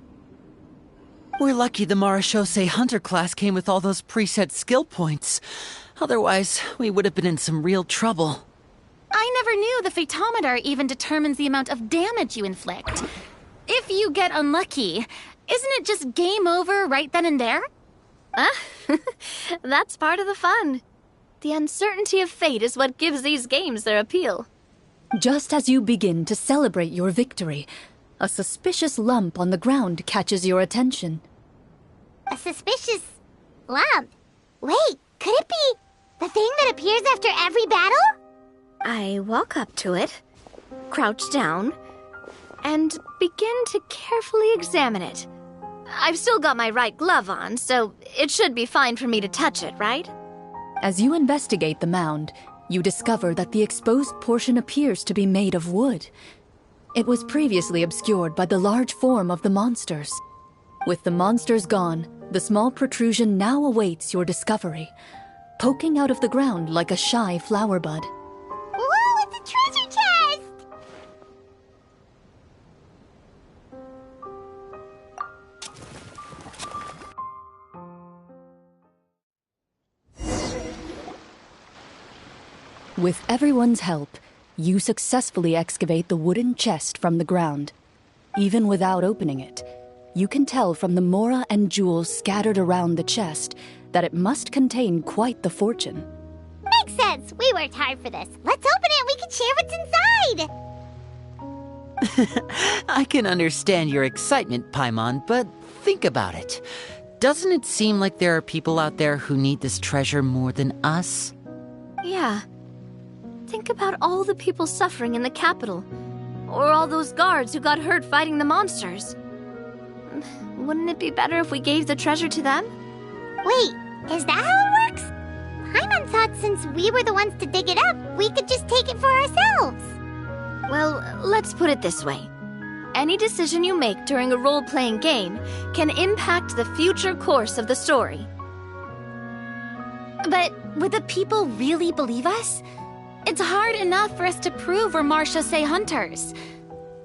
We're lucky the Marashose Hunter class came with all those preset skill points. Otherwise, we would have been in some real trouble. I never knew the Fatometer even determines the amount of damage you inflict. If you get unlucky, isn't it just game over right then and there? That's part of the fun. The uncertainty of fate is what gives these games their appeal. Just as you begin to celebrate your victory, a suspicious lump on the ground catches your attention. A suspicious lump? Wait, could it be the thing that appears after every battle? I walk up to it, crouch down, and begin to carefully examine it. I've still got my right glove on, so it should be fine for me to touch it, right? As you investigate the mound, you discover that the exposed portion appears to be made of wood. It was previously obscured by the large form of the monsters. With the monsters gone, the small protrusion now awaits your discovery, poking out of the ground like a shy flower bud. Whoa, it's a treasure chest! With everyone's help, you successfully excavate the wooden chest from the ground. Even without opening it, you can tell from the mora and jewels scattered around the chest that it must contain quite the fortune. Makes sense. We worked hard for this. Let's open it and we can share what's inside. I can understand your excitement, Paimon, but think about it. Doesn't it seem like there are people out there who need this treasure more than us? Yeah. Think about all the people suffering in the capital. Or all those guards who got hurt fighting the monsters. Wouldn't it be better if we gave the treasure to them? Wait, is that how it works? Paimon thought since we were the ones to dig it up, we could just take it for ourselves. Well, let's put it this way. Any decision you make during a role-playing game can impact the future course of the story. But would the people really believe us? It's hard enough for us to prove we're Marchese hunters.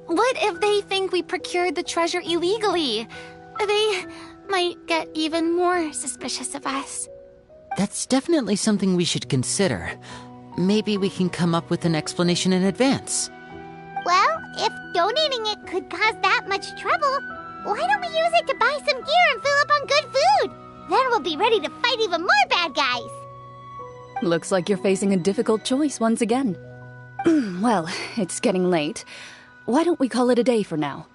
What if they think we procured the treasure illegally? They might get even more suspicious of us. That's definitely something we should consider. Maybe we can come up with an explanation in advance. Well, if donating it could cause that much trouble, why don't we use it to buy some gear and fill up on good food? Then we'll be ready to fight even more bad guys. Looks like you're facing a difficult choice once again. Well, it's getting late. Why don't we call it a day for now?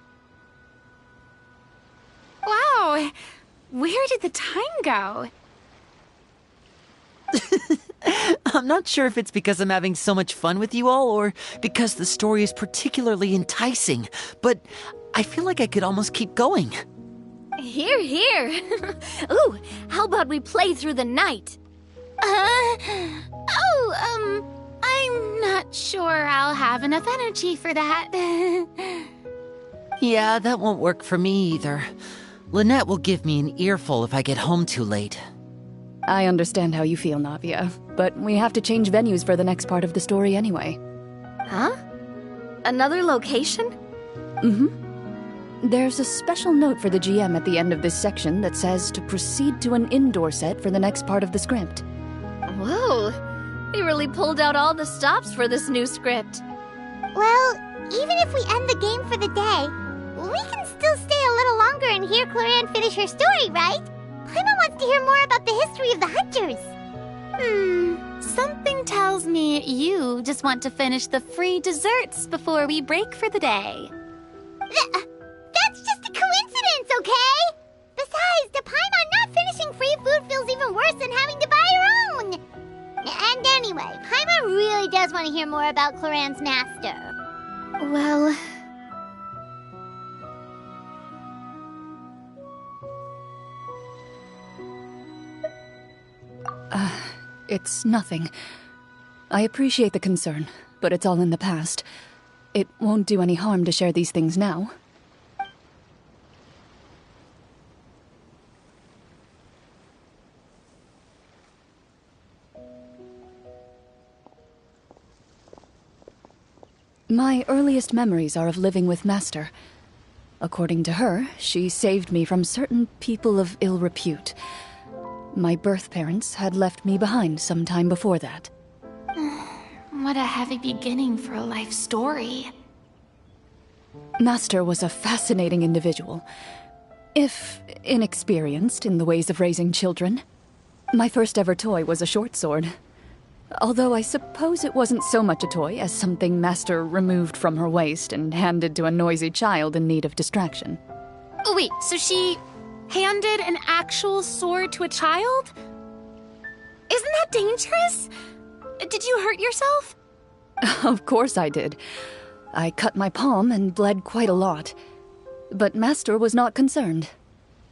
Wow, where did the time go? I'm not sure if it's because I'm having so much fun with you all or because the story is particularly enticing, but I feel like I could almost keep going. Here, here. Ooh, how about we play through the night? I'm not sure I'll have enough energy for that. Yeah, that won't work for me either. Lynette will give me an earful if I get home too late. I understand how you feel, Navia, but we have to change venues for the next part of the story anyway. Huh? Another location? Mm-hmm. There's a special note for the GM at the end of this section that says to proceed to an indoor set for the next part of the script. Whoa! They really pulled out all the stops for this new script. Well, even if we end the game for the day, we can still stay a little longer and hear Clorinde finish her story, right? Paimon wants to hear more about the history of the Hunters. Something tells me you just want to finish the free desserts before we break for the day. That's just a coincidence, okay? Besides, to Paimon, not finishing free food feels even worse than having to buy her own. And anyway, Paimon really does want to hear more about Clorinde's master. Well... It's nothing. I appreciate the concern, but it's all in the past. It won't do any harm to share these things now. My earliest memories are of living with Master. According to her, she saved me from certain people of ill repute. My birth parents had left me behind some time before that. What a heavy beginning for a life story. Master was a fascinating individual, if inexperienced in the ways of raising children. My first ever toy was a short sword. Although I suppose it wasn't so much a toy as something Master removed from her waist and handed to a noisy child in need of distraction. Oh wait, so she handed an actual sword to a child? Isn't that dangerous? Did you hurt yourself? Of course I did. I cut my palm and bled quite a lot. But Master was not concerned.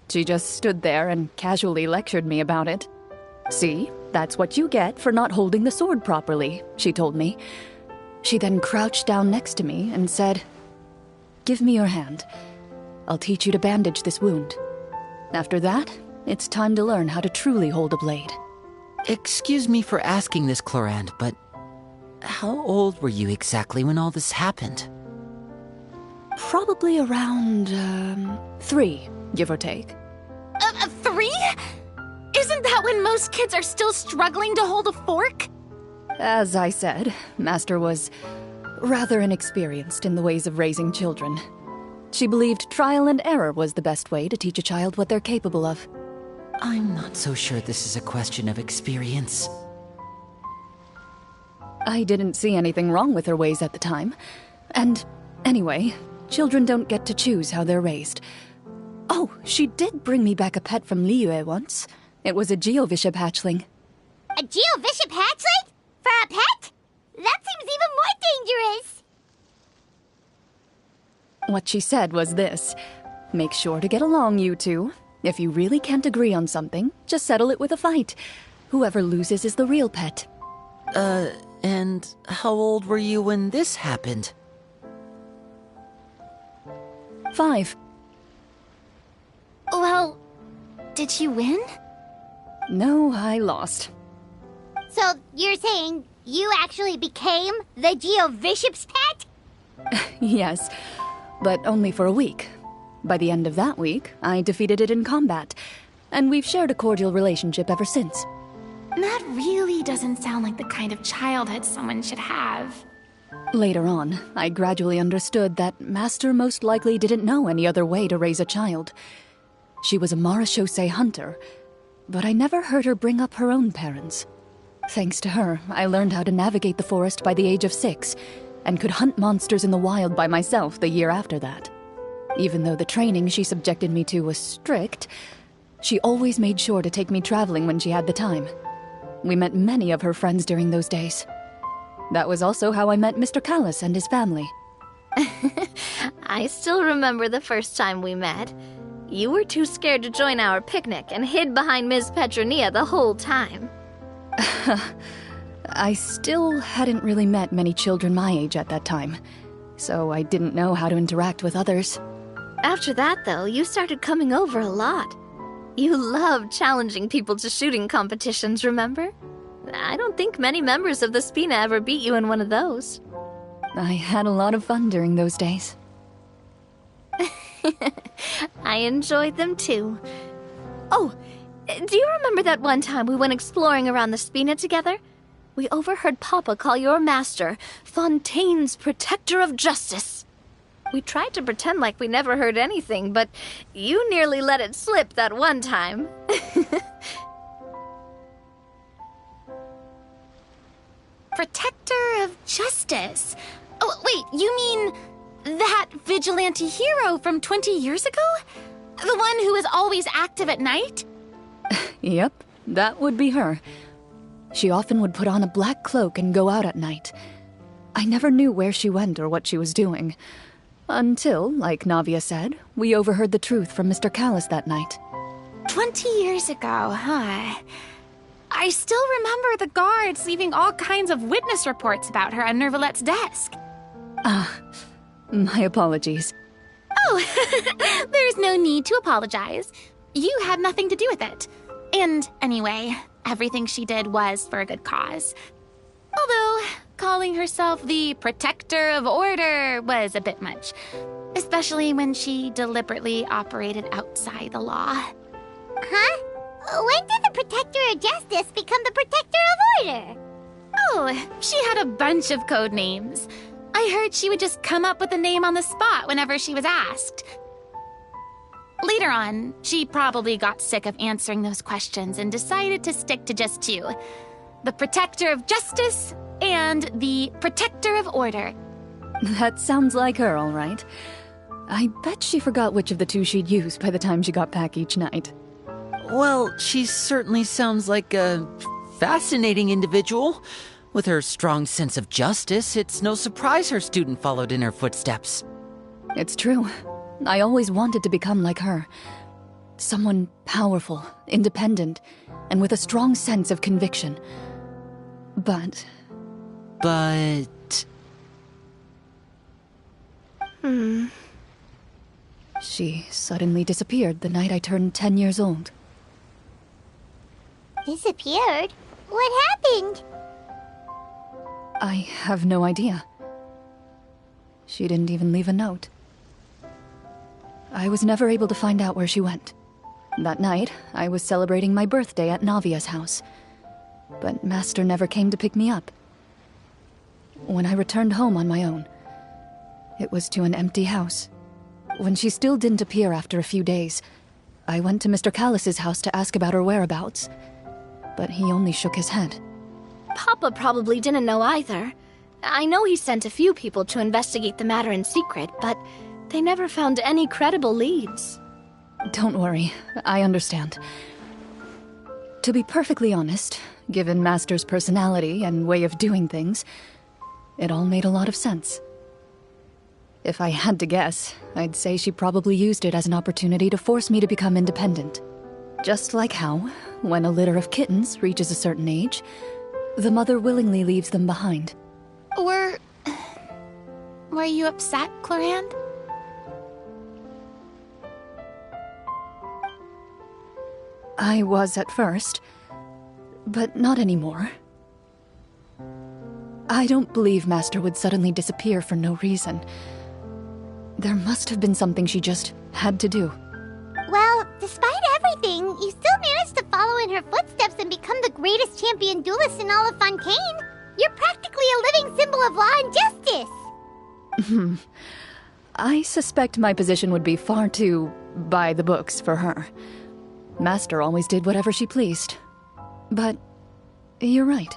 She just stood there and casually lectured me about it. See, that's what you get for not holding the sword properly, she told me. She then crouched down next to me and said, "Give me your hand. I'll teach you to bandage this wound. After that, it's time to learn how to truly hold a blade." Excuse me for asking this, Clorinde, but how old were you exactly when all this happened? Probably around, 3, give or take. 3? Isn't that when most kids are still struggling to hold a fork? As I said, Master was rather inexperienced in the ways of raising children. She believed trial and error was the best way to teach a child what they're capable of. I'm not so sure this is a question of experience. I didn't see anything wrong with her ways at the time. And anyway, children don't get to choose how they're raised. Oh, she did bring me back a pet from Liyue once. It was a Geovishap hatchling. A Geovishap hatchling? For a pet? That seems even more dangerous! What she said was this: make sure to get along, you two. If you really can't agree on something, just settle it with a fight. Whoever loses is the real pet. And how old were you when this happened? 5. Well, did she win? No, I lost. So you're saying you actually became the Geovishop's pet? Yes, but only for a week. By the end of that week, I defeated it in combat, and we've shared a cordial relationship ever since. That really doesn't sound like the kind of childhood someone should have. Later on, I gradually understood that Master most likely didn't know any other way to raise a child. She was a marechaussee hunter, but I never heard her bring up her own parents. Thanks to her, I learned how to navigate the forest by the age of 6, and could hunt monsters in the wild by myself the year after that. Even though the training she subjected me to was strict, she always made sure to take me traveling when she had the time. We met many of her friends during those days. That was also how I met Mr. Callis and his family. I still remember the first time we met. You were too scared to join our picnic and hid behind Ms. Petronia the whole time. I still hadn't really met many children my age at that time, so I didn't know how to interact with others. After that, though, you started coming over a lot. You loved challenging people to shooting competitions, remember? I don't think many members of the Spina ever beat you in one of those. I had a lot of fun during those days. I enjoyed them too. Oh, do you remember that one time we went exploring around the Spina together? We overheard Papa call your master Fontaine's Protector of Justice. We tried to pretend like we never heard anything, but you nearly let it slip that one time. Protector of Justice? Oh, wait, you mean that vigilante hero from 20 years ago? The one who is always active at night? Yep, that would be her. She often would put on a black cloak and go out at night. I never knew where she went or what she was doing. Until, like Navia said, we overheard the truth from Mr. Callis that night. 20 years ago, huh? I still remember the guards leaving all kinds of witness reports about her on Nervalette's desk. My apologies. Oh, there's no need to apologize. You had nothing to do with it. And anyway, everything she did was for a good cause. Although, calling herself the Protector of Order was a bit much. Especially when she deliberately operated outside the law. Huh? When did the Protector of Justice become the Protector of Order? Oh, she had a bunch of code names. I heard she would just come up with a name on the spot whenever she was asked. Later on, she probably got sick of answering those questions and decided to stick to just 2. The Protector of Justice and the Protector of Order. That sounds like her, all right. I bet she forgot which of the 2 she'd use by the time she got back each night. Well, she certainly sounds like a fascinating individual. With her strong sense of justice, it's no surprise her student followed in her footsteps. It's true. I always wanted to become like her. Someone powerful, independent, and with a strong sense of conviction. But... She suddenly disappeared the night I turned 10 years old. Disappeared? What happened? I have no idea. She didn't even leave a note. I was never able to find out where she went. That night, I was celebrating my birthday at Navia's house. But Master never came to pick me up. When I returned home on my own, it was to an empty house. When she still didn't appear after a few days, I went to Mr. Callis's house to ask about her whereabouts. But he only shook his head. Papa probably didn't know either. I know he sent a few people to investigate the matter in secret, but they never found any credible leads. Don't worry, I understand. To be perfectly honest, given Master's personality and way of doing things, it all made a lot of sense. If I had to guess, I'd say she probably used it as an opportunity to force me to become independent. Just like how, when a litter of kittens reaches a certain age, the mother willingly leaves them behind. Were you upset, Clorinde? I was at first, but not anymore. I don't believe Master would suddenly disappear for no reason. There must have been something she just had to do. Well, despite everything, you still managed to follow in her footsteps and become the greatest champion duelist in all of Fontaine. You're practically a living symbol of law and justice. I suspect my position would be far too by the books for her. Master always did whatever she pleased. But you're right.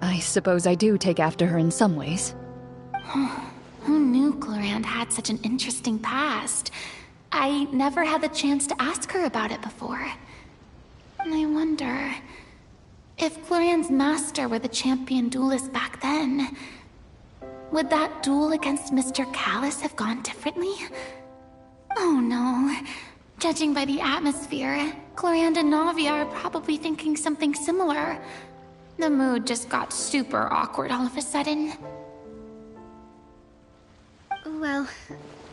I suppose I do take after her in some ways. Who knew Clorinde had such an interesting past? I never had the chance to ask her about it before. I wonder... if Clorinde's master were the champion duelist back then, would that duel against Mr. Callus have gone differently? Oh no. Judging by the atmosphere, Clorinde and Navi are probably thinking something similar. The mood just got super awkward all of a sudden. Well,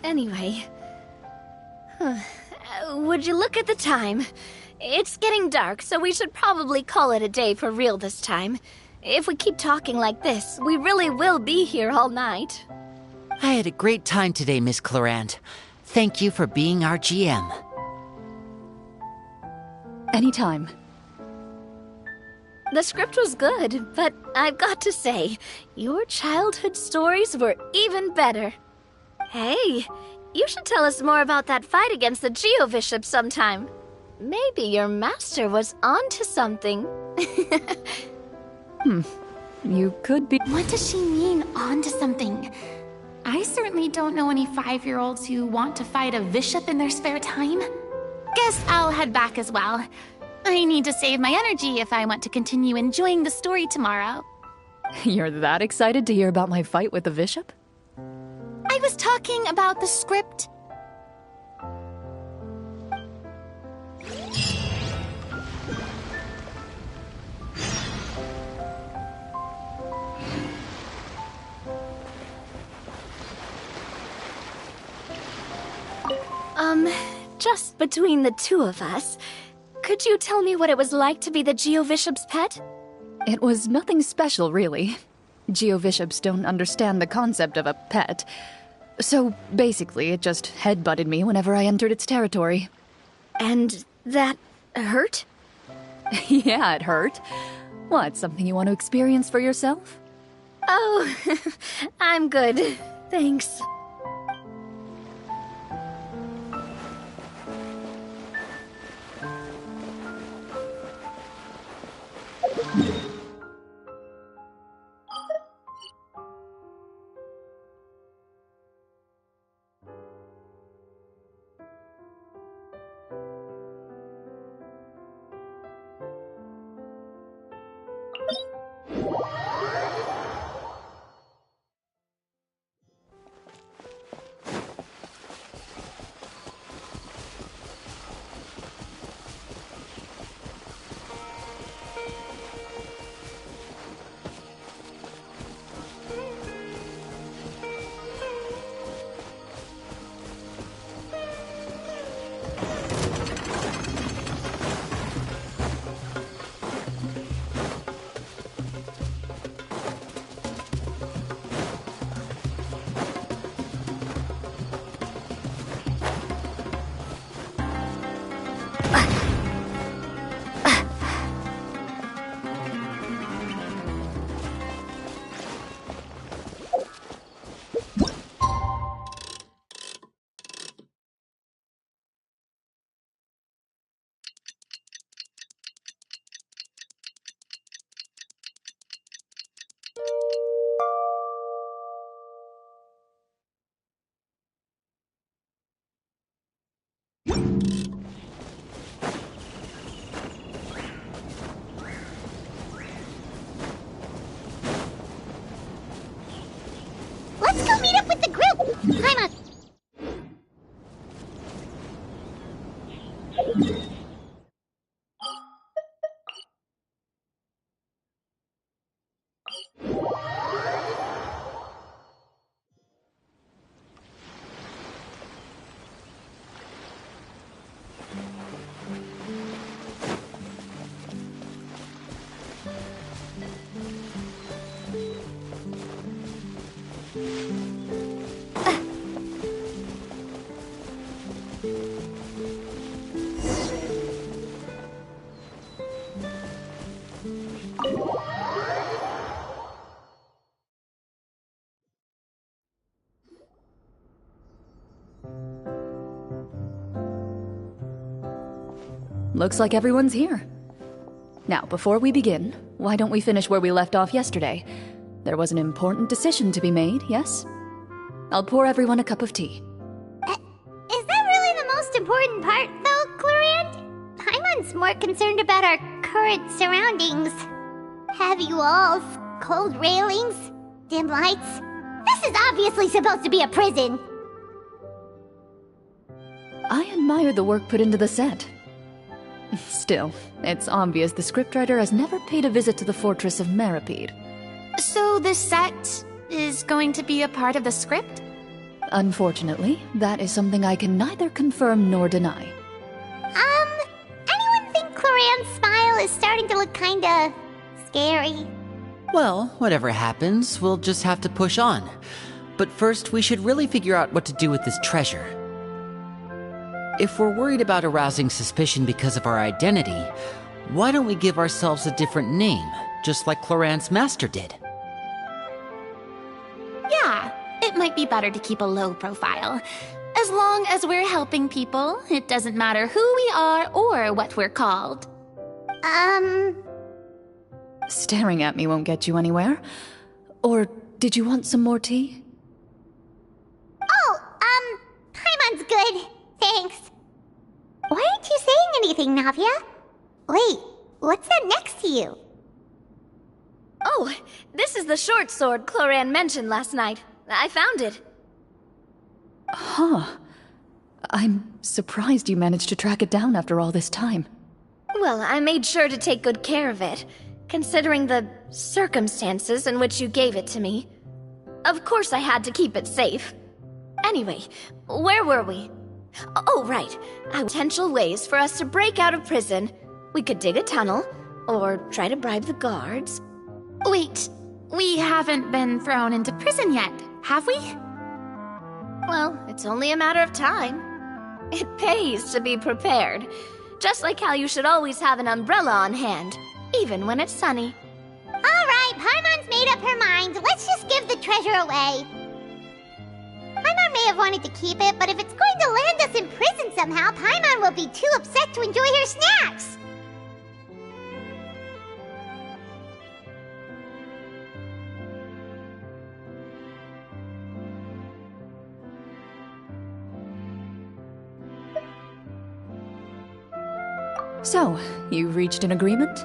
anyway... would you look at the time? It's getting dark, so we should probably call it a day for real this time. If we keep talking like this, we really will be here all night. I had a great time today, Miss Clorinde. Thank you for being our GM. Anytime. The script was good, but I've got to say, your childhood stories were even better. Hey, you should tell us more about that fight against the Geo-Bishop sometime. Maybe your master was onto something. You could be... What does she mean, onto something? I certainly don't know any 5-year-olds who want to fight a bishop in their spare time. Guess I'll head back as well. I need to save my energy if I want to continue enjoying the story tomorrow. You're that excited to hear about my fight with the bishop? I was talking about the script. Just between the two of us, could you tell me what it was like to be the Geo-Bishop's pet? It was nothing special, really. Geo-Bishops don't understand the concept of a pet. So, basically, it just headbutted me whenever I entered its territory. And that hurt? Yeah, it hurt. What, something you want to experience for yourself? Oh, I'm good. Thanks. Let's go meet up with the group! Climb up! Looks like everyone's here. Now, before we begin, why don't we finish where we left off yesterday? There was an important decision to be made, yes? I'll pour everyone a cup of tea. Is that really the most important part, though, Clorinde? Paimon's more concerned about our current surroundings. Heavy walls, cold railings, dim lights. This is obviously supposed to be a prison. I admire the work put into the set. Still, it's obvious the scriptwriter has never paid a visit to the fortress of Meripede. So the set is going to be a part of the script? Unfortunately, that is something I can neither confirm nor deny. Anyone think Clorinde's smile is starting to look kinda scary? Well, whatever happens, we'll just have to push on. But first, we should really figure out what to do with this treasure. If we're worried about arousing suspicion because of our identity, why don't we give ourselves a different name, just like Clorinde's master did? Yeah, it might be better to keep a low profile. As long as we're helping people, it doesn't matter who we are or what we're called. Staring at me won't get you anywhere. Or did you want some more tea? Oh, Paimon's good. Thanks. Why aren't you saying anything, Navia? Wait, what's that next to you? Oh, this is the short sword Clorinde mentioned last night. I found it. Huh. I'm surprised you managed to track it down after all this time. Well, I made sure to take good care of it, considering the circumstances in which you gave it to me. Of course I had to keep it safe. Anyway, where were we? Oh, right. Potential ways for us to break out of prison. We could dig a tunnel, or try to bribe the guards. Wait, we haven't been thrown into prison yet, have we? Well, it's only a matter of time. It pays to be prepared. Just like how you should always have an umbrella on hand, even when it's sunny. Alright, Paimon's made up her mind. Let's just give the treasure away. Paimon may have wanted to keep it, but if it's going to land us in prison somehow, Paimon will be too upset to enjoy her snacks. So, you've reached an agreement?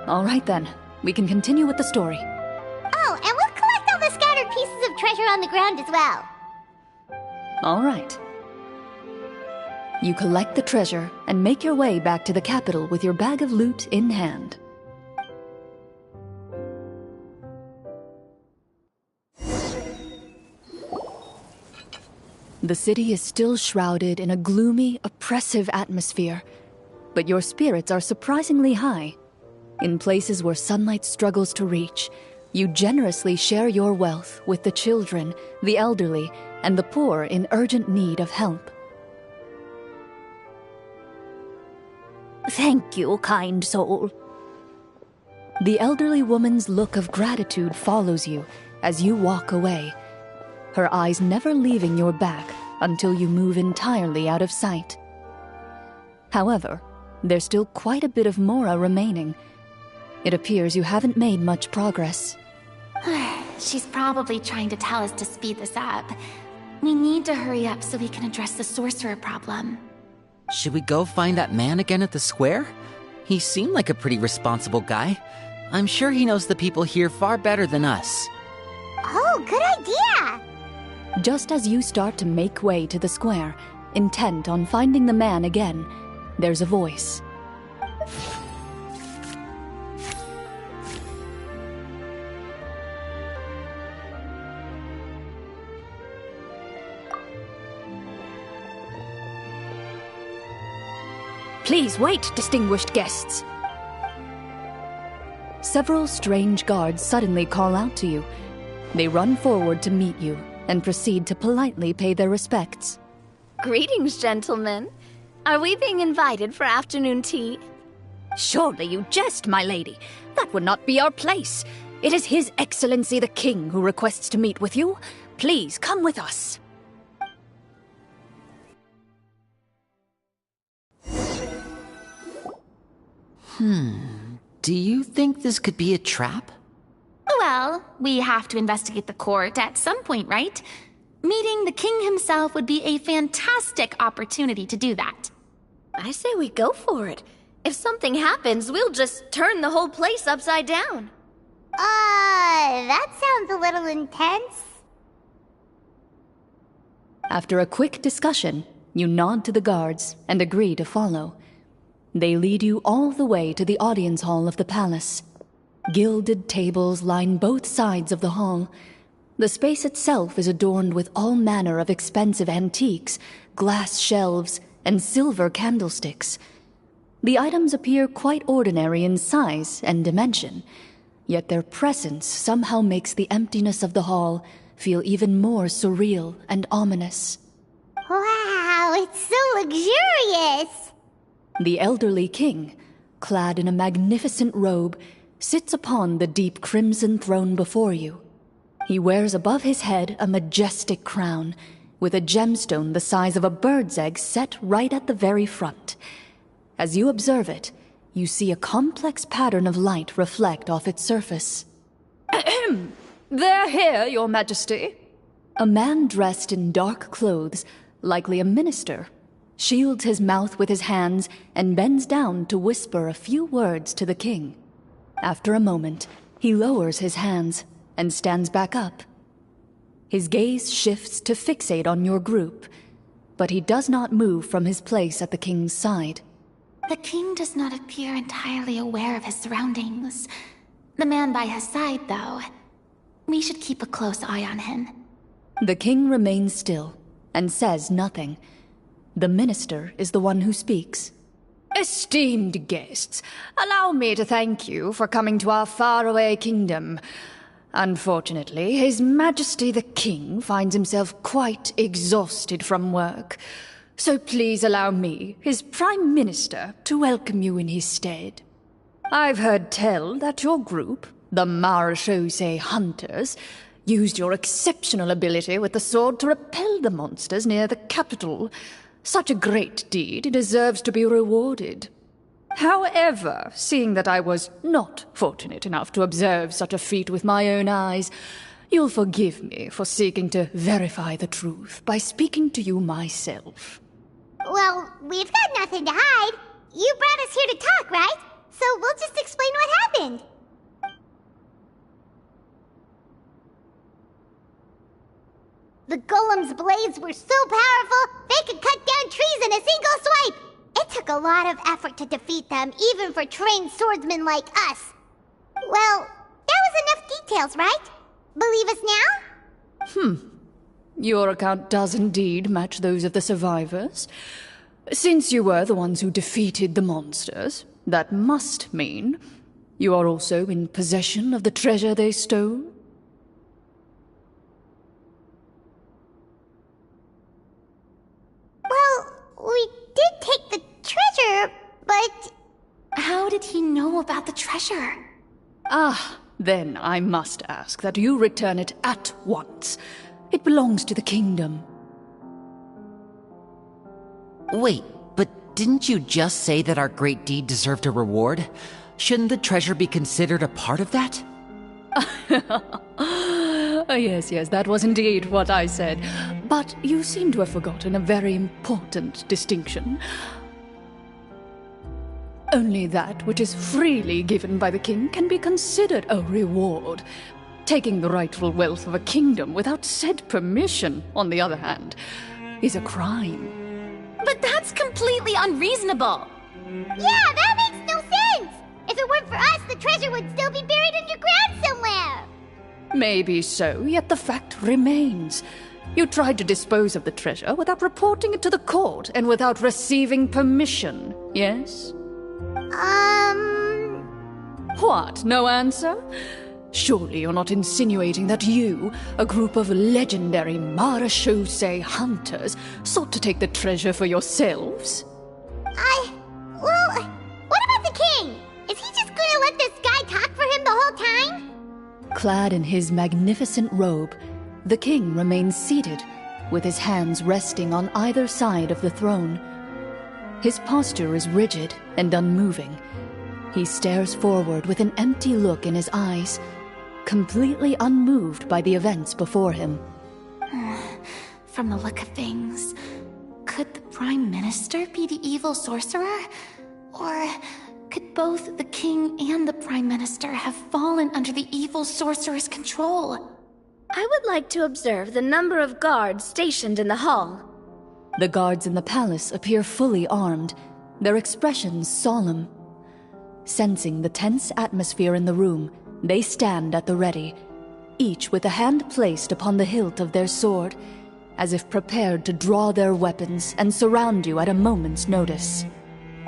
All right then, we can continue with the story. Oh, and we'll collect all the scattered pieces of treasure on the ground as well. All right. You collect the treasure and make your way back to the capital with your bag of loot in hand. The city is still shrouded in a gloomy, oppressive atmosphere, but your spirits are surprisingly high. In places where sunlight struggles to reach, you generously share your wealth with the children, the elderly, and the poor in urgent need of help. Thank you, kind soul. The elderly woman's look of gratitude follows you as you walk away, her eyes never leaving your back until you move entirely out of sight. However, there's still quite a bit of Mora remaining. It appears you haven't made much progress. She's probably trying to tell us to speed this up. We need to hurry up so we can address the sorcerer problem. Should we go find that man again at the square? He seemed like a pretty responsible guy. I'm sure he knows the people here far better than us. Oh, good idea! Just as you start to make way to the square, intent on finding the man again, there's a voice. Please wait, distinguished guests. Several strange guards suddenly call out to you. They run forward to meet you and proceed to politely pay their respects. Greetings, gentlemen. Are we being invited for afternoon tea? Surely you jest, my lady. That would not be our place. It is His Excellency the King who requests to meet with you. Please come with us. Do you think this could be a trap? Well, we have to investigate the court at some point, right? Meeting the king himself would be a fantastic opportunity to do that. I say we go for it. If something happens, we'll just turn the whole place upside down. That sounds a little intense. After a quick discussion, you nod to the guards and agree to follow. They lead you all the way to the audience hall of the palace. Gilded tables line both sides of the hall. The space itself is adorned with all manner of expensive antiques, glass shelves, and silver candlesticks. The items appear quite ordinary in size and dimension, yet their presence somehow makes the emptiness of the hall feel even more surreal and ominous. Wow, it's so luxurious! The elderly king, clad in a magnificent robe, sits upon the deep crimson throne before you. He wears above his head a majestic crown, with a gemstone the size of a bird's egg set right at the very front. As you observe it, you see a complex pattern of light reflect off its surface. Ahem! They're here, Your Majesty. A man dressed in dark clothes, likely a minister, shields his mouth with his hands and bends down to whisper a few words to the king. After a moment, he lowers his hands and stands back up. His gaze shifts to fixate on your group, but he does not move from his place at the king's side. The king does not appear entirely aware of his surroundings. The man by his side, though. We should keep a close eye on him. The king remains still and says nothing. The minister is the one who speaks. Esteemed guests, allow me to thank you for coming to our faraway kingdom. Unfortunately, His Majesty the King finds himself quite exhausted from work. So please allow me, his Prime Minister, to welcome you in his stead. I've heard tell that your group, the Marechaussee Hunters, used your exceptional ability with the sword to repel the monsters near the capital. Such a great deed deserves to be rewarded. However, seeing that I was not fortunate enough to observe such a feat with my own eyes, you'll forgive me for seeking to verify the truth by speaking to you myself. Well, we've got nothing to hide. You brought us here to talk, right? So we'll just explain what happened. The golem's blades were so powerful, they could cut down trees in a single swipe! It took a lot of effort to defeat them, even for trained swordsmen like us. Well, that was enough details, right? Believe us now? Your account does indeed match those of the survivors. Since you were the ones who defeated the monsters, that must mean you are also in possession of the treasure they stole? Well, we did take the treasure, but... How did he know about the treasure? Then I must ask that you return it at once. It belongs to the kingdom. Wait, but didn't you just say that our great deed deserved a reward? Shouldn't the treasure be considered a part of that? Yes, that was indeed what I said. But you seem to have forgotten a very important distinction. Only that which is freely given by the king can be considered a reward. Taking the rightful wealth of a kingdom without said permission, on the other hand, is a crime. But that's completely unreasonable! Yeah, that makes no sense! If it weren't for us, the treasure would still be buried underground somewhere! Maybe so, yet the fact remains. You tried to dispose of the treasure without reporting it to the court and without receiving permission, yes? What, no answer? Surely you're not insinuating that you, a group of legendary Marechaussee hunters, sought to take the treasure for yourselves? Well, what about the king? Clad in his magnificent robe, the king remains seated, with his hands resting on either side of the throne. His posture is rigid and unmoving. He stares forward with an empty look in his eyes, completely unmoved by the events before him. From the look of things, could the Prime Minister be the evil sorcerer? Or could both the King and the Prime Minister have fallen under the evil sorcerer's control? I would like to observe the number of guards stationed in the hall. The guards in the palace appear fully armed, their expressions solemn. Sensing the tense atmosphere in the room, they stand at the ready, each with a hand placed upon the hilt of their sword, as if prepared to draw their weapons and surround you at a moment's notice.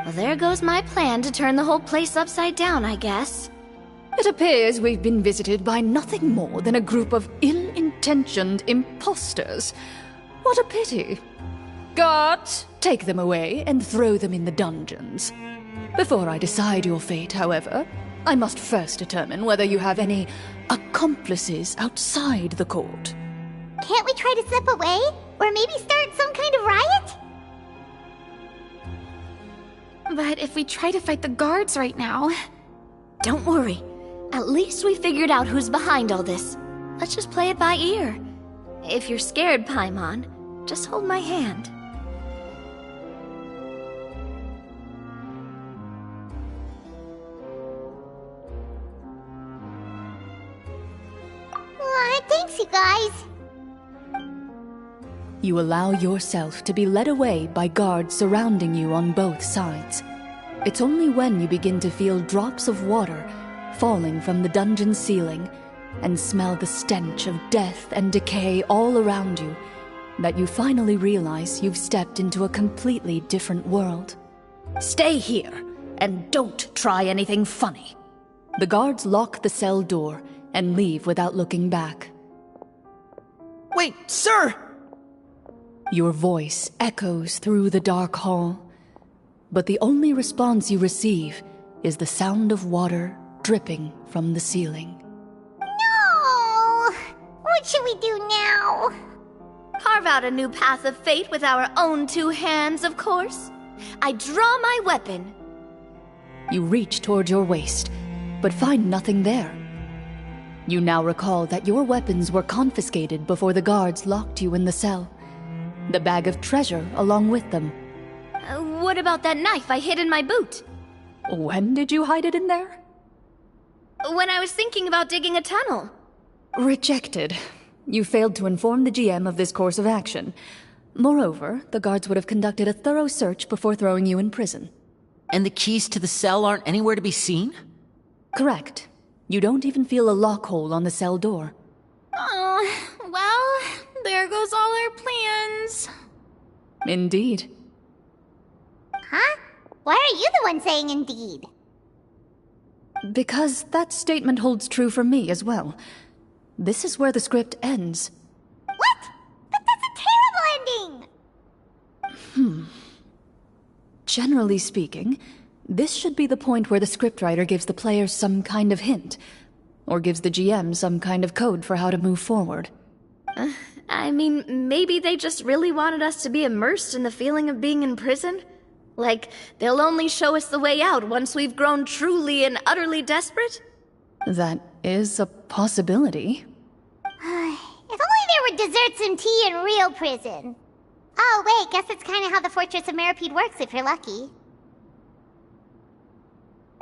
Well, there goes my plan to turn the whole place upside down, I guess. It appears we've been visited by nothing more than a group of ill-intentioned imposters. What a pity. Guards, take them away and throw them in the dungeons. Before I decide your fate, however, I must first determine whether you have any accomplices outside the court. Can't we try to slip away? Or maybe start some kind of riot? But if we try to fight the guards right now... Don't worry. At least we figured out who's behind all this. Let's just play it by ear. If you're scared, Paimon, just hold my hand. Thanks, you guys. You allow yourself to be led away by guards surrounding you on both sides. It's only when you begin to feel drops of water falling from the dungeon ceiling and smell the stench of death and decay all around you that you finally realize you've stepped into a completely different world. Stay here, and don't try anything funny. The guards lock the cell door and leave without looking back. Wait, sir! Your voice echoes through the dark hall, but the only response you receive is the sound of water dripping from the ceiling. No! What should we do now? Carve out a new path of fate with our own two hands, of course. I draw my weapon. You reach toward your waist, but find nothing there. You now recall that your weapons were confiscated before the guards locked you in the cell. The bag of treasure along with them. What about that knife I hid in my boot? When did you hide it in there? When I was thinking about digging a tunnel. Rejected. You failed to inform the GM of this course of action. Moreover, the guards would have conducted a thorough search before throwing you in prison. And the keys to the cell aren't anywhere to be seen? Correct. You don't even feel a lock hole on the cell door. Oh, well, there goes all our plans. Indeed. Huh? Why are you the one saying indeed? Because that statement holds true for me as well. This is where the script ends. What? But that's a terrible ending! Generally speaking, this should be the point where the scriptwriter gives the players some kind of hint, or gives the GM some kind of code for how to move forward. I mean, maybe they just really wanted us to be immersed in the feeling of being in prison? Like, they'll only show us the way out once we've grown truly and utterly desperate? That is a possibility. If only there were desserts and tea in real prison. Oh, wait, guess that's kind of how the Fortress of Meripede works if you're lucky.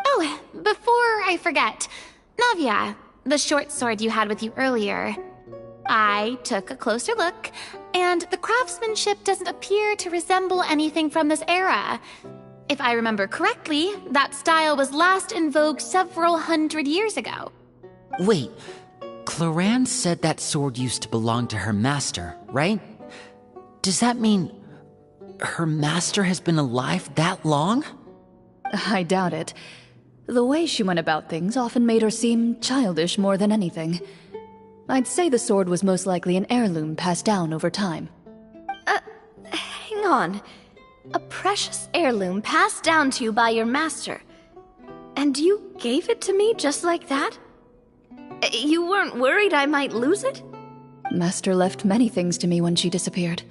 Oh, before I forget, Navia, the short sword you had with you earlier. I took a closer look, and the craftsmanship doesn't appear to resemble anything from this era. If I remember correctly, that style was last in vogue several hundred years ago. Wait, Clorinde said that sword used to belong to her master, right? Does that mean her master has been alive that long? I doubt it. The way she went about things often made her seem childish more than anything. I'd say the sword was most likely an heirloom passed down over time. Hang on. A precious heirloom passed down to you by your master. And you gave it to me just like that? You weren't worried I might lose it? Master left many things to me when she disappeared.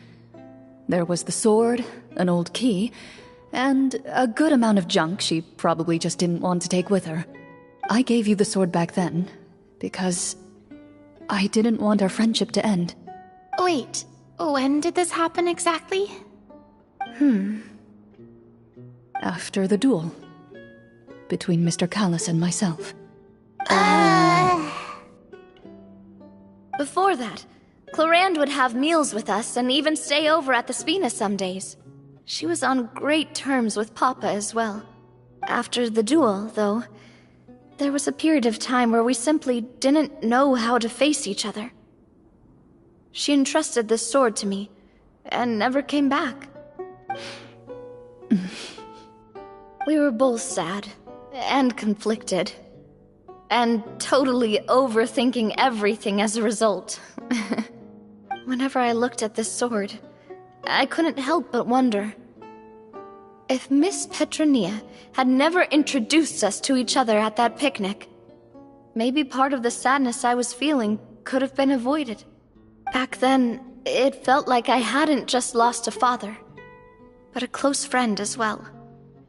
There was the sword, an old key, and a good amount of junk she probably just didn't want to take with her. I gave you the sword back then, because I didn't want our friendship to end. Wait, when did this happen exactly? After the duel. Between Mr. Callis and myself. Before that, Clorinde would have meals with us and even stay over at the Spina some days. She was on great terms with Papa as well. After the duel, though, there was a period of time where we simply didn't know how to face each other. She entrusted this sword to me, and never came back. We were both sad, and conflicted, and totally overthinking everything as a result. Whenever I looked at this sword, I couldn't help but wonder if Miss Petronia had never introduced us to each other at that picnic. Maybe part of the sadness I was feeling could have been avoided. Back then, it felt like I hadn't just lost a father, but a close friend as well.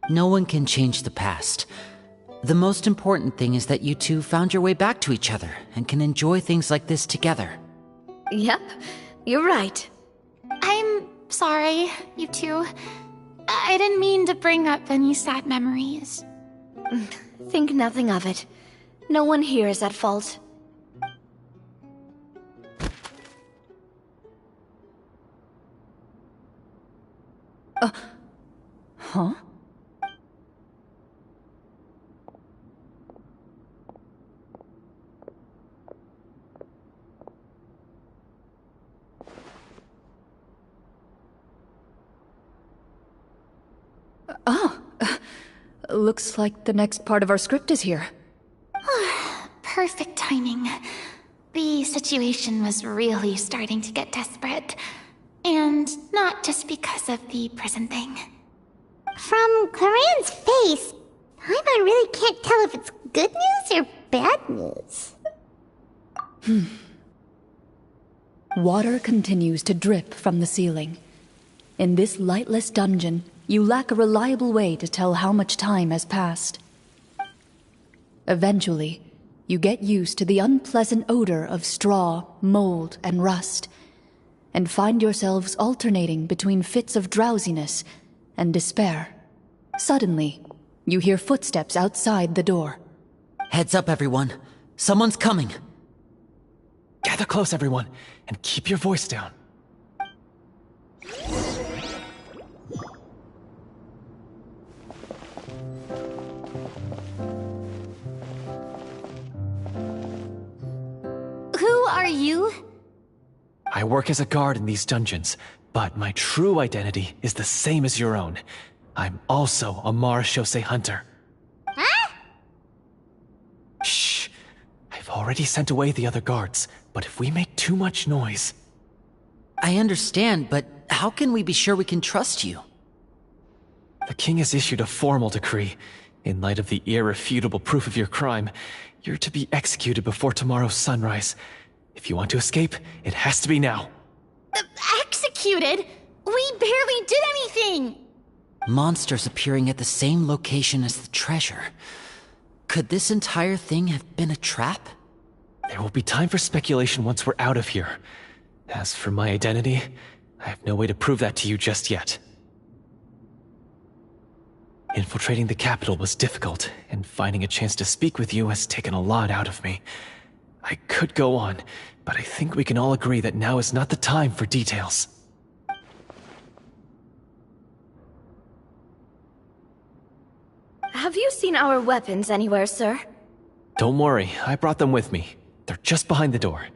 No one can change the past. The most important thing is that you two found your way back to each other and can enjoy things like this together. Yep, you're right. I'm sorry, you two. I didn't mean to bring up any sad memories. Think nothing of it. No one here is at fault. Huh? Looks like the next part of our script is here. Perfect timing. The situation was really starting to get desperate. And not just because of the prison thing. From Clorinde's face, I really can't tell if it's good news or bad news. Water continues to drip from the ceiling. In this lightless dungeon, you lack a reliable way to tell how much time has passed. Eventually, you get used to the unpleasant odor of straw, mold, and rust, and find yourselves alternating between fits of drowsiness and despair. Suddenly, you hear footsteps outside the door. Heads up, everyone. Someone's coming. Gather close, everyone, and keep your voice down. Who are you? I work as a guard in these dungeons, but my true identity is the same as your own. I'm also a marechaussee hunter. Huh? Shh! I've already sent away the other guards, but if we make too much noise... I understand, but how can we be sure we can trust you? The king has issued a formal decree. In light of the irrefutable proof of your crime, you're to be executed before tomorrow's sunrise. If you want to escape, it has to be now. Executed? We barely did anything! Monsters appearing at the same location as the treasure. Could this entire thing have been a trap? There will be time for speculation once we're out of here. As for my identity, I have no way to prove that to you just yet. Infiltrating the capital was difficult, and finding a chance to speak with you has taken a lot out of me. I could go on, but I think we can all agree that now is not the time for details. Have you seen our weapons anywhere, sir? Don't worry, I brought them with me. They're just behind the door.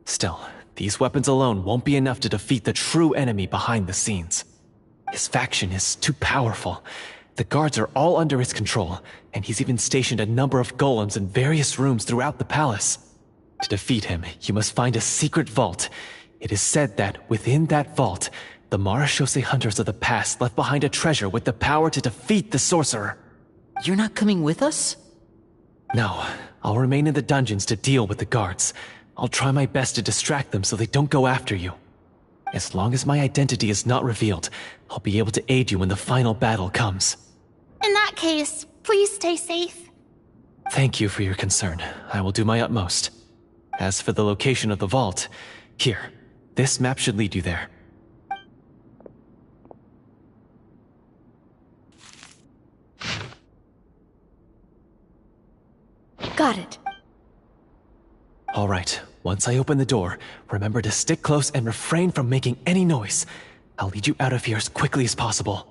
Still, these weapons alone won't be enough to defeat the true enemy behind the scenes. His faction is too powerful. The guards are all under his control, and he's even stationed a number of golems in various rooms throughout the palace. To defeat him, you must find a secret vault. It is said that within that vault, the marechaussee hunters of the past left behind a treasure with the power to defeat the sorcerer. You're not coming with us? No, I'll I'll remain in the dungeons to deal with the guards. I'll try my best to distract them so they don't go after you. As long as my identity is not revealed, I'll be able to aid you when the final battle comes. In that case, please stay safe. Thank you for your concern. I will do my utmost. As for the location of the vault, here, this map should lead you there. Got it. All right, once I open the door, remember to stick close and refrain from making any noise. I'll lead you out of here as quickly as possible.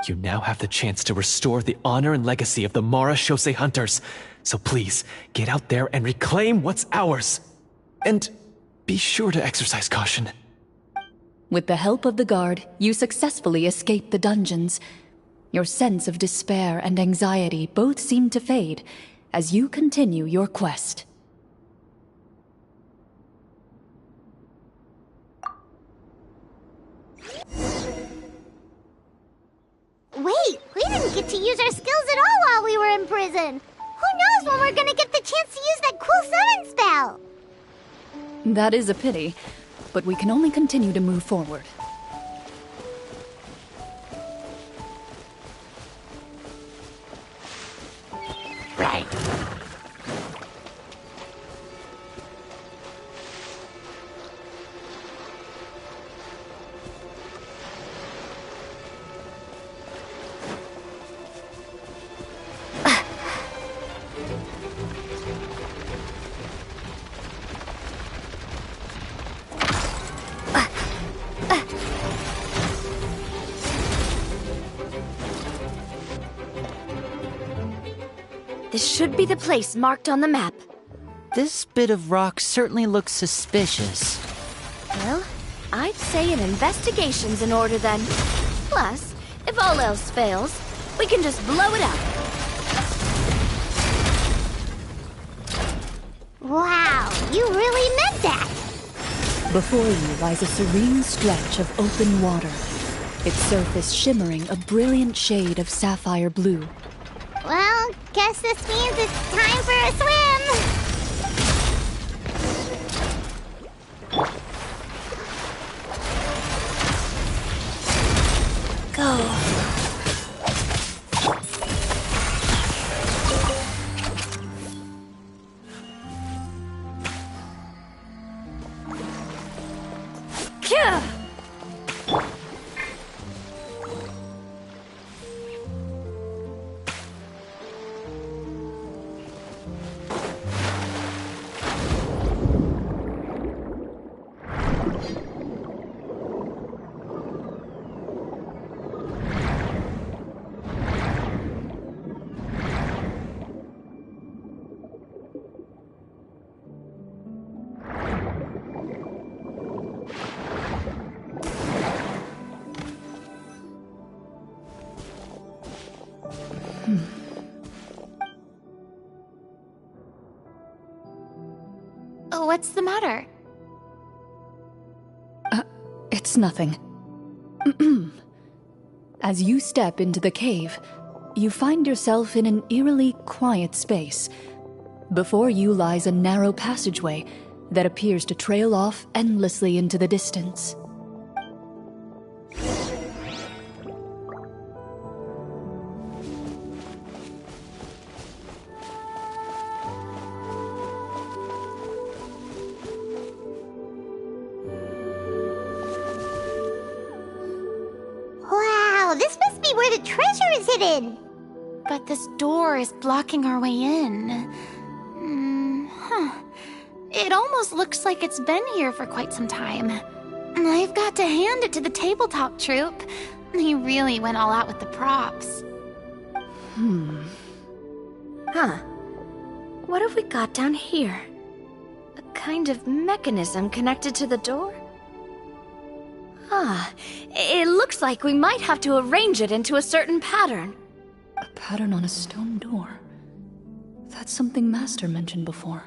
You now have the chance to restore the honor and legacy of the Mara Shosei Hunters. So please, get out there and reclaim what's ours. And be sure to exercise caution. With the help of the guard, you successfully escape the dungeons. Your sense of despair and anxiety both seem to fade as you continue your quest. Wait, we didn't get to use our skills at all while we were in prison. Who knows when we're gonna get the chance to use that cool summon spell? That is a pity, but we can only continue to move forward. Right. This should be the place marked on the map. This bit of rock certainly looks suspicious. Well, I'd say an investigation's in order then. Plus, if all else fails, we can just blow it up. Wow, you really meant that! Before you lies a serene stretch of open water, its surface shimmering a brilliant shade of sapphire blue. Well, guess this means it's time for a swim! Go. Kia! What's the matter? It's nothing. As you step into the cave, you find yourself in an eerily quiet space. Before you lies a narrow passageway that appears to trail off endlessly into the distance. Where the treasure is hidden! But this door is blocking our way in. It almost looks like it's been here for quite some time. I've got to hand it to the tabletop troupe. They really went all out with the props. Huh. What have we got down here? A kind of mechanism connected to the door? Ah, it looks like we might have to arrange it into a certain pattern. A pattern on a stone door. That's something Master mentioned before.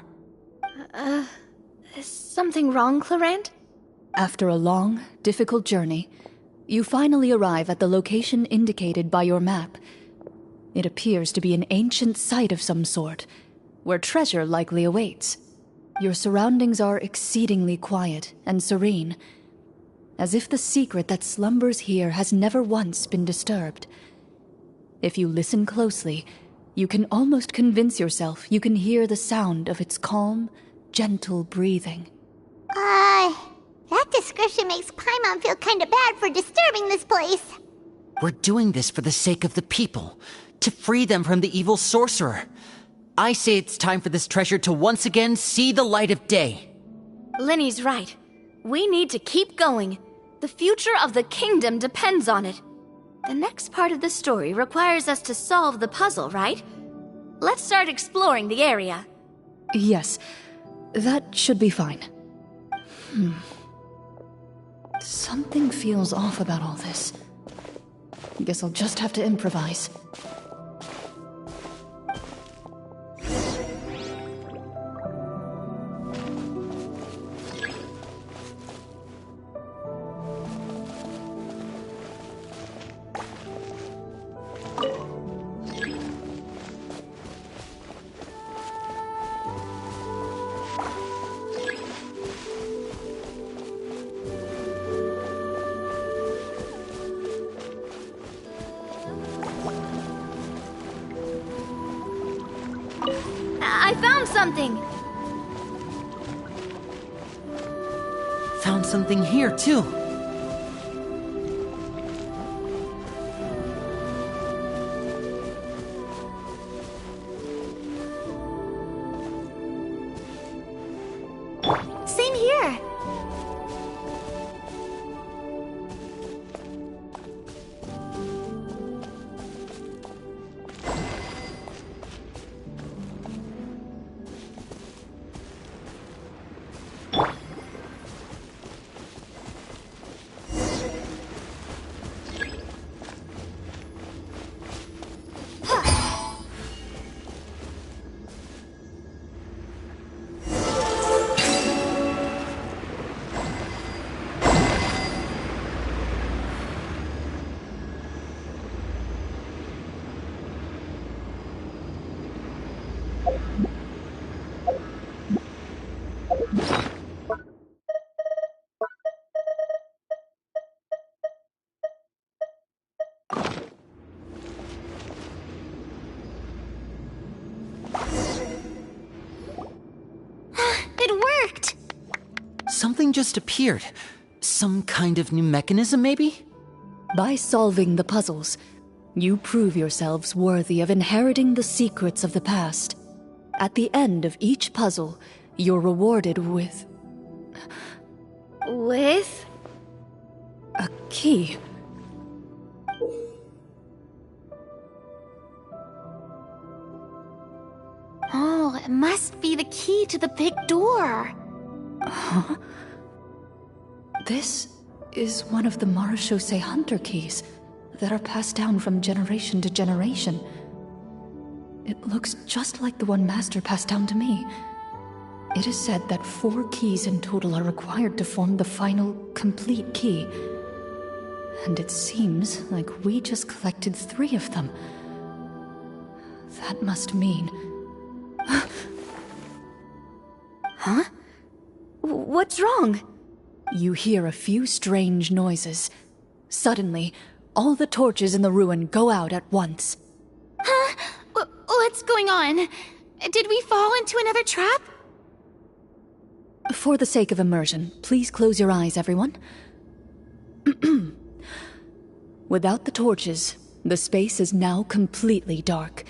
Is something wrong, Clorinde? After a long, difficult journey, you finally arrive at the location indicated by your map. It appears to be an ancient site of some sort, where treasure likely awaits. Your surroundings are exceedingly quiet and serene, as if the secret that slumbers here has never once been disturbed. If you listen closely, you can almost convince yourself you can hear the sound of its calm, gentle breathing. That description makes Paimon feel kinda bad for disturbing this place. We're doing this for the sake of the people, to free them from the evil sorcerer. I say it's time for this treasure to once again see the light of day. Linny's right. We need to keep going. The future of the kingdom depends on it. The next part of the story requires us to solve the puzzle, right? Let's start exploring the area. Yes, that should be fine. Something feels off about all this. Guess I'll just have to improvise. I found something! Found something here, too. Same here! It worked! Something just appeared. Some kind of new mechanism, maybe? By solving the puzzles, you prove yourselves worthy of inheriting the secrets of the past. At the end of each puzzle, you're rewarded with... With? a key. Oh, it must be the key to the big door. Huh? This is one of the Marechaussee Hunter keys that are passed down from generation to generation. It looks just like the one Master passed down to me. It is said that 4 keys in total are required to form the final, complete key. And it seems like we just collected 3 of them. That must mean... Huh? What's wrong? You hear a few strange noises. Suddenly, all the torches in the ruin go out at once. Huh? What's going on? Did we fall into another trap? For the sake of immersion, please close your eyes, everyone. Without the torches, the space is now completely dark,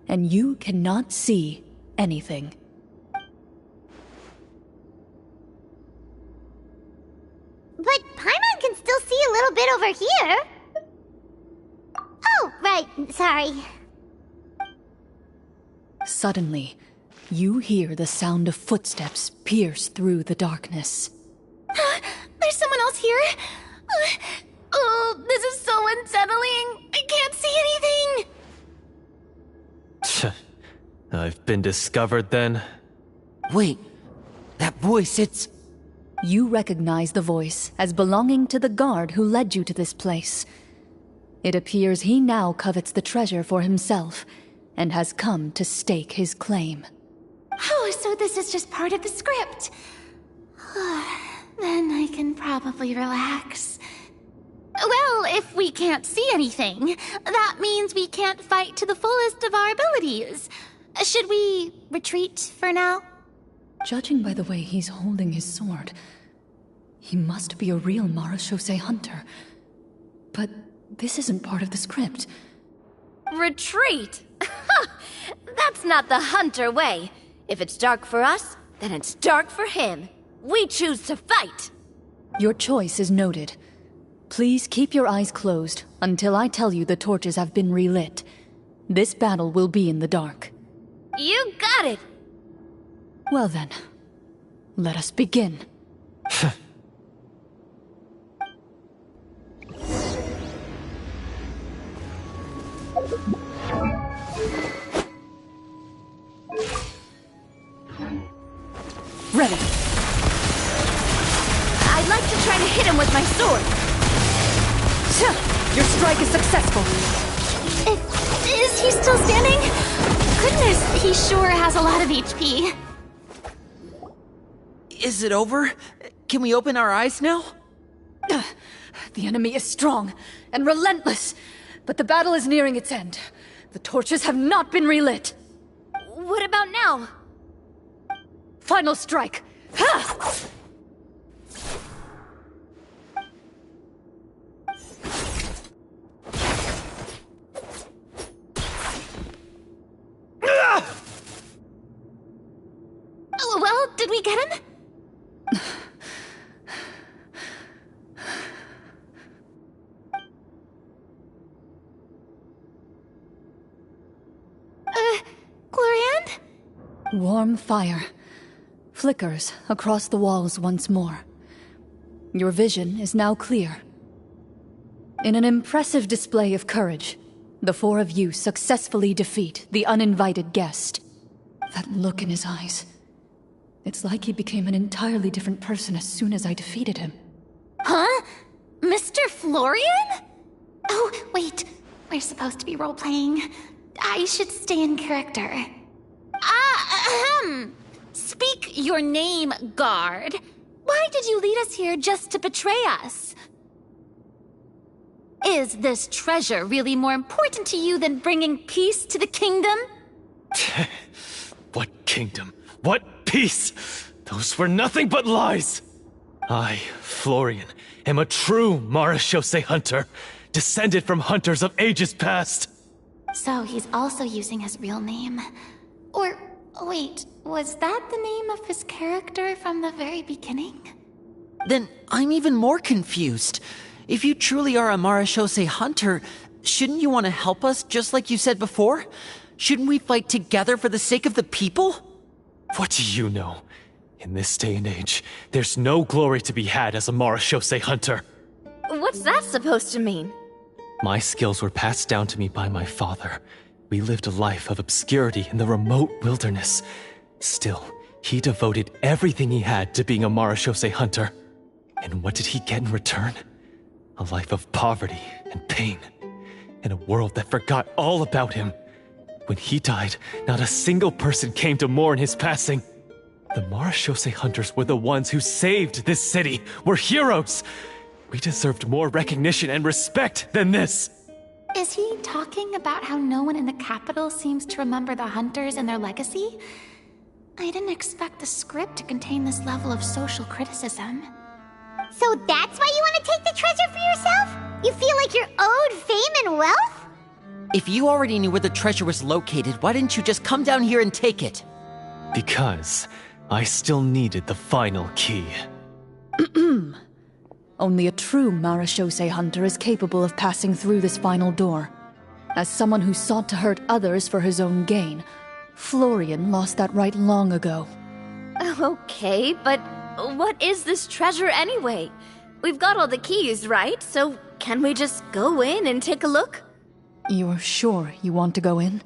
and you cannot see anything. But Paimon can still see a little bit over here. Oh, right, sorry. Suddenly, you hear the sound of footsteps pierce through the darkness. There's someone else here? Oh, this is so unsettling. I can't see anything. I've been discovered then. Wait, that voice, it's... You recognize the voice as belonging to the guard who led you to this place. It appears he now covets the treasure for himself, and has come to stake his claim. Oh, so this is just part of the script. Then I can probably relax. Well, if we can't see anything, that means we can't fight to the fullest of our abilities. Should we retreat for now? Judging by the way he's holding his sword, he must be a real Marechaussee hunter. But this isn't part of the script. Retreat? That's not the hunter way. If it's dark for us, then it's dark for him. We choose to fight. Your choice is noted. Please keep your eyes closed until I tell you the torches have been relit. This battle will be in the dark. You got it! Well then, let us begin. Ready. I'd like to try to hit him with my sword. Your strike is successful. Is he still standing? Goodness, he sure has a lot of HP. Is it over? Can we open our eyes now? The enemy is strong and relentless, but the battle is nearing its end. The torches have not been relit. What about now? Final strike! Ha! Well, did we get him? Clorinde? Warm fire flickers across the walls once more. Your vision is now clear. In an impressive display of courage, the four of you successfully defeat the uninvited guest. That look in his eyes. It's like he became an entirely different person as soon as I defeated him. Huh? Mr. Florian? Oh, wait. We're supposed to be role-playing. I should stay in character. Speak your name, guard. Why did you lead us here just to betray us? Is this treasure really more important to you than bringing peace to the kingdom? What kingdom? What peace? Those were nothing but lies! I, Florian, am a true Marechaussee hunter, descended from hunters of ages past. So he's also using his real name. Or, wait, was that the name of his character from the very beginning? Then I'm even more confused. If you truly are a Marechaussee hunter, shouldn't you want to help us just like you said before? Shouldn't we fight together for the sake of the people? What do you know? In this day and age, there's no glory to be had as a Marechaussee hunter. What's that supposed to mean? My skills were passed down to me by my father. We lived a life of obscurity in the remote wilderness. Still, he devoted everything he had to being a Marechaussee hunter. And what did he get in return? A life of poverty and pain. In a world that forgot all about him. When he died, not a single person came to mourn his passing. The Marechaussee hunters were the ones who saved this city. We're heroes. We deserved more recognition and respect than this. Is he talking about how no one in the capital seems to remember the hunters and their legacy? I didn't expect the script to contain this level of social criticism. So that's why you want to take the treasure for yourself? You feel like you're owed fame and wealth? If you already knew where the treasure was located, why didn't you just come down here and take it? Because I still needed the final key. Only a true Marechaussee hunter is capable of passing through this final door. As someone who sought to hurt others for his own gain, Florian lost that right long ago. Okay, but what is this treasure anyway? We've got all the keys, right? So can we just go in and take a look? You're sure you want to go in?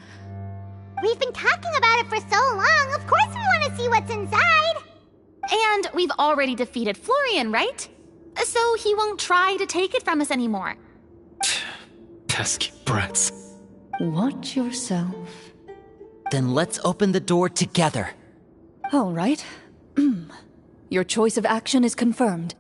We've been talking about it for so long, of course we want to see what's inside! And we've already defeated Florian, right? So he won't try to take it from us anymore. Pesky brats. Watch yourself. Then let's open the door together. All right. Your choice of action is confirmed.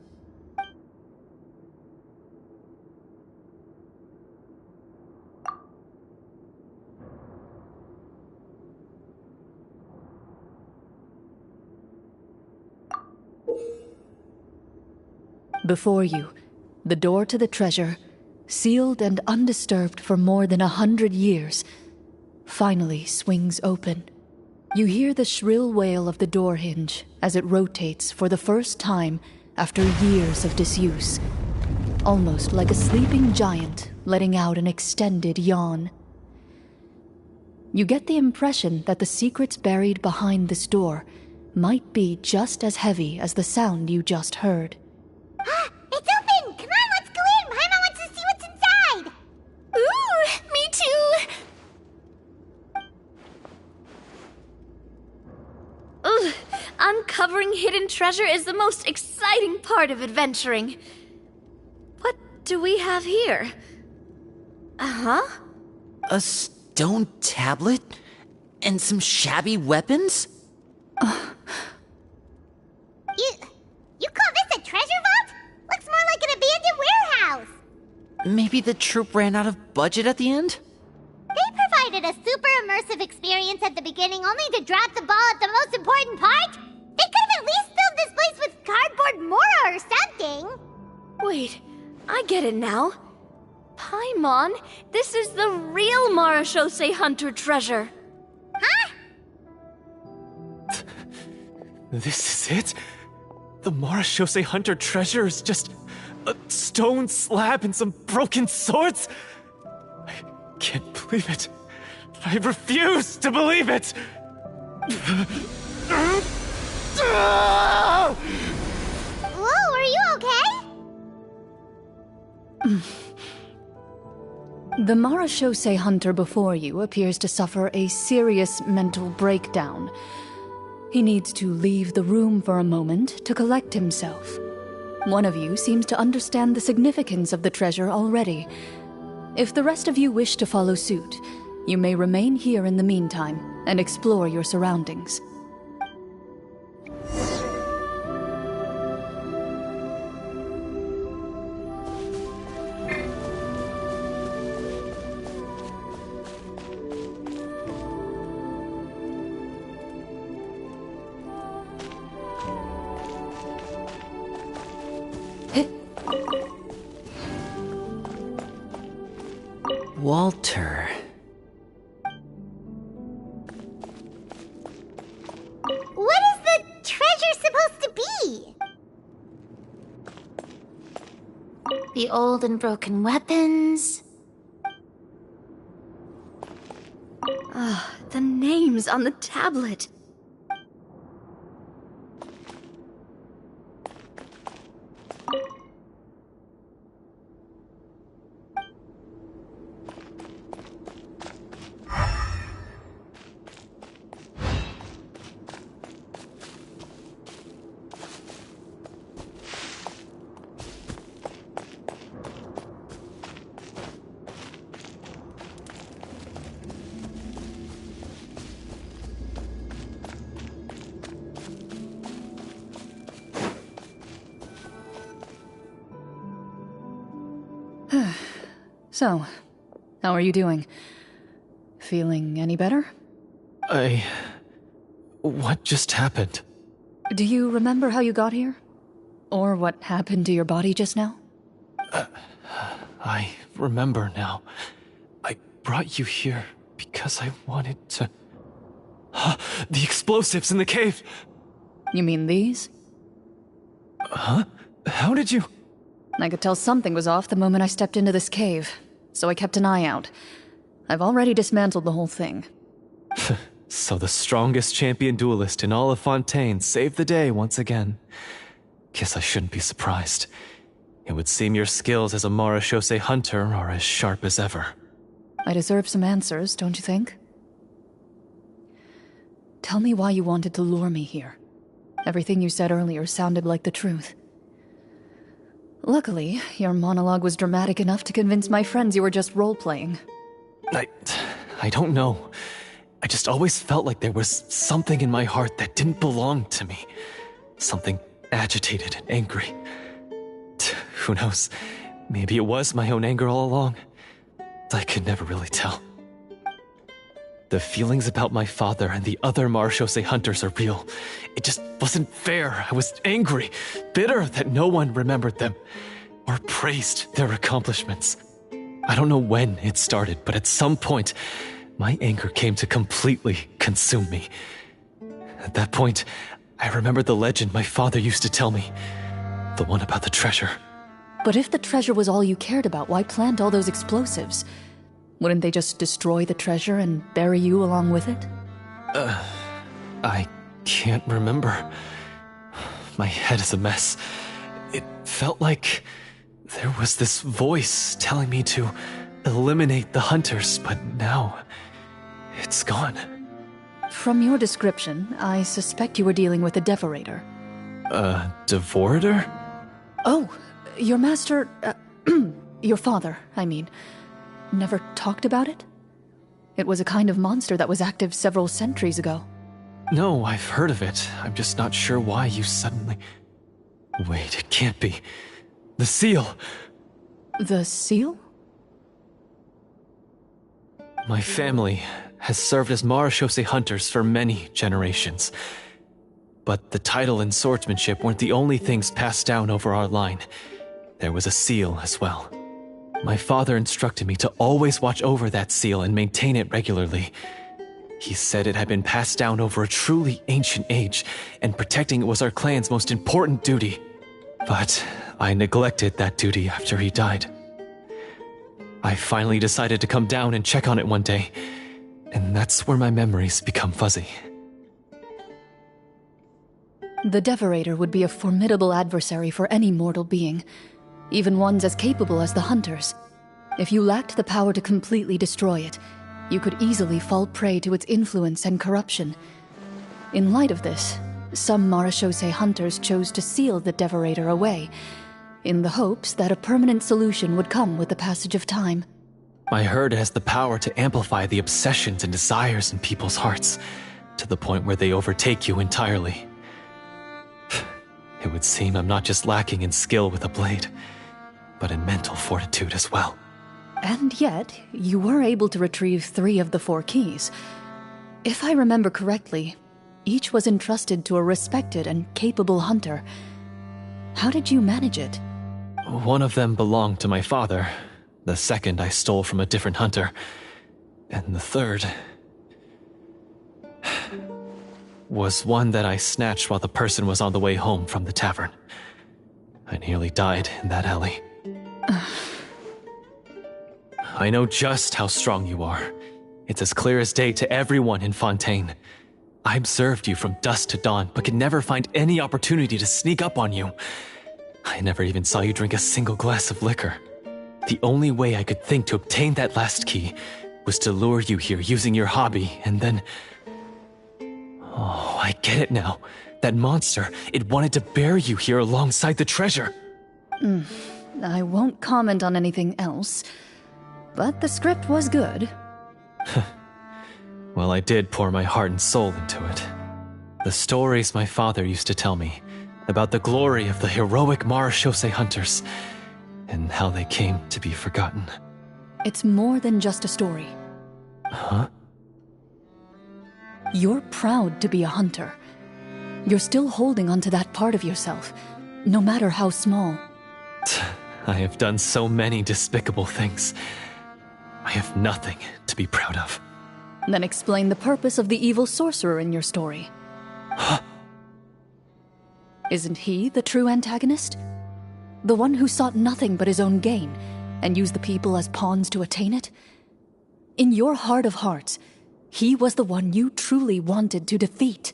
Before you, the door to the treasure, sealed and undisturbed for more than 100 years, finally swings open. You hear the shrill wail of the door hinge as it rotates for the first time after years of disuse, almost like a sleeping giant letting out an extended yawn. You get the impression that the secrets buried behind this door might be just as heavy as the sound you just heard. It's open! Come on, let's go in! Paimon wants to see what's inside! Ooh, me too! Ugh, uncovering hidden treasure is the most exciting part of adventuring. What do we have here? Uh-huh. A stone tablet? And some shabby weapons? You call this a treasure vault? Looks more like an abandoned warehouse! Maybe the troop ran out of budget at the end? They provided a super immersive experience at the beginning only to drop the ball at the most important part? They could have at least filled this place with cardboard Mora or something! Wait, I get it now. Paimon, this is the real Marashose Hunter treasure. Huh? This is it? The Marashose Hunter treasure is just a stone slab and some broken swords? I can't believe it. I refuse to believe it! Whoa, are you okay? The Marashose Hunter before you appears to suffer a serious mental breakdown. He needs to leave the room for a moment to collect himself. One of you seems to understand the significance of the treasure already. If the rest of you wish to follow suit, you may remain here in the meantime and explore your surroundings. Walter. What is the treasure supposed to be? The old and broken weapons. The names on the tablet. So, how are you doing? Feeling any better? What just happened? Do you remember how you got here? Or what happened to your body just now? I remember now. I brought you here because I wanted to... The explosives in the cave! You mean these? Huh? How did you... I could tell something was off the moment I stepped into this cave, so I kept an eye out. I've already dismantled the whole thing. So the strongest champion duelist in all of Fontaine saved the day once again. Guess I shouldn't be surprised. It would seem your skills as a Marashose hunter are as sharp as ever. I deserve some answers, don't you think? Tell me why you wanted to lure me here. Everything you said earlier sounded like the truth. Luckily, your monologue was dramatic enough to convince my friends you were just role-playing. I don't know. I just always felt like there was something in my heart that didn't belong to me. Something agitated and angry. Who knows? Maybe it was my own anger all along. I could never really tell. The feelings about my father and the other Marechaussee hunters are real. It just wasn't fair. I was angry, bitter that no one remembered them or praised their accomplishments. I don't know when it started, but at some point, my anger came to completely consume me. At that point, I remembered the legend my father used to tell me. The one about the treasure. But if the treasure was all you cared about, why plant all those explosives? Wouldn't they just destroy the treasure and bury you along with it? I can't remember. My head is a mess. It felt like there was this voice telling me to eliminate the hunters, but now it's gone. From your description, I suspect you were dealing with a devorator. A devorator? Oh, your master... your father, I mean. Never talked about it? It was a kind of monster that was active several centuries ago. No, I've heard of it. I'm just not sure why you suddenly... Wait, it can't be. The seal! The seal? My family has served as Marechaussee hunters for many generations. But the title and swordsmanship weren't the only things passed down over our line. There was a seal as well. My father instructed me to always watch over that seal and maintain it regularly. He said it had been passed down over a truly ancient age, and protecting it was our clan's most important duty. But I neglected that duty after he died. I finally decided to come down and check on it one day, and that's where my memories become fuzzy. The Devorator would be a formidable adversary for any mortal being, even ones as capable as the Hunters. If you lacked the power to completely destroy it, you could easily fall prey to its influence and corruption. In light of this, some Marechaussee hunters chose to seal the Devorator away, in the hopes that a permanent solution would come with the passage of time. I heard it has the power to amplify the obsessions and desires in people's hearts, to the point where they overtake you entirely. It would seem I'm not just lacking in skill with a blade, but in mental fortitude as well. And yet, you were able to retrieve 3 of the 4 keys. If I remember correctly, each was entrusted to a respected and capable hunter. How did you manage it? One of them belonged to my father. The second I stole from a different hunter. And the third... was one that I snatched while the person was on the way home from the tavern. I nearly died in that alley. I know just how strong you are. It's as clear as day to everyone in Fontaine. I observed you from dusk to dawn, but could never find any opportunity to sneak up on you. I never even saw you drink a single glass of liquor. The only way I could think to obtain that last key was to lure you here using your hobby, and then... Oh, I get it now. That monster, it wanted to bury you here alongside the treasure. I won't comment on anything else, but the script was good. Well, I did pour my heart and soul into it. The stories my father used to tell me about the glory of the heroic Marechaussee hunters and how they came to be forgotten. It's more than just a story. Huh? You're proud to be a hunter. You're still holding onto that part of yourself, no matter how small. I have done so many despicable things. I have nothing to be proud of. Then explain the purpose of the evil sorcerer in your story. Isn't he the true antagonist? The one who sought nothing but his own gain, and used the people as pawns to attain it? In your heart of hearts, he was the one you truly wanted to defeat.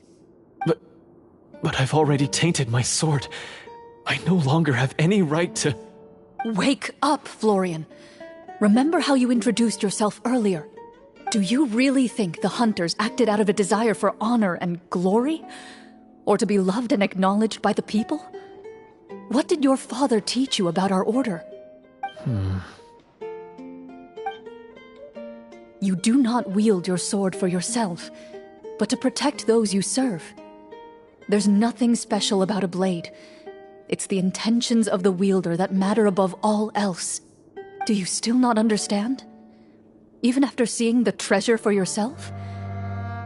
But I've already tainted my sword. I no longer have any right to... Wake up, Florian. Remember how you introduced yourself earlier. Do you really think the hunters acted out of a desire for honor and glory? Or to be loved and acknowledged by the people? What did your father teach you about our order? You do not wield your sword for yourself, but to protect those you serve. There's nothing special about a blade. It's the intentions of the wielder that matter above all else. Do you still not understand? Even after seeing the treasure for yourself?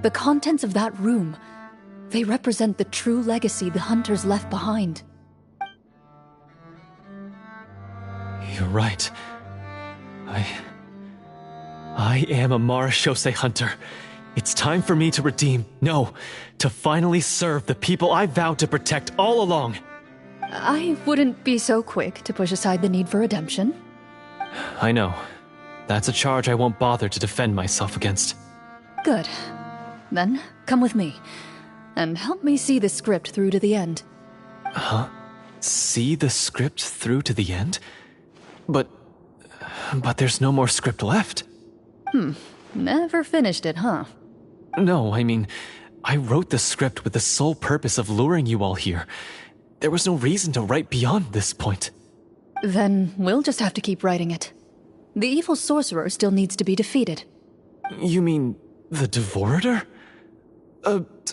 The contents of that room, they represent the true legacy the hunters left behind. You're right. I am a Marashose hunter. It's time for me to redeem, no, to finally serve the people I vowed to protect all along. I wouldn't be so quick to push aside the need for redemption. I know. That's a charge I won't bother to defend myself against. Good. Then, come with me, and help me see the script through to the end. Huh? See the script through to the end? But there's no more script left. Never finished it, huh? No, I mean, I wrote the script with the sole purpose of luring you all here. There was no reason to write beyond this point. Then we'll just have to keep writing it. The evil sorcerer still needs to be defeated. You mean the Devorator?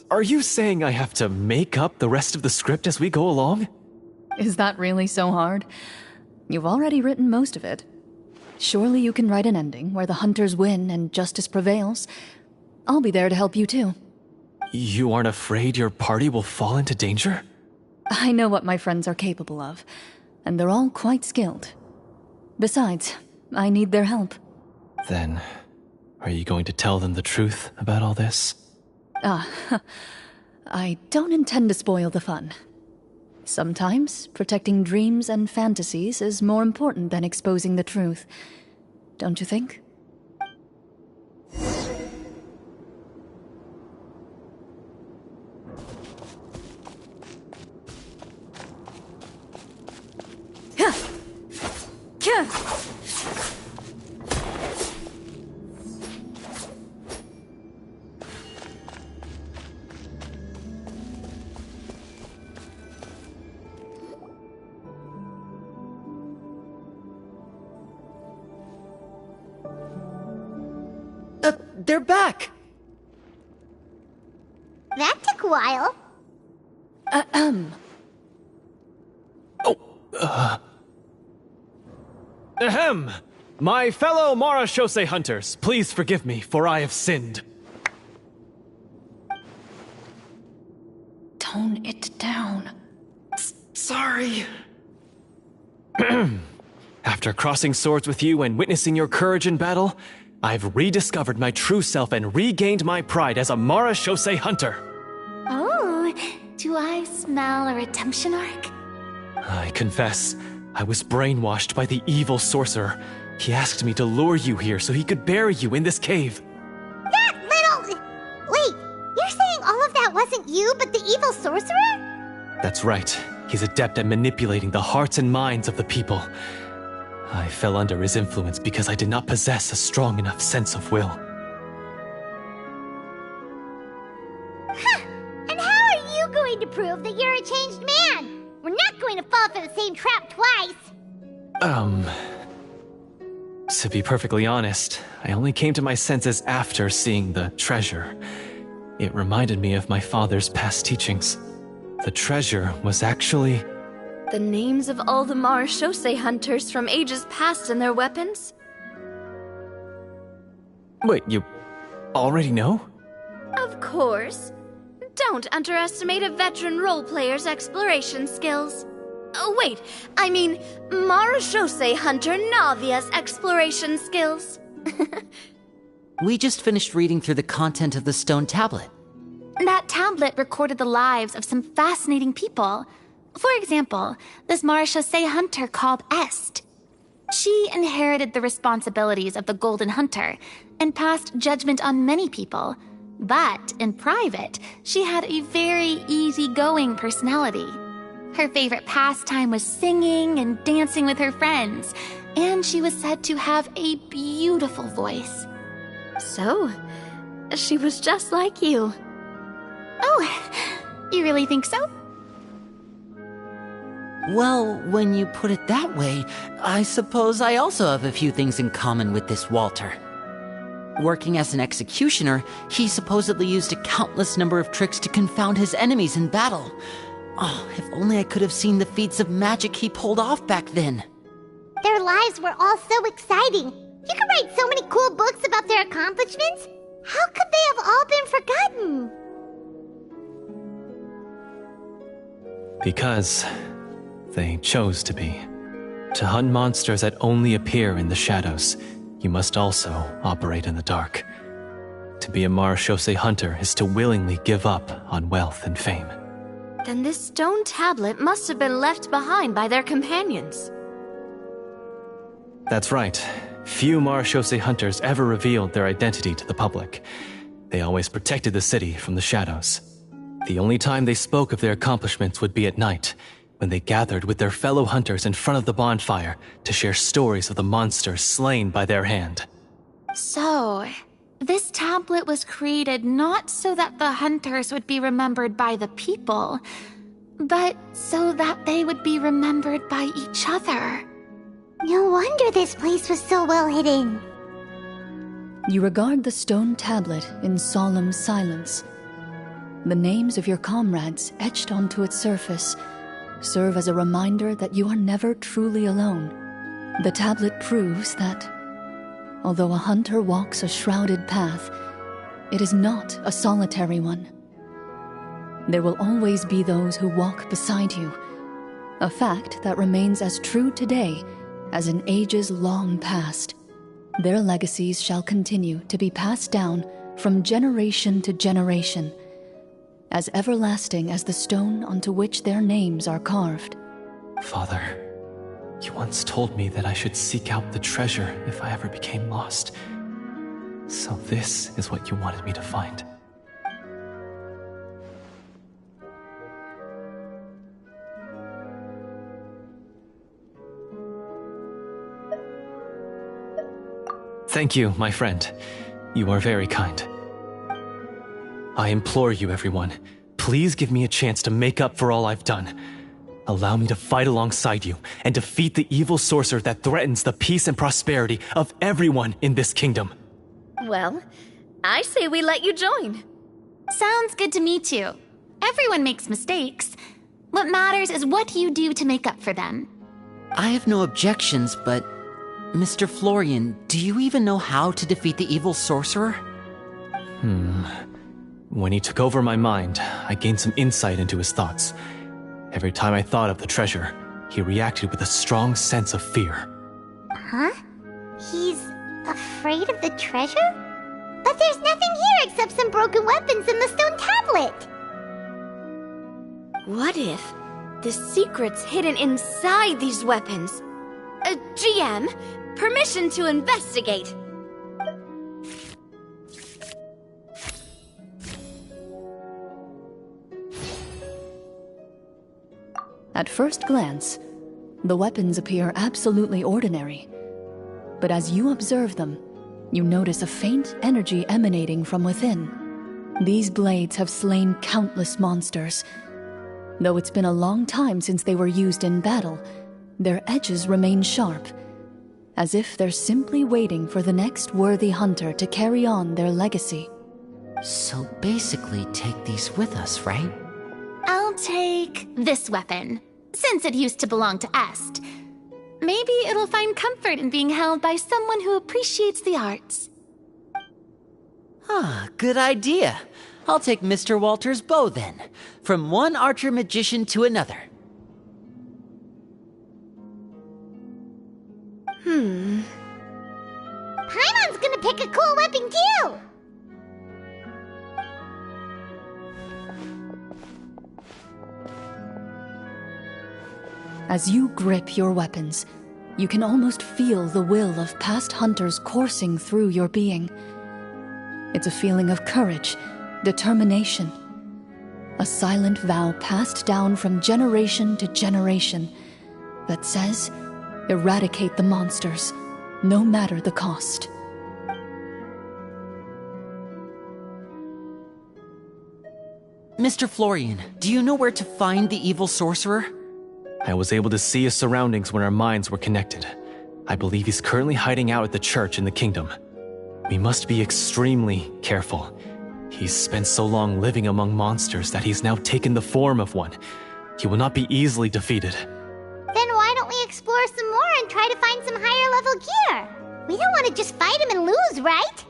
Are you saying I have to make up the rest of the script as we go along? Is that really so hard? You've already written most of it. Surely you can write an ending where the hunters win and justice prevails. I'll be there to help you too. You aren't afraid your party will fall into danger? I know what my friends are capable of, and they're all quite skilled. Besides, I need their help. Then, are you going to tell them the truth about all this? I don't intend to spoil the fun. Sometimes, protecting dreams and fantasies is more important than exposing the truth. Don't you think? They're back! That took a while. Ahem! My fellow Marashose hunters, please forgive me, for I have sinned. Tone it down. Sorry. After crossing swords with you and witnessing your courage in battle, I've rediscovered my true self and regained my pride as a Marashose hunter. Oh, do I smell a redemption arc? I confess, I was brainwashed by the evil sorcerer. He asked me to lure you here so he could bury you in this cave. That little... Wait, you're saying all of that wasn't you, but the evil sorcerer? That's right. He's adept at manipulating the hearts and minds of the people. I fell under his influence because I did not possess a strong enough sense of will. Huh. And how are you going to prove that you're a changed man? We're not going to fall for the same trap twice. To be perfectly honest, I only came to my senses after seeing the treasure. It reminded me of my father's past teachings. The treasure was actually... The names of all the Marashose hunters from ages past and their weapons? Wait, you already know? Of course. Don't underestimate a veteran role-player's exploration skills. Oh, wait, I mean Marashose hunter Navia's exploration skills. We just finished reading through the content of the stone tablet. That tablet recorded the lives of some fascinating people. For example, this Marashose hunter called Est. She inherited the responsibilities of the Golden Hunter and passed judgment on many people. But in private, she had a very easygoing personality. Her favorite pastime was singing and dancing with her friends, and she was said to have a beautiful voice. So, she was just like you. Oh, you really think so? Well, when you put it that way, I suppose I also have a few things in common with this Walter. Working as an executioner, he supposedly used a countless number of tricks to confound his enemies in battle. Oh, if only I could have seen the feats of magic he pulled off back then. Their lives were all so exciting. You could write so many cool books about their accomplishments. How could they have all been forgotten? Because they chose to be. To hunt monsters that only appear in the shadows, you must also operate in the dark. To be a marechaussee hunter is to willingly give up on wealth and fame. Then this stone tablet must have been left behind by their companions. That's right. Few marechaussee hunters ever revealed their identity to the public. They always protected the city from the shadows. The only time they spoke of their accomplishments would be at night, when they gathered with their fellow hunters in front of the bonfire to share stories of the monsters slain by their hand. So, this tablet was created not so that the hunters would be remembered by the people, but so that they would be remembered by each other. No wonder this place was so well hidden. You regard the stone tablet in solemn silence. The names of your comrades etched onto its surface serve as a reminder that you are never truly alone. The tablet proves that, although a hunter walks a shrouded path, it is not a solitary one. There will always be those who walk beside you, a fact that remains as true today as in ages long past. Their legacies shall continue to be passed down from generation to generation, as everlasting as the stone onto which their names are carved. Father, you once told me that I should seek out the treasure if I ever became lost. So this is what you wanted me to find. Thank you, my friend. You are very kind. I implore you, everyone, please give me a chance to make up for all I've done. Allow me to fight alongside you and defeat the evil sorcerer that threatens the peace and prosperity of everyone in this kingdom. Well, I say we let you join. Sounds good to me too. Everyone makes mistakes. What matters is what you do to make up for them. I have no objections, but Mr. Florian, do you even know how to defeat the evil sorcerer? When he took over my mind, I gained some insight into his thoughts. Every time I thought of the treasure, he reacted with a strong sense of fear. Huh? He's afraid of the treasure? But there's nothing here except some broken weapons and the stone tablet! What if the secret's hidden inside these weapons? GM, permission to investigate. At first glance, the weapons appear absolutely ordinary. But as you observe them, you notice a faint energy emanating from within. These blades have slain countless monsters. Though it's been a long time since they were used in battle, their edges remain sharp, as if they're simply waiting for the next worthy hunter to carry on their legacy. So basically take these with us, right? I'll take this weapon, since it used to belong to Est. Maybe it'll find comfort in being held by someone who appreciates the arts. Good idea. I'll take Mr. Walter's bow then, from one archer magician to another. Paimon's gonna pick a cool weapon too! As you grip your weapons, you can almost feel the will of past hunters coursing through your being. It's a feeling of courage, determination, a silent vow passed down from generation to generation that says, eradicate the monsters, no matter the cost. Mr. Florian, do you know where to find the evil sorcerer? I was able to see his surroundings when our minds were connected. I believe he's currently hiding out at the church in the kingdom. We must be extremely careful. He's spent so long living among monsters that he's now taken the form of one. He will not be easily defeated. Then why don't we explore some more and try to find some higher level gear? We don't want to just fight him and lose, right?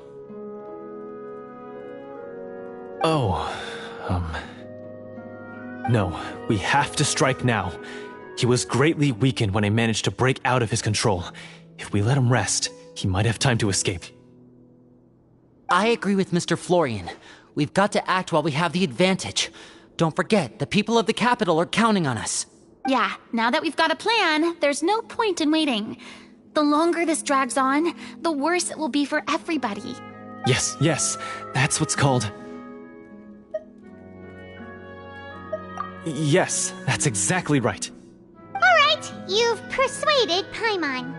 No, we have to strike now. He was greatly weakened when I managed to break out of his control. If we let him rest, he might have time to escape. I agree with Mr. Florian. We've got to act while we have the advantage. Don't forget, the people of the capital are counting on us. Yeah, now that we've got a plan, there's no point in waiting. The longer this drags on, the worse it will be for everybody. Yes, that's what's called... Yes, that's exactly right. Alright, you've persuaded Paimon.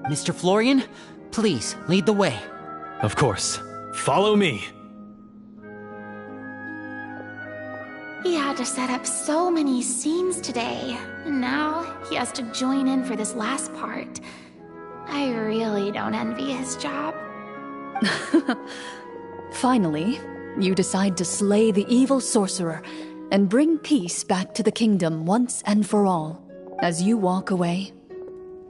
Mr. Florian, please, lead the way. Of course. Follow me. He had to set up so many scenes today, and now he has to join in for this last part. I really don't envy his job. Finally, you decide to slay the evil sorcerer and bring peace back to the kingdom once and for all. As you walk away,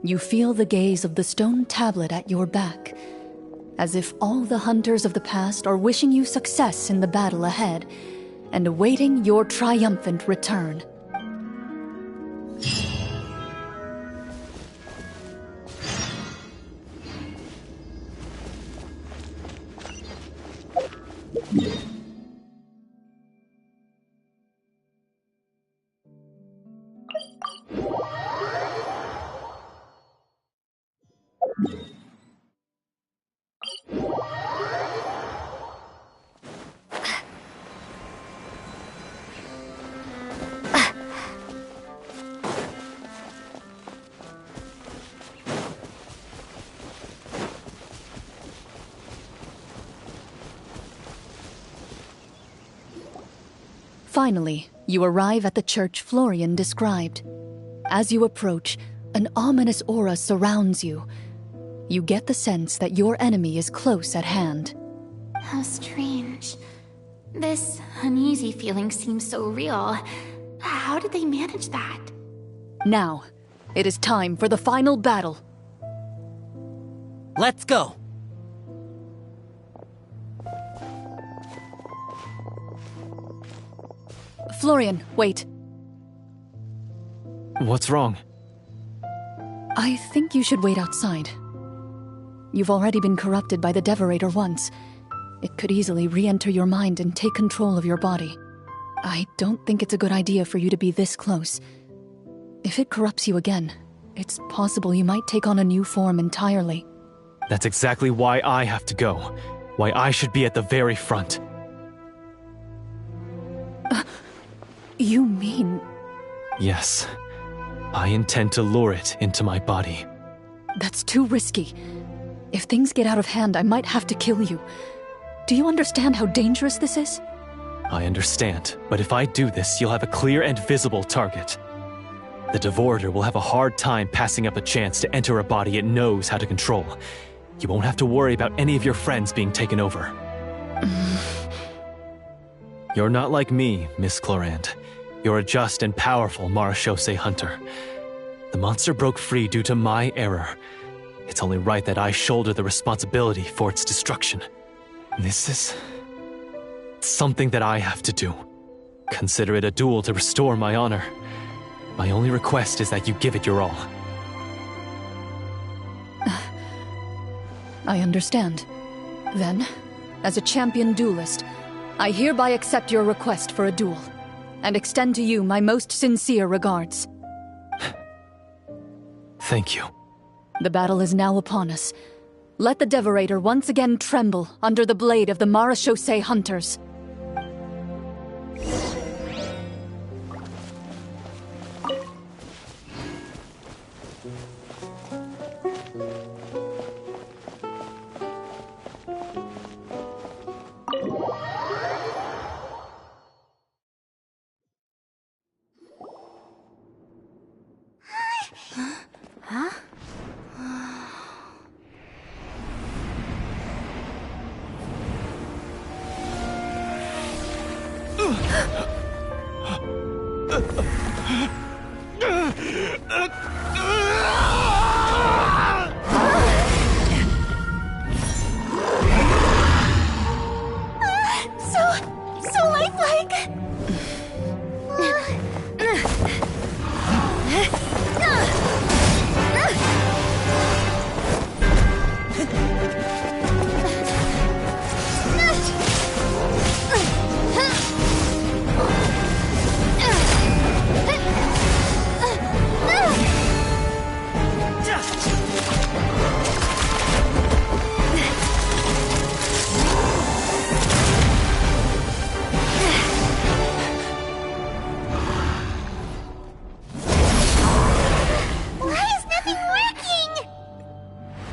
you feel the gaze of the stone tablet at your back, as if all the hunters of the past are wishing you success in the battle ahead and awaiting your triumphant return. Finally, you arrive at the church Florian described. As you approach, an ominous aura surrounds you. You get the sense that your enemy is close at hand. How strange. This uneasy feeling seems so real. How did they manage that? Now, it is time for the final battle. Let's go! Florian, wait. What's wrong? I think you should wait outside. You've already been corrupted by the Devorator once. It could easily re-enter your mind and take control of your body. I don't think it's a good idea for you to be this close. If it corrupts you again, it's possible you might take on a new form entirely. That's exactly why I have to go. Why I should be at the very front. You mean... Yes. I intend to lure it into my body. That's too risky. If things get out of hand, I might have to kill you. Do you understand how dangerous this is? I understand, but if I do this, you'll have a clear and visible target. The Devorator will have a hard time passing up a chance to enter a body it knows how to control. You won't have to worry about any of your friends being taken over. You're not like me, Miss Clorinde. You're a just and powerful Marechaussee hunter. The monster broke free due to my error. It's only right that I shoulder the responsibility for its destruction. This is... something that I have to do. Consider it a duel to restore my honor. My only request is that you give it your all. I understand. Then, as a champion duelist, I hereby accept your request for a duel, and extend to you my most sincere regards. Thank you. The battle is now upon us. Let the Devorator once again tremble under the blade of the Marechaussee hunters. So lifelike!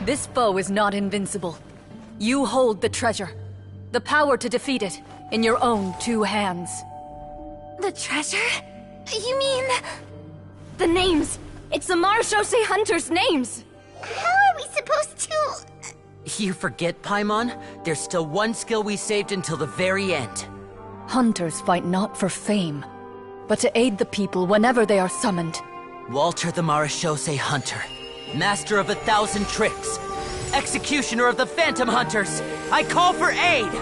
This foe is not invincible. You hold the treasure. The power to defeat it in your own 2 hands. The treasure? You mean... The names! It's the Marechaussee Hunters' names! How are we supposed to... You forget, Paimon? There's still one skill we saved until the very end. Hunters fight not for fame, but to aid the people whenever they are summoned. Walter the Marechaussee Hunter, master of 1,000 tricks, executioner of the Phantom Hunters, I call for aid!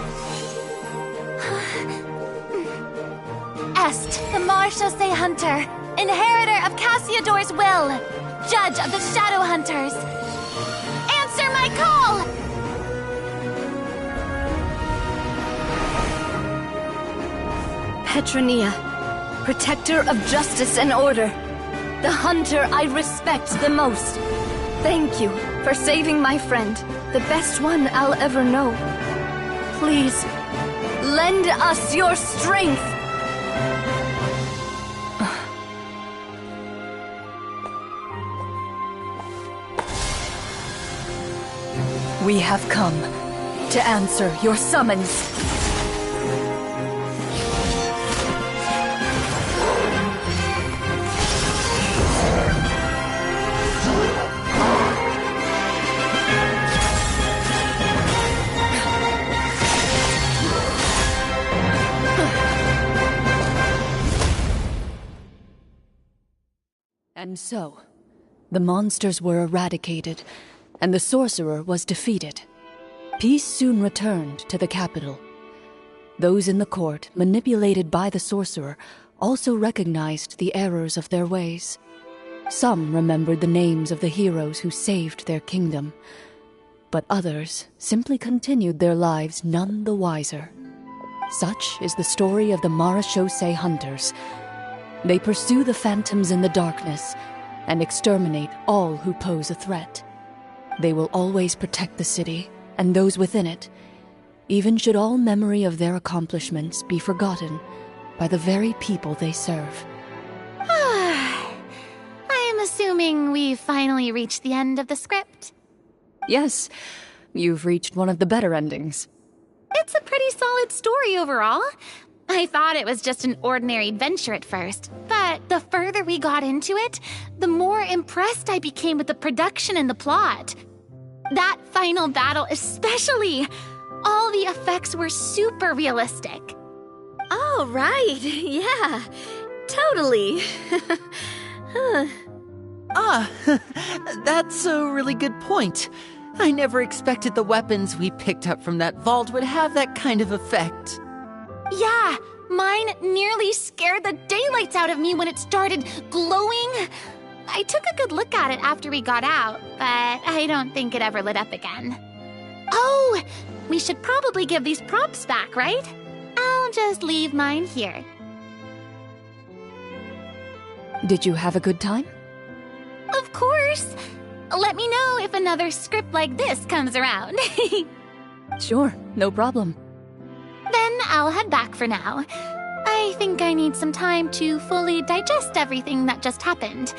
Est, the Marechaussee Hunter, inheritor of Cassiodor's will, judge of the Shadow Hunters. Answer my call! Petronia, protector of justice and order, the hunter I respect the most. Thank you for saving my friend, the best one I'll ever know. Please, lend us your strength! We have come to answer your summons. And so, the monsters were eradicated, and the sorcerer was defeated. Peace soon returned to the capital. Those in the court, manipulated by the sorcerer, also recognized the errors of their ways. Some remembered the names of the heroes who saved their kingdom, but others simply continued their lives none the wiser. Such is the story of the Marechaussee Hunters. They pursue the phantoms in the darkness and exterminate all who pose a threat. They will always protect the city and those within it, even should all memory of their accomplishments be forgotten by the very people they serve. I am assuming we've finally reached the end of the script. Yes, you've reached one of the better endings. It's a pretty solid story overall. I thought it was just an ordinary adventure at first, but the further we got into it, the more impressed I became with the production and the plot. That final battle especially! All the effects were super realistic. Oh, right. Yeah, totally. That's a really good point. I never expected the weapons we picked up from that vault would have that kind of effect. Yeah, mine nearly scared the daylights out of me when it started glowing. I took a good look at it after we got out, but I don't think it ever lit up again. Oh, we should probably give these props back, right? I'll just leave mine here. Did you have a good time? Of course. Let me know if another script like this comes around. Sure, no problem. Then I'll head back for now. I think I need some time to fully digest everything that just happened.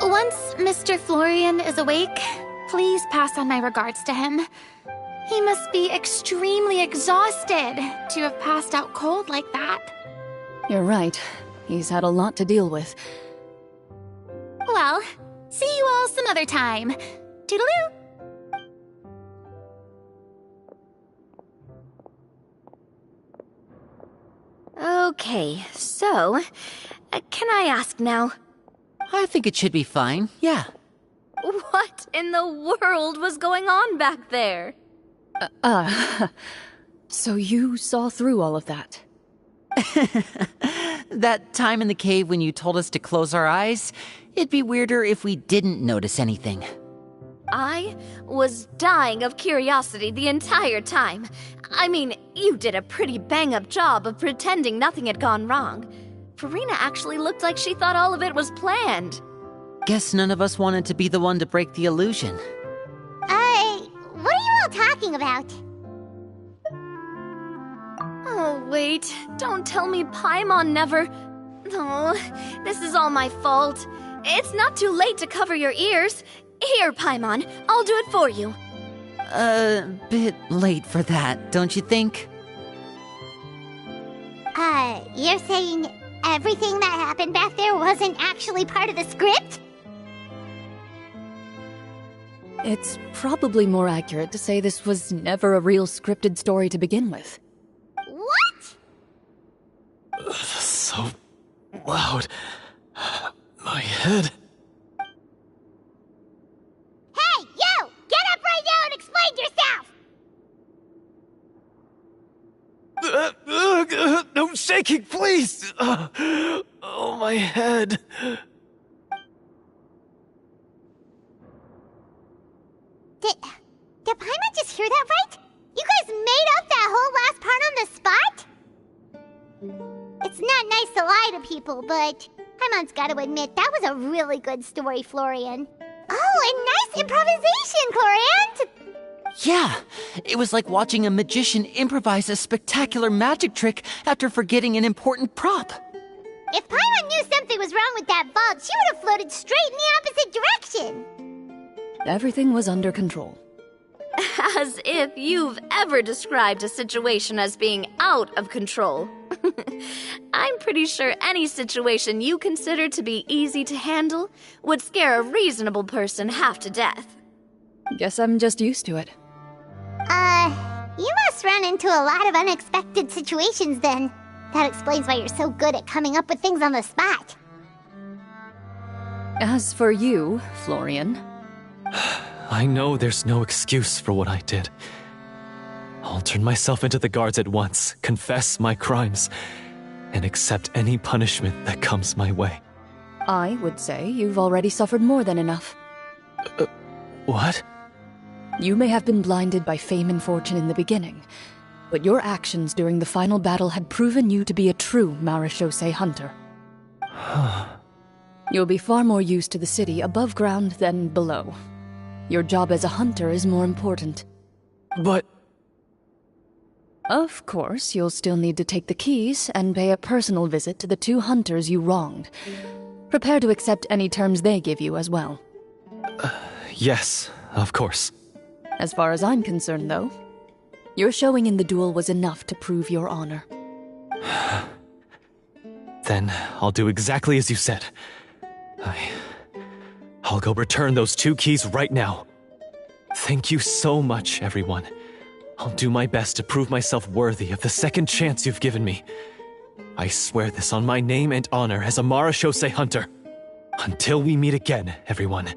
Once Mr. Florian is awake, please pass on my regards to him. He must be extremely exhausted to have passed out cold like that. You're right. He's had a lot to deal with. Well, see you all some other time. Toodaloo! Okay, so, Can I ask now? I think it should be fine, yeah. What in the world was going on back there? So you saw through all of that? That time in the cave when you told us to close our eyes, it'd be weirder if we didn't notice anything. I was dying of curiosity the entire time. I mean, you did a pretty bang-up job of pretending nothing had gone wrong. Farina actually looked like she thought all of it was planned. Guess none of us wanted to be the one to break the illusion. What are you all talking about? Oh, wait. Don't tell me Paimon never... Oh, this is all my fault. It's not too late to cover your ears. Here, Paimon, I'll do it for you. Bit late for that, don't you think? You're saying everything that happened back there wasn't actually part of the script? It's probably more accurate to say this was never a real scripted story to begin with. What? So loud. My head. Hey, you! Get up right now and explain yourself! No shaking, please! Oh, my head. Did Paimon just hear that right? You guys made up that whole last part on the spot? It's not nice to lie to people, but Paimon's gotta admit, that was a really good story, Florian. Oh, and nice improvisation, Clorinde! Yeah, it was like watching a magician improvise a spectacular magic trick after forgetting an important prop. If Paimon knew something was wrong with that vault, she would have floated straight in the opposite direction. Everything was under control. As if you've ever described a situation as being out of control. I'm pretty sure any situation you consider to be easy to handle would scare a reasonable person half to death. Guess I'm just used to it. You must run into a lot of unexpected situations then. That explains why you're so good at coming up with things on the spot. As for you, Florian... I know there's no excuse for what I did. I'll turn myself into the guards at once, confess my crimes, and accept any punishment that comes my way. I would say you've already suffered more than enough. What? You may have been blinded by fame and fortune in the beginning, but your actions during the final battle had proven you to be a true Marechaussee hunter. You'll be far more used to the city above ground than below. Your job as a hunter is more important. But... Of course, you'll still need to take the keys and pay a personal visit to the 2 hunters you wronged. Prepare to accept any terms they give you as well. Yes, of course. As far as I'm concerned, though, your showing in the duel was enough to prove your honor. Then I'll do exactly as you said. I'll go return those 2 keys right now. Thank you so much, everyone. I'll do my best to prove myself worthy of the second chance you've given me. I swear this on my name and honor as a Marechaussee hunter. Until we meet again, everyone.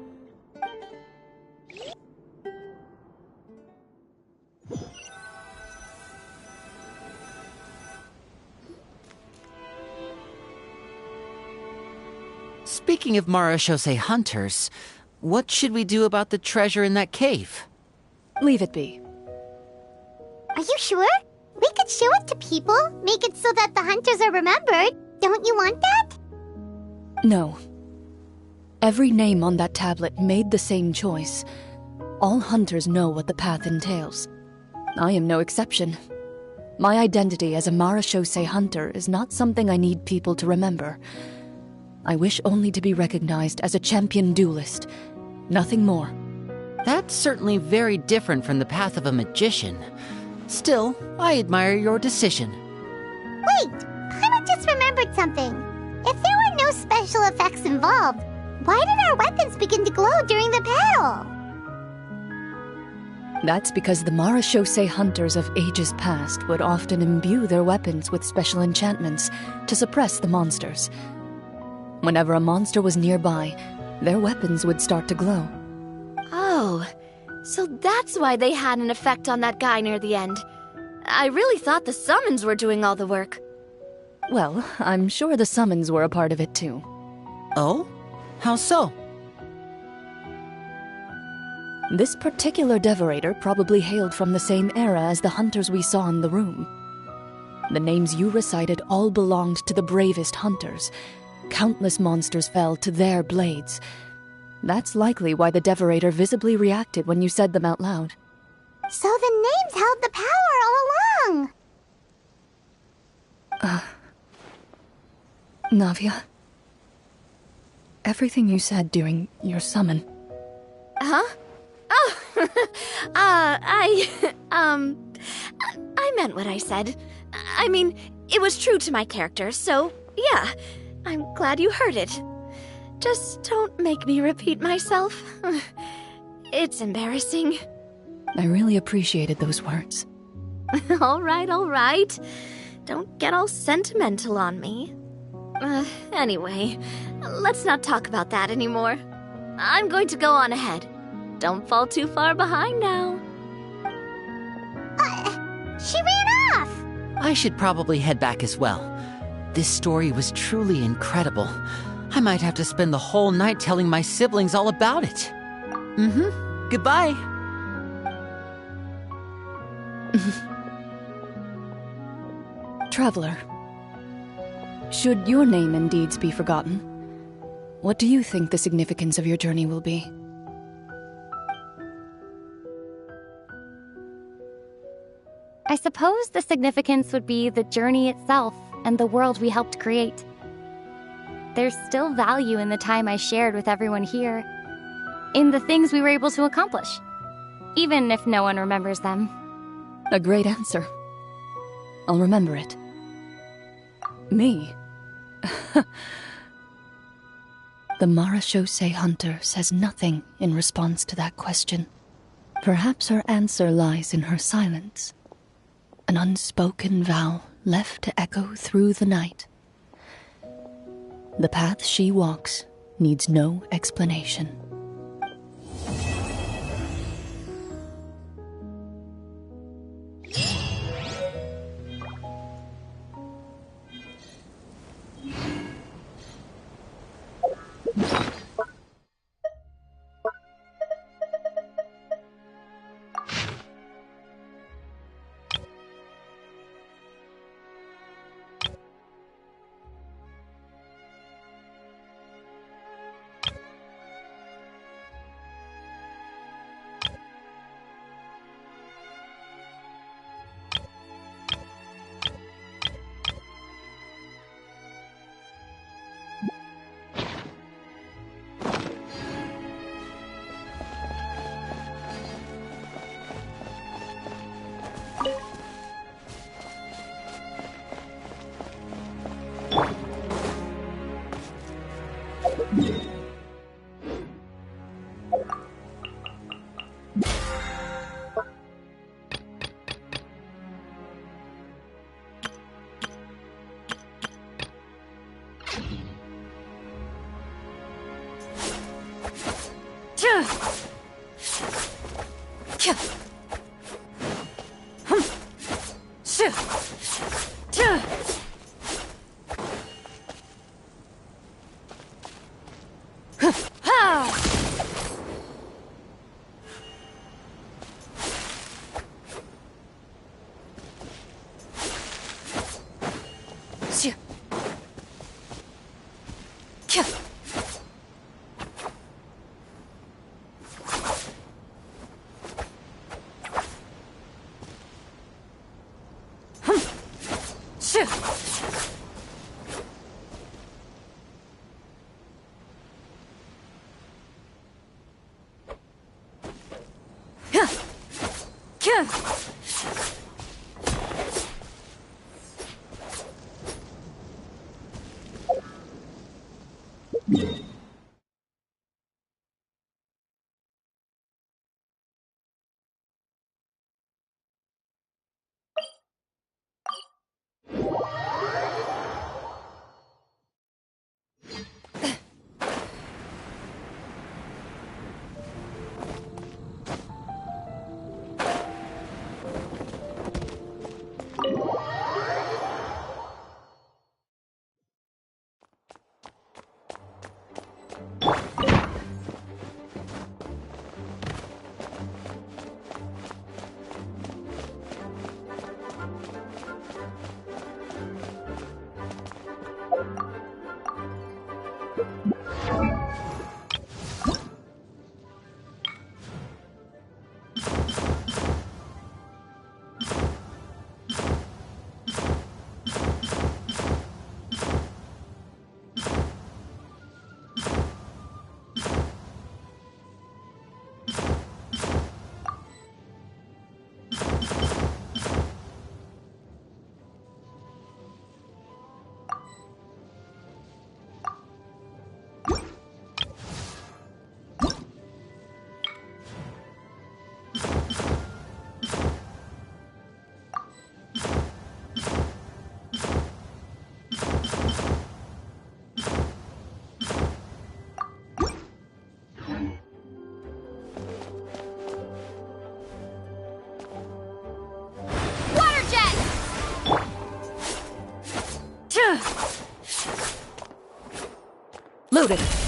Speaking of Marechaussee hunters, what should we do about the treasure in that cave? Leave it be. Are you sure? We could show it to people, make it so that the hunters are remembered. Don't you want that? No. Every name on that tablet made the same choice. All hunters know what the path entails. I am no exception. My identity as a Marechaussee hunter is not something I need people to remember. I wish only to be recognized as a champion duelist. Nothing more. That's certainly very different from the path of a magician. Still, I admire your decision. Wait! Paimon just remembered something. If there were no special effects involved, why did our weapons begin to glow during the battle? That's because the Marechaussee hunters of ages past would often imbue their weapons with special enchantments to suppress the monsters. Whenever a monster was nearby, their weapons would start to glow. Oh, so that's why they had an effect on that guy near the end. I really thought the summons were doing all the work. Well, I'm sure the summons were a part of it too. Oh? How so? This particular Devorator probably hailed from the same era as the hunters we saw in the room. The names you recited all belonged to the bravest hunters. Countless monsters fell to their blades. That's likely why the Devorator visibly reacted when you said them out loud. So the names held the power all along! Navia, everything you said during your summon. Huh? Oh, I meant what I said. I mean, it was true to my character, so yeah, I'm glad you heard it. Just don't make me repeat myself. It's embarrassing. I really appreciated those words. All right. Don't get all sentimental on me. Anyway, let's not talk about that anymore. I'm going to go on ahead. Don't fall too far behind now. She ran off! I should probably head back as well. This story was truly incredible. I might have to spend the whole night telling my siblings all about it. Goodbye. Traveler, should your name and deeds be forgotten, what do you think the significance of your journey will be? I suppose the significance would be the journey itself and the world we helped create. There's still value in the time I shared with everyone here, in the things we were able to accomplish, even if no one remembers them. A great answer. I'll remember it. Me? The Marachose hunter says nothing in response to that question. Perhaps her answer lies in her silence. An unspoken vow left to echo through the night. The path she walks needs no explanation. Loaded.